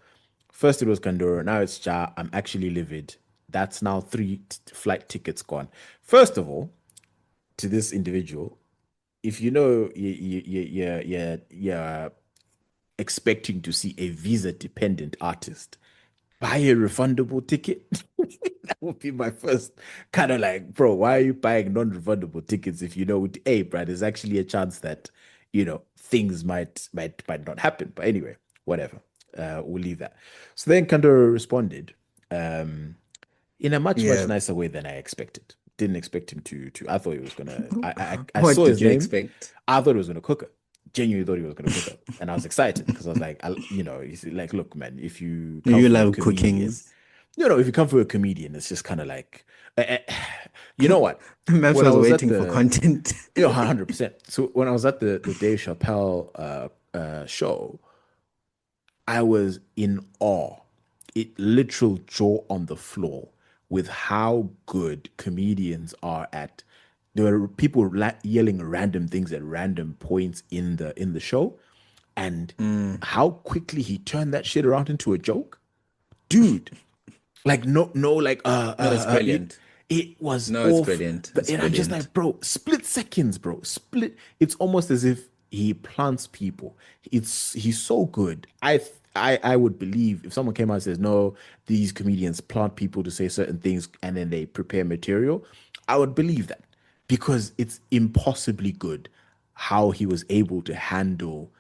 First it was Kandura, now it's Ja. I'm actually livid. That's now three flight tickets gone. First of all, to this individual, if you're expecting to see a visa dependent artist, buy a refundable ticket. That would be my first kind of like, bro, why are you buying non-refundable tickets if you know, hey, bro, there's actually a chance that things might not happen. But anyway, whatever. We'll leave that. So then Kandoro responded. Um, in a much much Yeah. nicer way than I expected. Didn't expect him to. I thought he was gonna. I What saw did his you name. expect? I thought he was gonna cook it. Genuinely thought he was gonna cook it, and I was excited because I was like, he's like, look, man, if you come You for a love comedian, cookings. if you come for a comedian, it's just kind of like, you know what? Memphis When I was was at waiting for the, content. 100%. So when I was at the Dave Chappelle show, I was in awe. It literal jaw on the floor with how good comedians are at. There were people yelling random things at random points in the show, and Mm. how quickly he turned that shit around into a joke, dude. Like no, like No, it's brilliant. it was No, it's off, brilliant. It's and I'm just brilliant. like, bro, split seconds, bro, split. It's almost as if he plants people. He's so good. I would believe if someone came out and says, no, these comedians plant people to say certain things and then they prepare material, I would believe that because it's impossibly good how he was able to handle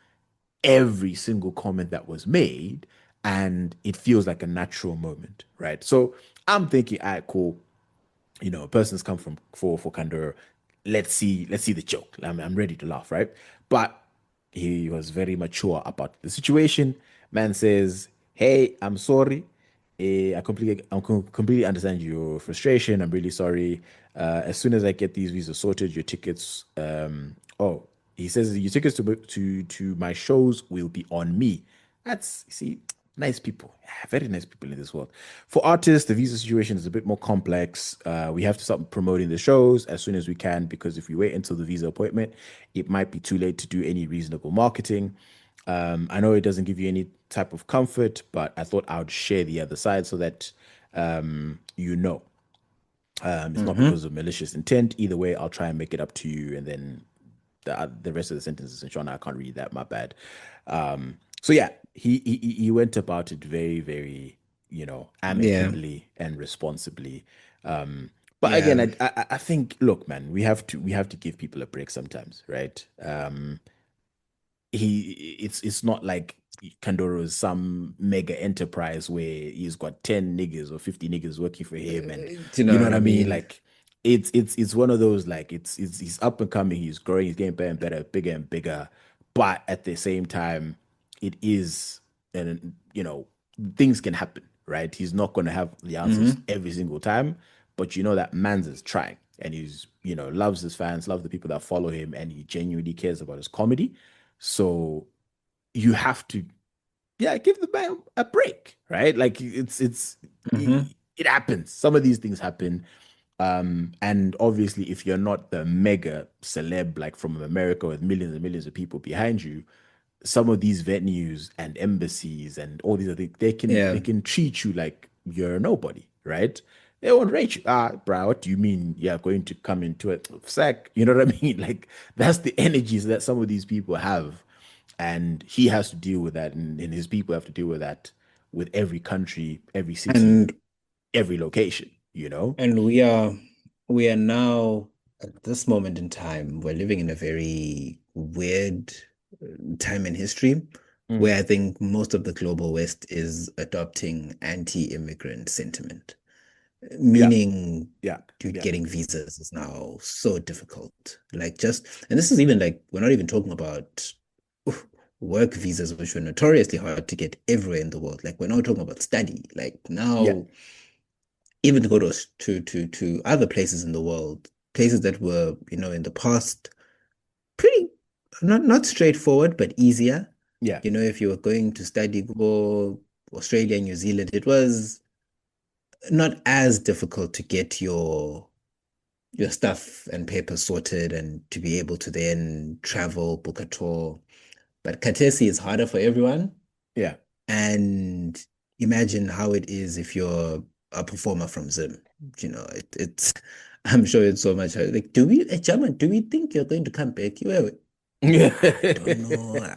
every single comment that was made and it feels like a natural moment, right? So I'm thinking, all right, cool. a person's come from for Kandor. Let's see the joke. I'm ready to laugh, right? But he was very mature about the situation. Man says, "Hey, I'm sorry. Completely understand your frustration. I'm really sorry. As soon as I get these visas sorted, your tickets. Oh, he says your tickets to my shows will be on me. That's see, nice people, yeah, very nice people in this world. For artists, the visa situation is a bit more complex. We have to start promoting the shows as soon as we can because if we wait until the visa appointment, it might be too late to do any reasonable marketing. I know it doesn't give you any type of comfort, but I thought I would share the other side so that you know. It's not Mm-hmm. because of malicious intent. Either way, I'll try and make it up to you, and then the rest of the sentences in Sean, I can't read that. My bad. So yeah, he went about it very, very, Yeah. amicably and responsibly. But again, Yeah. I think, look, man, we have to give people a break sometimes, right? It's not like Kandoro is some mega enterprise where he's got 10 niggas or 50 niggas working for him, and Do you you know know what what I I mean? mean? Like it's one of those, like it's he's up and coming, he's growing, he's getting better and better, bigger and bigger, but at the same time, it is, and things can happen, right? He's not going to have the answers Mm-hmm. every single time, but you know that man's is trying, and he's loves his fans, loves the people that follow him, and he genuinely cares about his comedy. So you have to, yeah, give the man a break, right? Like Mm-hmm. it happens. Some of these things happen. And obviously, if you're not the mega celeb like from America with millions and millions of people behind you, some of these venues and embassies and all these other things, they Yeah. can treat you like you're nobody, right? They won't rate you. Bro, what do you mean you're going to come into it? Sack, you know what I mean? Like that's the energies that some of these people have. And he has to deal with that, and his people have to deal with that with every country, every city, And every location, you know? and we are now at this moment in time, we're living in a very weird time in history Mm. where I think most of the global West is adopting anti-immigrant sentiment, Yeah, meaning, yeah, dude, yeah, getting visas is now so difficult. Like and this is even like, we're not even talking about work visas, which were notoriously hard to get everywhere in the world. Like we're not talking about study. Like yeah, now, even to go to other places in the world, places that were, in the past pretty not straightforward, but easier. yeah, If you were going to study for Australia, New Zealand, it was not as difficult to get your stuff and papers sorted and to be able to then travel, book a tour. But Katesi is harder for everyone. yeah. And imagine how it is if you're a performer from Zim. I'm sure it's so much harder. Like, German, do we think you're going to come back? I don't know.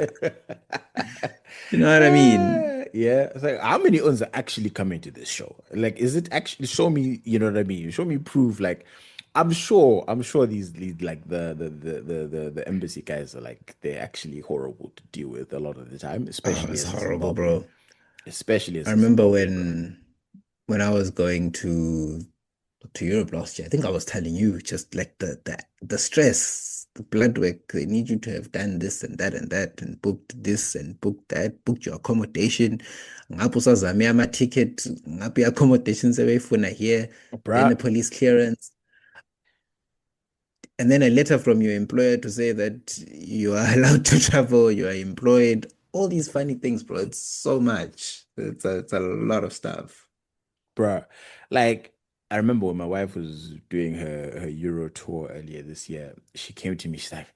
You know what I mean? Yeah, it's like how many uns are actually coming to this show? Like, is it actually show me? You know what I mean? Show me proof. Like, I'm sure these like the embassy guys are like they're actually horrible to deal with a lot of the time, Oh, especially it's as a horrible, Zimbabwean, bro. especially I as a remember Zimbabwean, bro. when I was going to Europe last year. I think I was telling you just like the stress, the blood work. They need you to have done this and that, and booked this and booked that, booked your accommodation. Ngapho usazame ama-ticket, ngapho i-accommodation sebeyifuna here, then the Bruh, police clearance, and then a letter from your employer to say that you are allowed to travel, you are employed. All these funny things, bro. It's so much. It's a lot of stuff. bruh. Like, I remember when my wife was doing her Euro tour earlier this year, she came to me, she's like,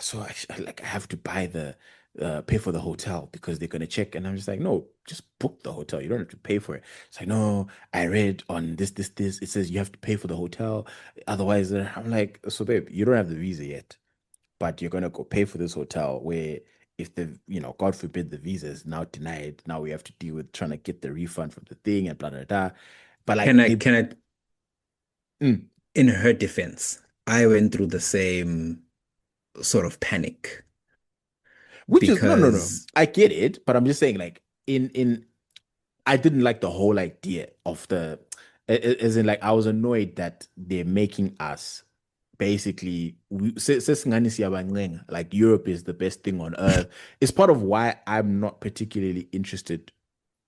so I have to pay for the hotel because they're gonna check. And I'm just like, no, just book the hotel. You don't have to pay for it. It's like, no, I read on this. It says you have to pay for the hotel. Otherwise, I'm like, so babe, you don't have the visa yet, but you're gonna go pay for this hotel where if God forbid the visa is now denied, now we have to deal with trying to get the refund from the thing and blah blah blah. But Can like I they, can I mm, In her defense, I went through the same sort of panic which is no. because I get it, but I'm just saying like in I didn't like the whole idea of the As in, like, I was annoyed that they're making us basically like Europe is the best thing on earth. It's part of why I'm not particularly interested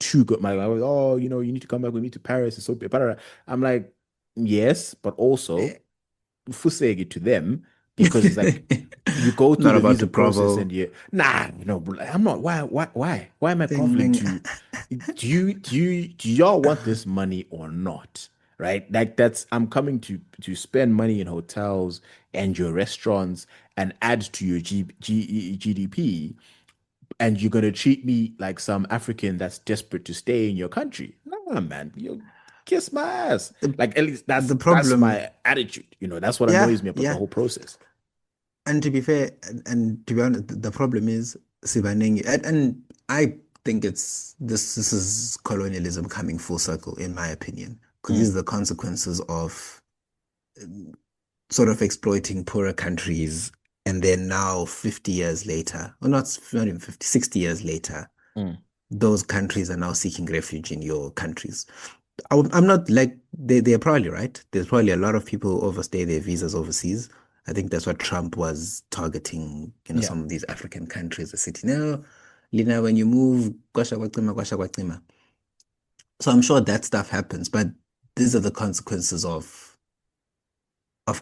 to go. I was, oh, you need to come back with me to Paris. It's so bad. I'm like, yes, but also fusegi to them because it's like you go through Not the about to visa process grovel. and I'm not. Why am I groveling to? Do y'all want this money or not? Right? Like I'm coming to spend money in hotels and your restaurants and add to your GDP, and you're gonna treat me like some African that's desperate to stay in your country. Nah, man, you kiss my ass. The, Like at least the that's problem, my attitude. That's what yeah, annoys me about the yeah. whole process. And to be fair, and to be honest, the problem is Sibanengi, and I think this is colonialism coming full circle, in my opinion, because these Mm, are the consequences of sort of exploiting poorer countries, and then now 50 years later, or not even 50, 60 years later, mm. those countries are now seeking refuge in your countries. I'm not like they're probably right. There's probably a lot of people who overstay their visas overseas. I think that's what Trump was targeting, Yeah, some of these African countries, the city. No, Lina, when you move, kwasha kwacima, kwasha kwacima. So I'm sure that stuff happens, but these are the consequences of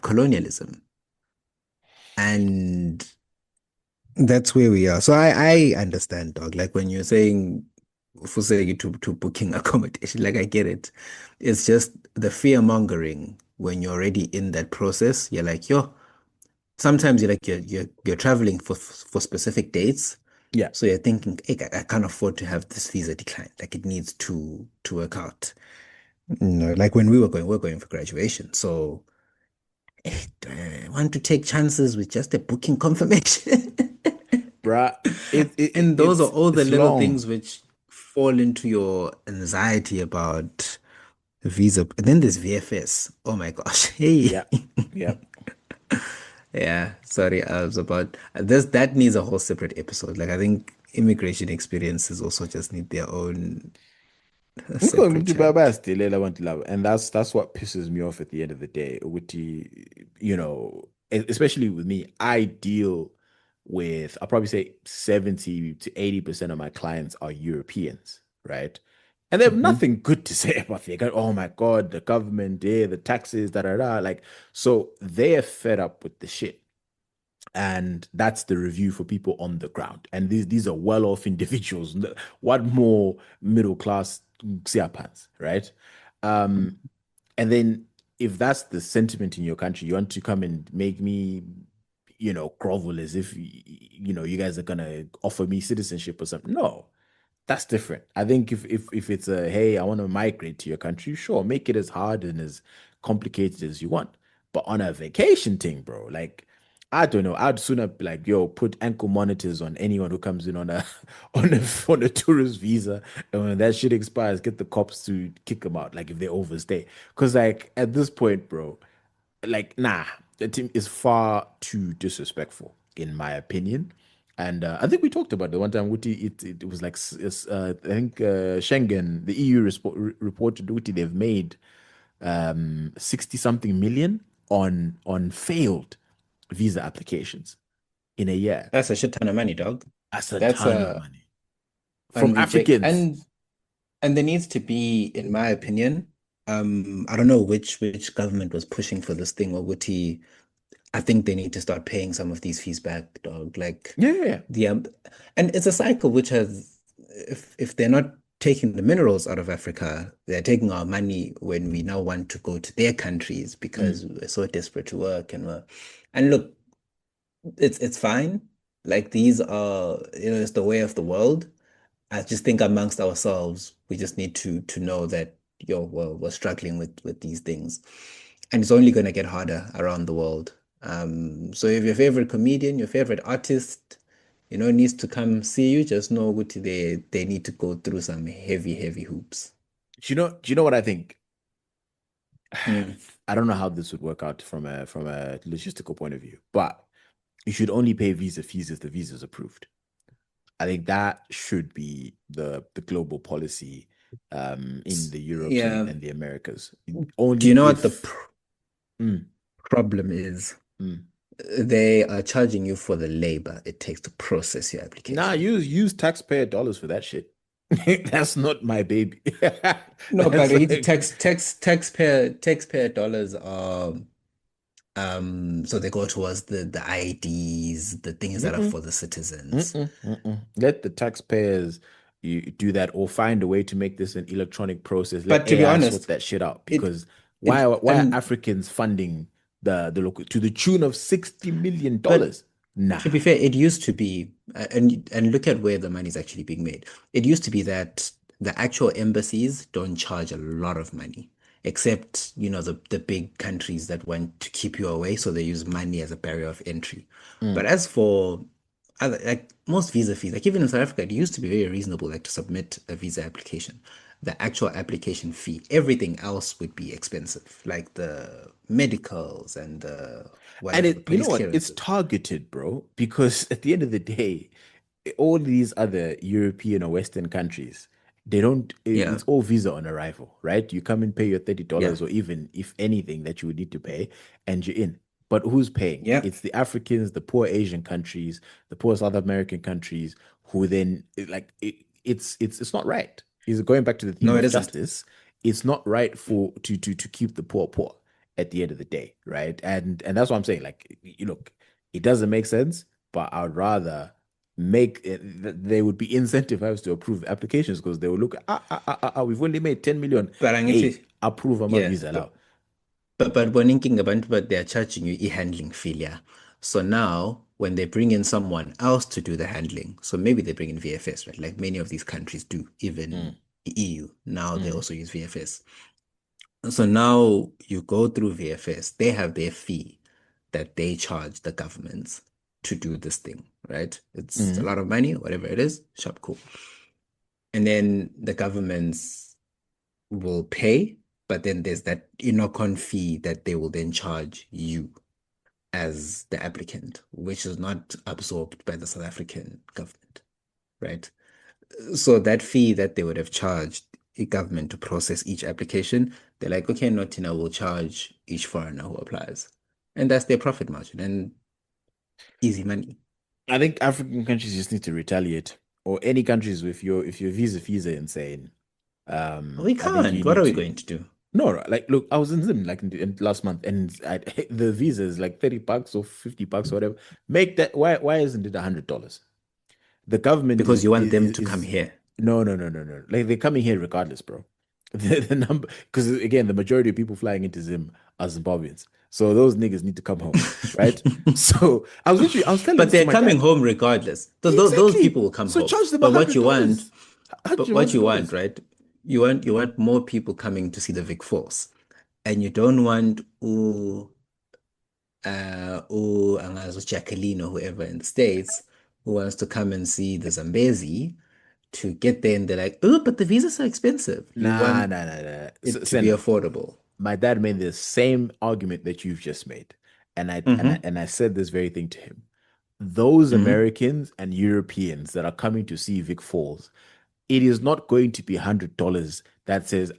colonialism. And that's where we are. So I understand, dog. Like when you're saying for saying to booking accommodation, like I get it. It's just the fear mongering when you're already in that process. You're like, yo, sometimes you're traveling for specific dates. yeah, So you're thinking, hey, I can't afford to have this visa declined. Like it needs to work out. Like when we're going for graduation. So do I want to take chances with just a booking confirmation. bruh. And those are all the It's little long. things which fall into your anxiety about visa. And then there's VFS. Oh my gosh. Hey. Yeah, yeah. Yeah, sorry, I was about this that needs a whole separate episode. Like I think immigration experiences also just need their own separate chat. And that's what pisses me off at the end of the day. Especially with me, I deal with, I'll probably say 70 to 80% of my clients are Europeans, right? And they have Hmm. nothing good to say about the economy. Oh my God, the government, the taxes, da da da. Like, so they're fed up with the shit. And that's the review for people on the ground. And these are well-off individuals. What more middle class siapans, right? Um, and then if that's the sentiment in your country, you want to come and make me, grovel as if you guys are gonna offer me citizenship or something. No, that's different. I think if it's a hey, I want to migrate to your country, sure, make it as hard and as complicated as you want. But on a vacation thing, bro, like I don't know, I'd sooner be like, yo, put ankle monitors on anyone who comes in on a on a tourist visa, and when that shit expires, get the cops to kick them out, like if they overstay. Because like at this point, bro, like nah, the team is far too disrespectful in my opinion. And I think we talked about it one time. Wuti, it was like I think Schengen, the EU reported Wuti they've made 60 something million on failed visa applications in a year. That's a shit ton of money, dog. That's a That's ton of a money from unreject Africans. and there needs to be, in my opinion, I don't know which government was pushing for this thing or would he I think they need to start paying some of these fees back, dog. Like Yeah, yeah, yeah. the and it's a cycle which has if they're not taking the minerals out of Africa, they're taking our money when we now want to go to their countries Mm. because we're so desperate to work and look, it's fine. Like these are, it's the way of the world. I just think amongst ourselves, we just need to know that we're struggling with these things, and it's only gonna get harder around the world. So if your favorite comedian, your favorite artist, needs to come see you, just know what they need to go through some heavy hoops. Do you know what I think? Mm. I don't know how this would work out from a logistical point of view, but you should only pay visa fees if the visa is approved. I think that should be the global policy in the Europes Yeah. and the Americas. Do Only you know what the if mm, problem is? mm. They are charging you for the labor it takes to process your Nah, application. use taxpayer dollars for that shit. That's not my baby. No, but That's it's like taxpayer dollars are so they go towards the IDs, the things that are mm-mm, for the citizens. mm-mm, mm-mm. Let the taxpayers do that or find a way to make this an electronic process. Let But to be AI sort honest, that shit out it because why it are and Africans funding the local to the tune of $60 million? but Nah. to be fair, it used to be, and look at where the money is actually being made. It used to be that the actual embassies don't charge a lot of money, except, the big countries that want to keep you away, so they use money as a barrier of entry. Mm, But as for other, like most visa fees, like even in South Africa, it used to be very reasonable, like to submit a visa application. The actual application fee, everything else would be expensive, like the medicals and the And whatever, the you know police what? It's clearances. targeted, bro, because at the end of the day, all these other European or Western countries, they don't, Yeah. it's all visa on arrival, right? You come and pay your Yeah. $30 or even if anything that you would need to pay, and you're in. But who's paying? Yeah. It's the Africans, the poor Asian countries, the poor South American countries, who then like it's not right. Is going back to the theme No, it of isn't. justice. It's not right for to keep the poor poor at the end of the day, right? And that's what I'm saying. Like, you look, it doesn't make sense, but I would rather make it, they would be incentivized to approve applications because they will look, we've only made 10 million. But I need to, Hey, approve my yeah, visa now. but when thinking about, but they're charging you e-handling fee, yeah. So now when they bring in someone else to do the handling, so maybe they bring in VFS, right? Like many of these countries do, Mm, even EU. Now they mm, also use VFS. So now you go through VFS, they have their fee that they charge the governments to do this thing, right? It's a mm. lot of money, whatever it is, sharp, cool. And then the governments will pay, but then there's that Inocon fee that they will then charge you as the applicant, which is not absorbed by the South African government, right? So that fee that they would have charged the government to process each application, they're like, okay, Notina will charge each foreigner who applies. And that's their profit margin and easy money. I think African countries just need to retaliate, or any countries with your if your visa are insane. We I think can't. you What are need we to. going to do? No, like look, I was in Zim like in last month, and the visa is like $30 or $50 or whatever. Make that why isn't it $100? The government Because you want them to come is here. no. Like they're coming here regardless, bro. The number because again, the majority of people flying into Zim are Zimbabweans. So those niggas need to come home, right? So I was telling But this to they're my coming dad. home regardless. Those people Exactly. will come So home. charge them a But what hundred you want, dollars. but what you want, $100. right? You want more people coming to see the Vic Falls. And you don't want angazi Jacqueline or whoever in the States who wants to come and see the Zambezi to get there and they're like, oh, but the visas are expensive. You Nah, want nah, nah, nah. it to be Senna, affordable. my dad made the same argument that you've just made. Mm-hmm. And I said this very thing to him. Those Mm-hmm. Americans and Europeans that are coming to see Vic Falls, it is not going to be $100 that says,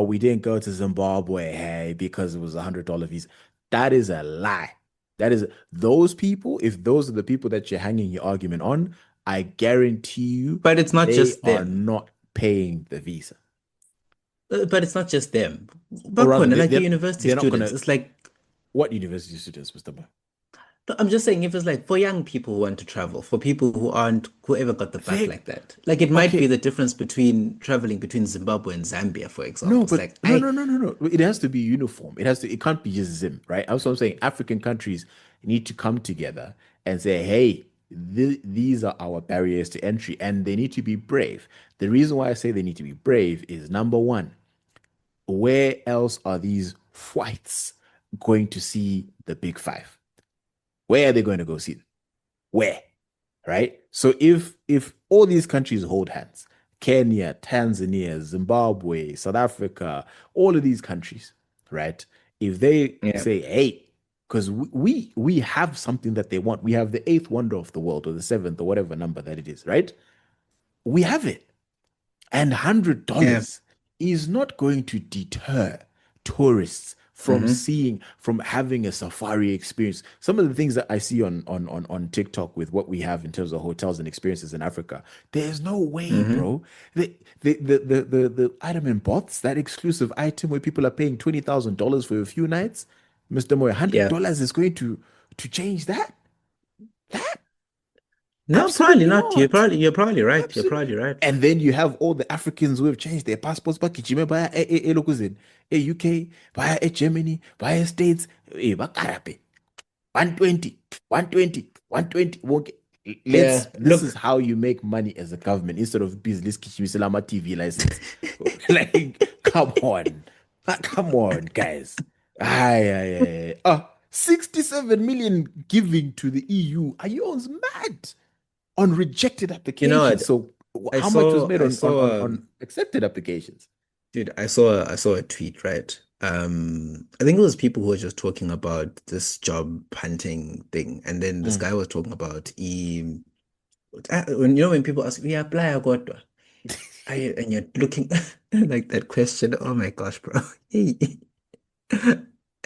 we didn't go to Zimbabwe, hey, because it was $100 visa. That is a lie. That is those people, if those are the people that you're hanging your argument on, I guarantee you But it's not they just are them. not paying the visa. But it's not just them. Or Back rather, when, like the university they're not students, gonna it's like what university students, Mr. Ba? no, I'm just saying if it's like for young people who want to travel, for people who ever got the butt They like that. Like it might be okay. the difference between traveling between Zimbabwe and Zambia, for No, example. It's but like no, no, no, no, no. It has to be uniform. It can't be just Zim, right? Also, I'm saying African countries need to come together and say, hey, these are our barriers to entry, and they need to be brave. The reason why I say they need to be brave is number one, where else are these whites going to see the big five? Where are they going to go see them? Where? Right? So if all these countries hold hands, Kenya, Tanzania, Zimbabwe, South Africa, all of these countries, right? If they yeah, say, hey, because we have something that they want, we have the eighth wonder of the world or the seventh or whatever number that it is, right? We have it, and hundred yeah. dollars is not going to deter tourists from having a safari experience. Some of the things that I see on TikTok with what we have in terms of hotels and experiences in Africa, there's no way, Hmm. bro. The item in bots, that exclusive item where people are paying $20,000 for a few nights, Mr. Moy, Yeah. $100 is going to change that? That No, probably absolutely not. not. You're probably right. You're Absolutely. probably right. And then you have all the Africans who have changed their passports back via lokuzini, UK, via Germany, via States, bakarape. 120, 120, 120. Yeah. This is Look, how you make money as a government instead of business kichimisela TV license. Like, come on. Come on, guys. Aye, aye, aye. 67 million giving to the EU. Are you all mad? On rejected you know applications. what? So how much was made I on on saw on, on accepted applications? dude, I saw a tweet, right? I think it was people who were just talking about this job hunting thing, and then this Mm. guy was talking about when when people ask, "Yeah, apply kodwa," and you're looking like that question. Oh my gosh, bro.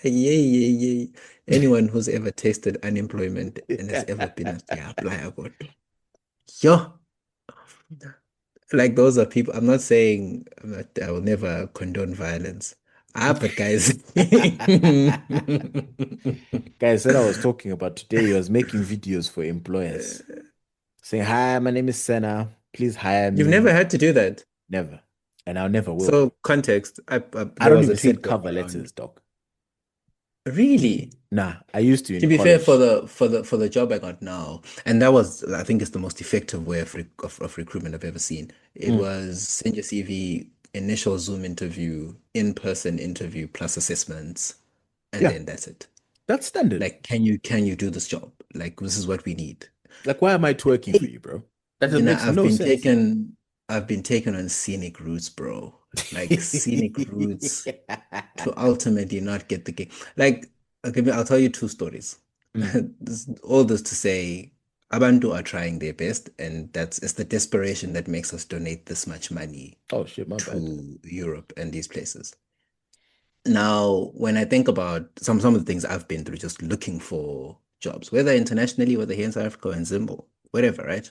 Hey, yay, yay, yay. Anyone who's ever tasted unemployment and has ever been asked, "Yeah, apply kodwa." Yo, like those are people. I'm not saying I will never condone violence. Ah, but guys, Guy said I was talking about today. He was making videos for employers saying, "Hi, my name is Senna. Please hire you've never me." had to do that. Never, and I never will. So context, I there don't was a even tweet send going cover around. letters, doc. Really? Nah, I used to To in be fair, college. for the job I got now, and that was I think it's the most effective way of recruitment I've ever seen. It Mm. was send your CV, initial Zoom interview, in-person interview plus assessments, and Yeah, then that's it. that's standard. Like, can you do this job? Like, this is what we need. Like, why am I twerking for Hey, you, bro? That just you know, makes no sense. I've been taken on scenic routes, bro. Like scenic routes to ultimately not get the gig. Like, okay, I'll tell you two stories. Mm. All this to say, Abantu are trying their best, and it's the desperation that makes us donate this much money Oh shit, my bad. to Europe and these places. Now, when I think about some of the things I've been through just looking for jobs, whether internationally, whether here in South Africa or in Zimbabwe, whatever, right?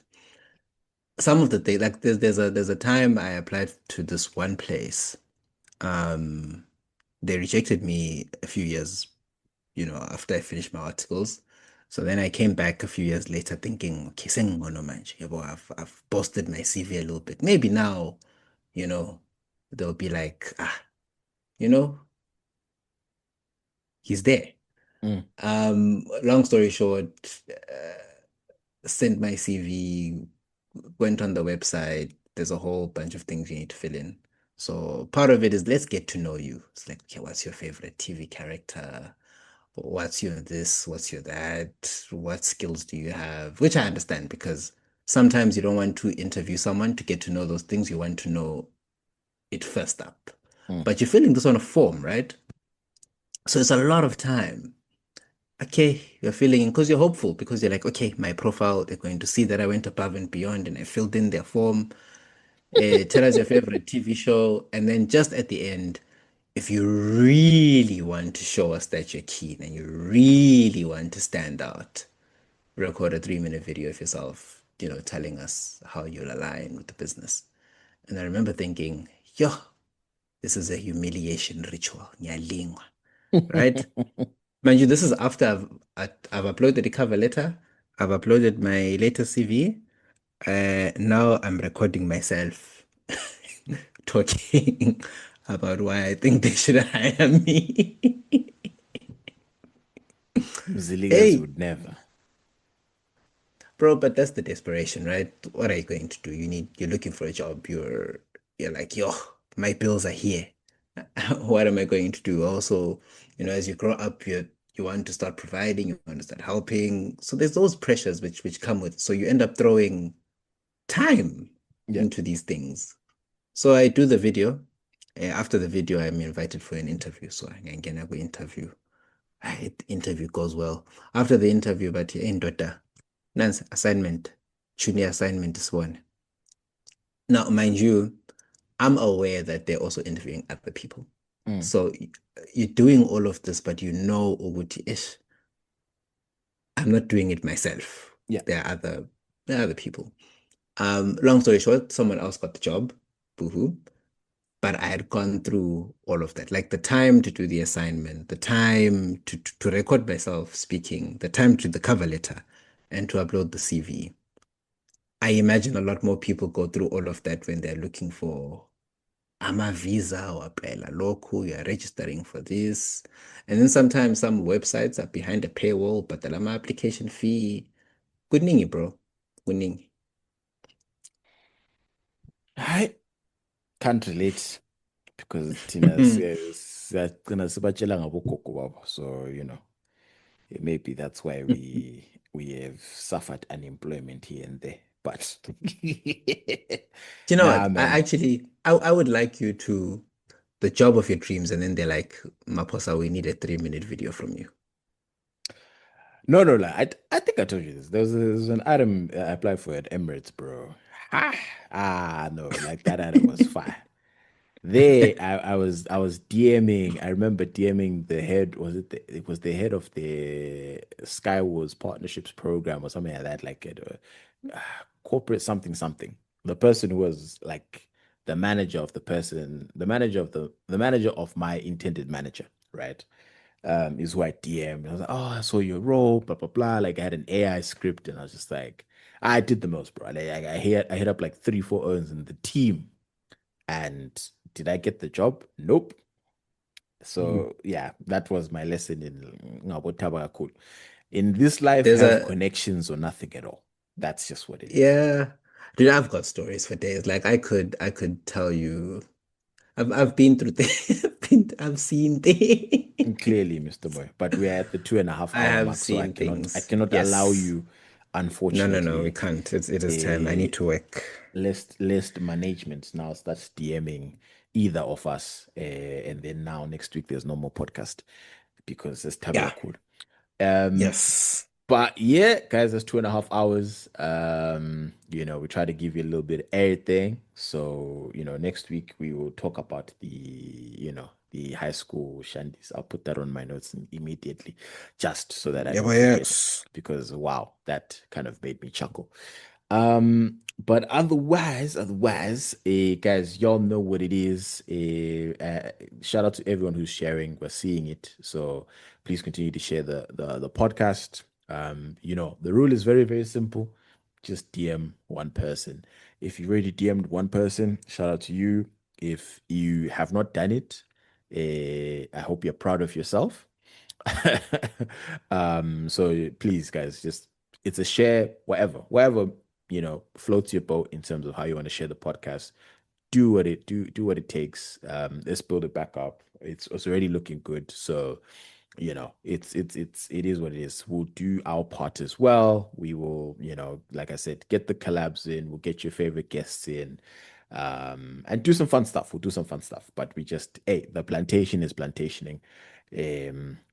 Some of the things like there's a time I applied to this one place. Um, they rejected me a few years, after I finished my articles. So then I came back a few years later thinking, okay, sengcono manje, yabo, I've posted my CV a little bit. Maybe now, you know, they'll be like, you know, he's there. Mm. Long story short, sent my CV, went on the website. There's a whole bunch of things you need to fill in. So part of it is let's get to know you. It's like, okay, what's your favorite TV character? What's your this? What's your that? What skills do you have? Which I understand because sometimes you don't want to interview someone to get to know those things. You want to know it first up. Mm. But you're filling this on a form, right? So it's a lot of time. Okay, you're feeling because you're hopeful because you're like, okay, my profile, they're going to see that I went above and beyond and I filled in their form. Tell us your favorite TV show. And then just at the end, if you really want to show us that you're keen and you really want to stand out, record a 3-minute video of yourself, telling us how you'll align with the business. And I remember thinking, yo, this is a humiliation ritual. Nyalingwa, right? Mind you, this is after I've uploaded the cover letter, I've uploaded my latest CV. Now I'm recording myself talking about why I think they should hire me. Mziligas Hey, would never. bro, but that's the desperation, right? What are you going to do? You're looking for a job. You're like, yo, my bills are here. What am I going to do? Also, as you grow up, you want to start providing, you want to start helping. So there's those pressures which come with. So you end up throwing time Yeah. into these things. So I do the video. After the video, I'm invited for an interview. So I can go interview. Interview goes well. After the interview, but in daughter, assignment, junior assignment is one. Now, mind you, I'm aware that they're also interviewing other people. Mm. So you're doing all of this, but you know, Uguti ish, I'm not doing it myself. Yeah. There are other people. Long story short, someone else got the job. Boohoo. But I had gone through all of that, like the time to do the assignment, the time to record myself speaking, the time to do the cover letter, and to upload the CV. I imagine a lot more people go through all of that when they're looking for visa or apply local, you're registering for this. And then sometimes some websites are behind a paywall, but the lama application fee. Good ningi, bro. Good ningi. I can't relate because Tina says that so maybe that's why we have suffered unemployment here and there. But You know nah, what? man. I would like you to the job of your dreams, and then they're like, Maposa, we need a 3-minute video from you. No, I think I told you this. There was an item I applied for at Emirates, bro. No, like that item was fire. I was DMing. I remember DMing the head. It was the head of the Skywars Partnerships Program or something like that, like corporate something something. The person who was like the manager of the person, the manager of the manager of my intended manager, right? Is who I DM. I was like, oh, I saw your role, blah blah blah. Like I had an AI script, and I was just like, I did the most, bro. Like, I hit up like 3-4 owns in the team, and did I get the job? Nope. So yeah, that was my lesson in Ngabo. In this life, There's have a connections or nothing at all. That's just what it is. Yeah. Dude, I've got stories for days. Like I could tell you I've been through things. I've seen things. Clearly, Mr. Boy, but we are at the 2.5 I hour have mark, so I seen cannot I things. cannot allow Yes. you, No, we unfortunately, can't. It is time. I a need to work. list management now starts DMing either of us, and then now next week there's no more podcast because it's Yeah. Tabula Cool. Um, Yes. But yeah, guys, that's 2.5 hours. We try to give you a little bit of everything. So, next week we will talk about the high school shandies. I'll put that on my notes immediately, just so that I Yeah, don't but forget, yes. because wow, that kind of made me chuckle. But otherwise, guys, y'all know what it is. Shout out to everyone who's sharing. We're seeing it. So please continue to share the podcast. The rule is very, very simple. Just DM one person. If you already DM'd one person, shout out to you. If you have not done it, I hope you're proud of yourself. So please, guys, just it's a share, whatever floats your boat in terms of how you want to share the podcast. Do what it takes. Let's build it back up. It's already looking good. So it is what it is. We'll do our part as well. We will, like I said, get the collabs in. We'll get your favorite guests in, and do some fun stuff. We'll do some fun stuff. But the plantation is plantationing.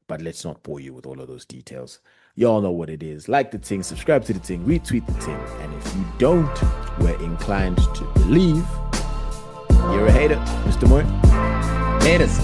But let's not bore you with all of those details. Y'all know what it is. Like the thing, subscribe to the thing, retweet the thing. And if you don't, we're inclined to believe you're a hater, Mr. Moy. Haters.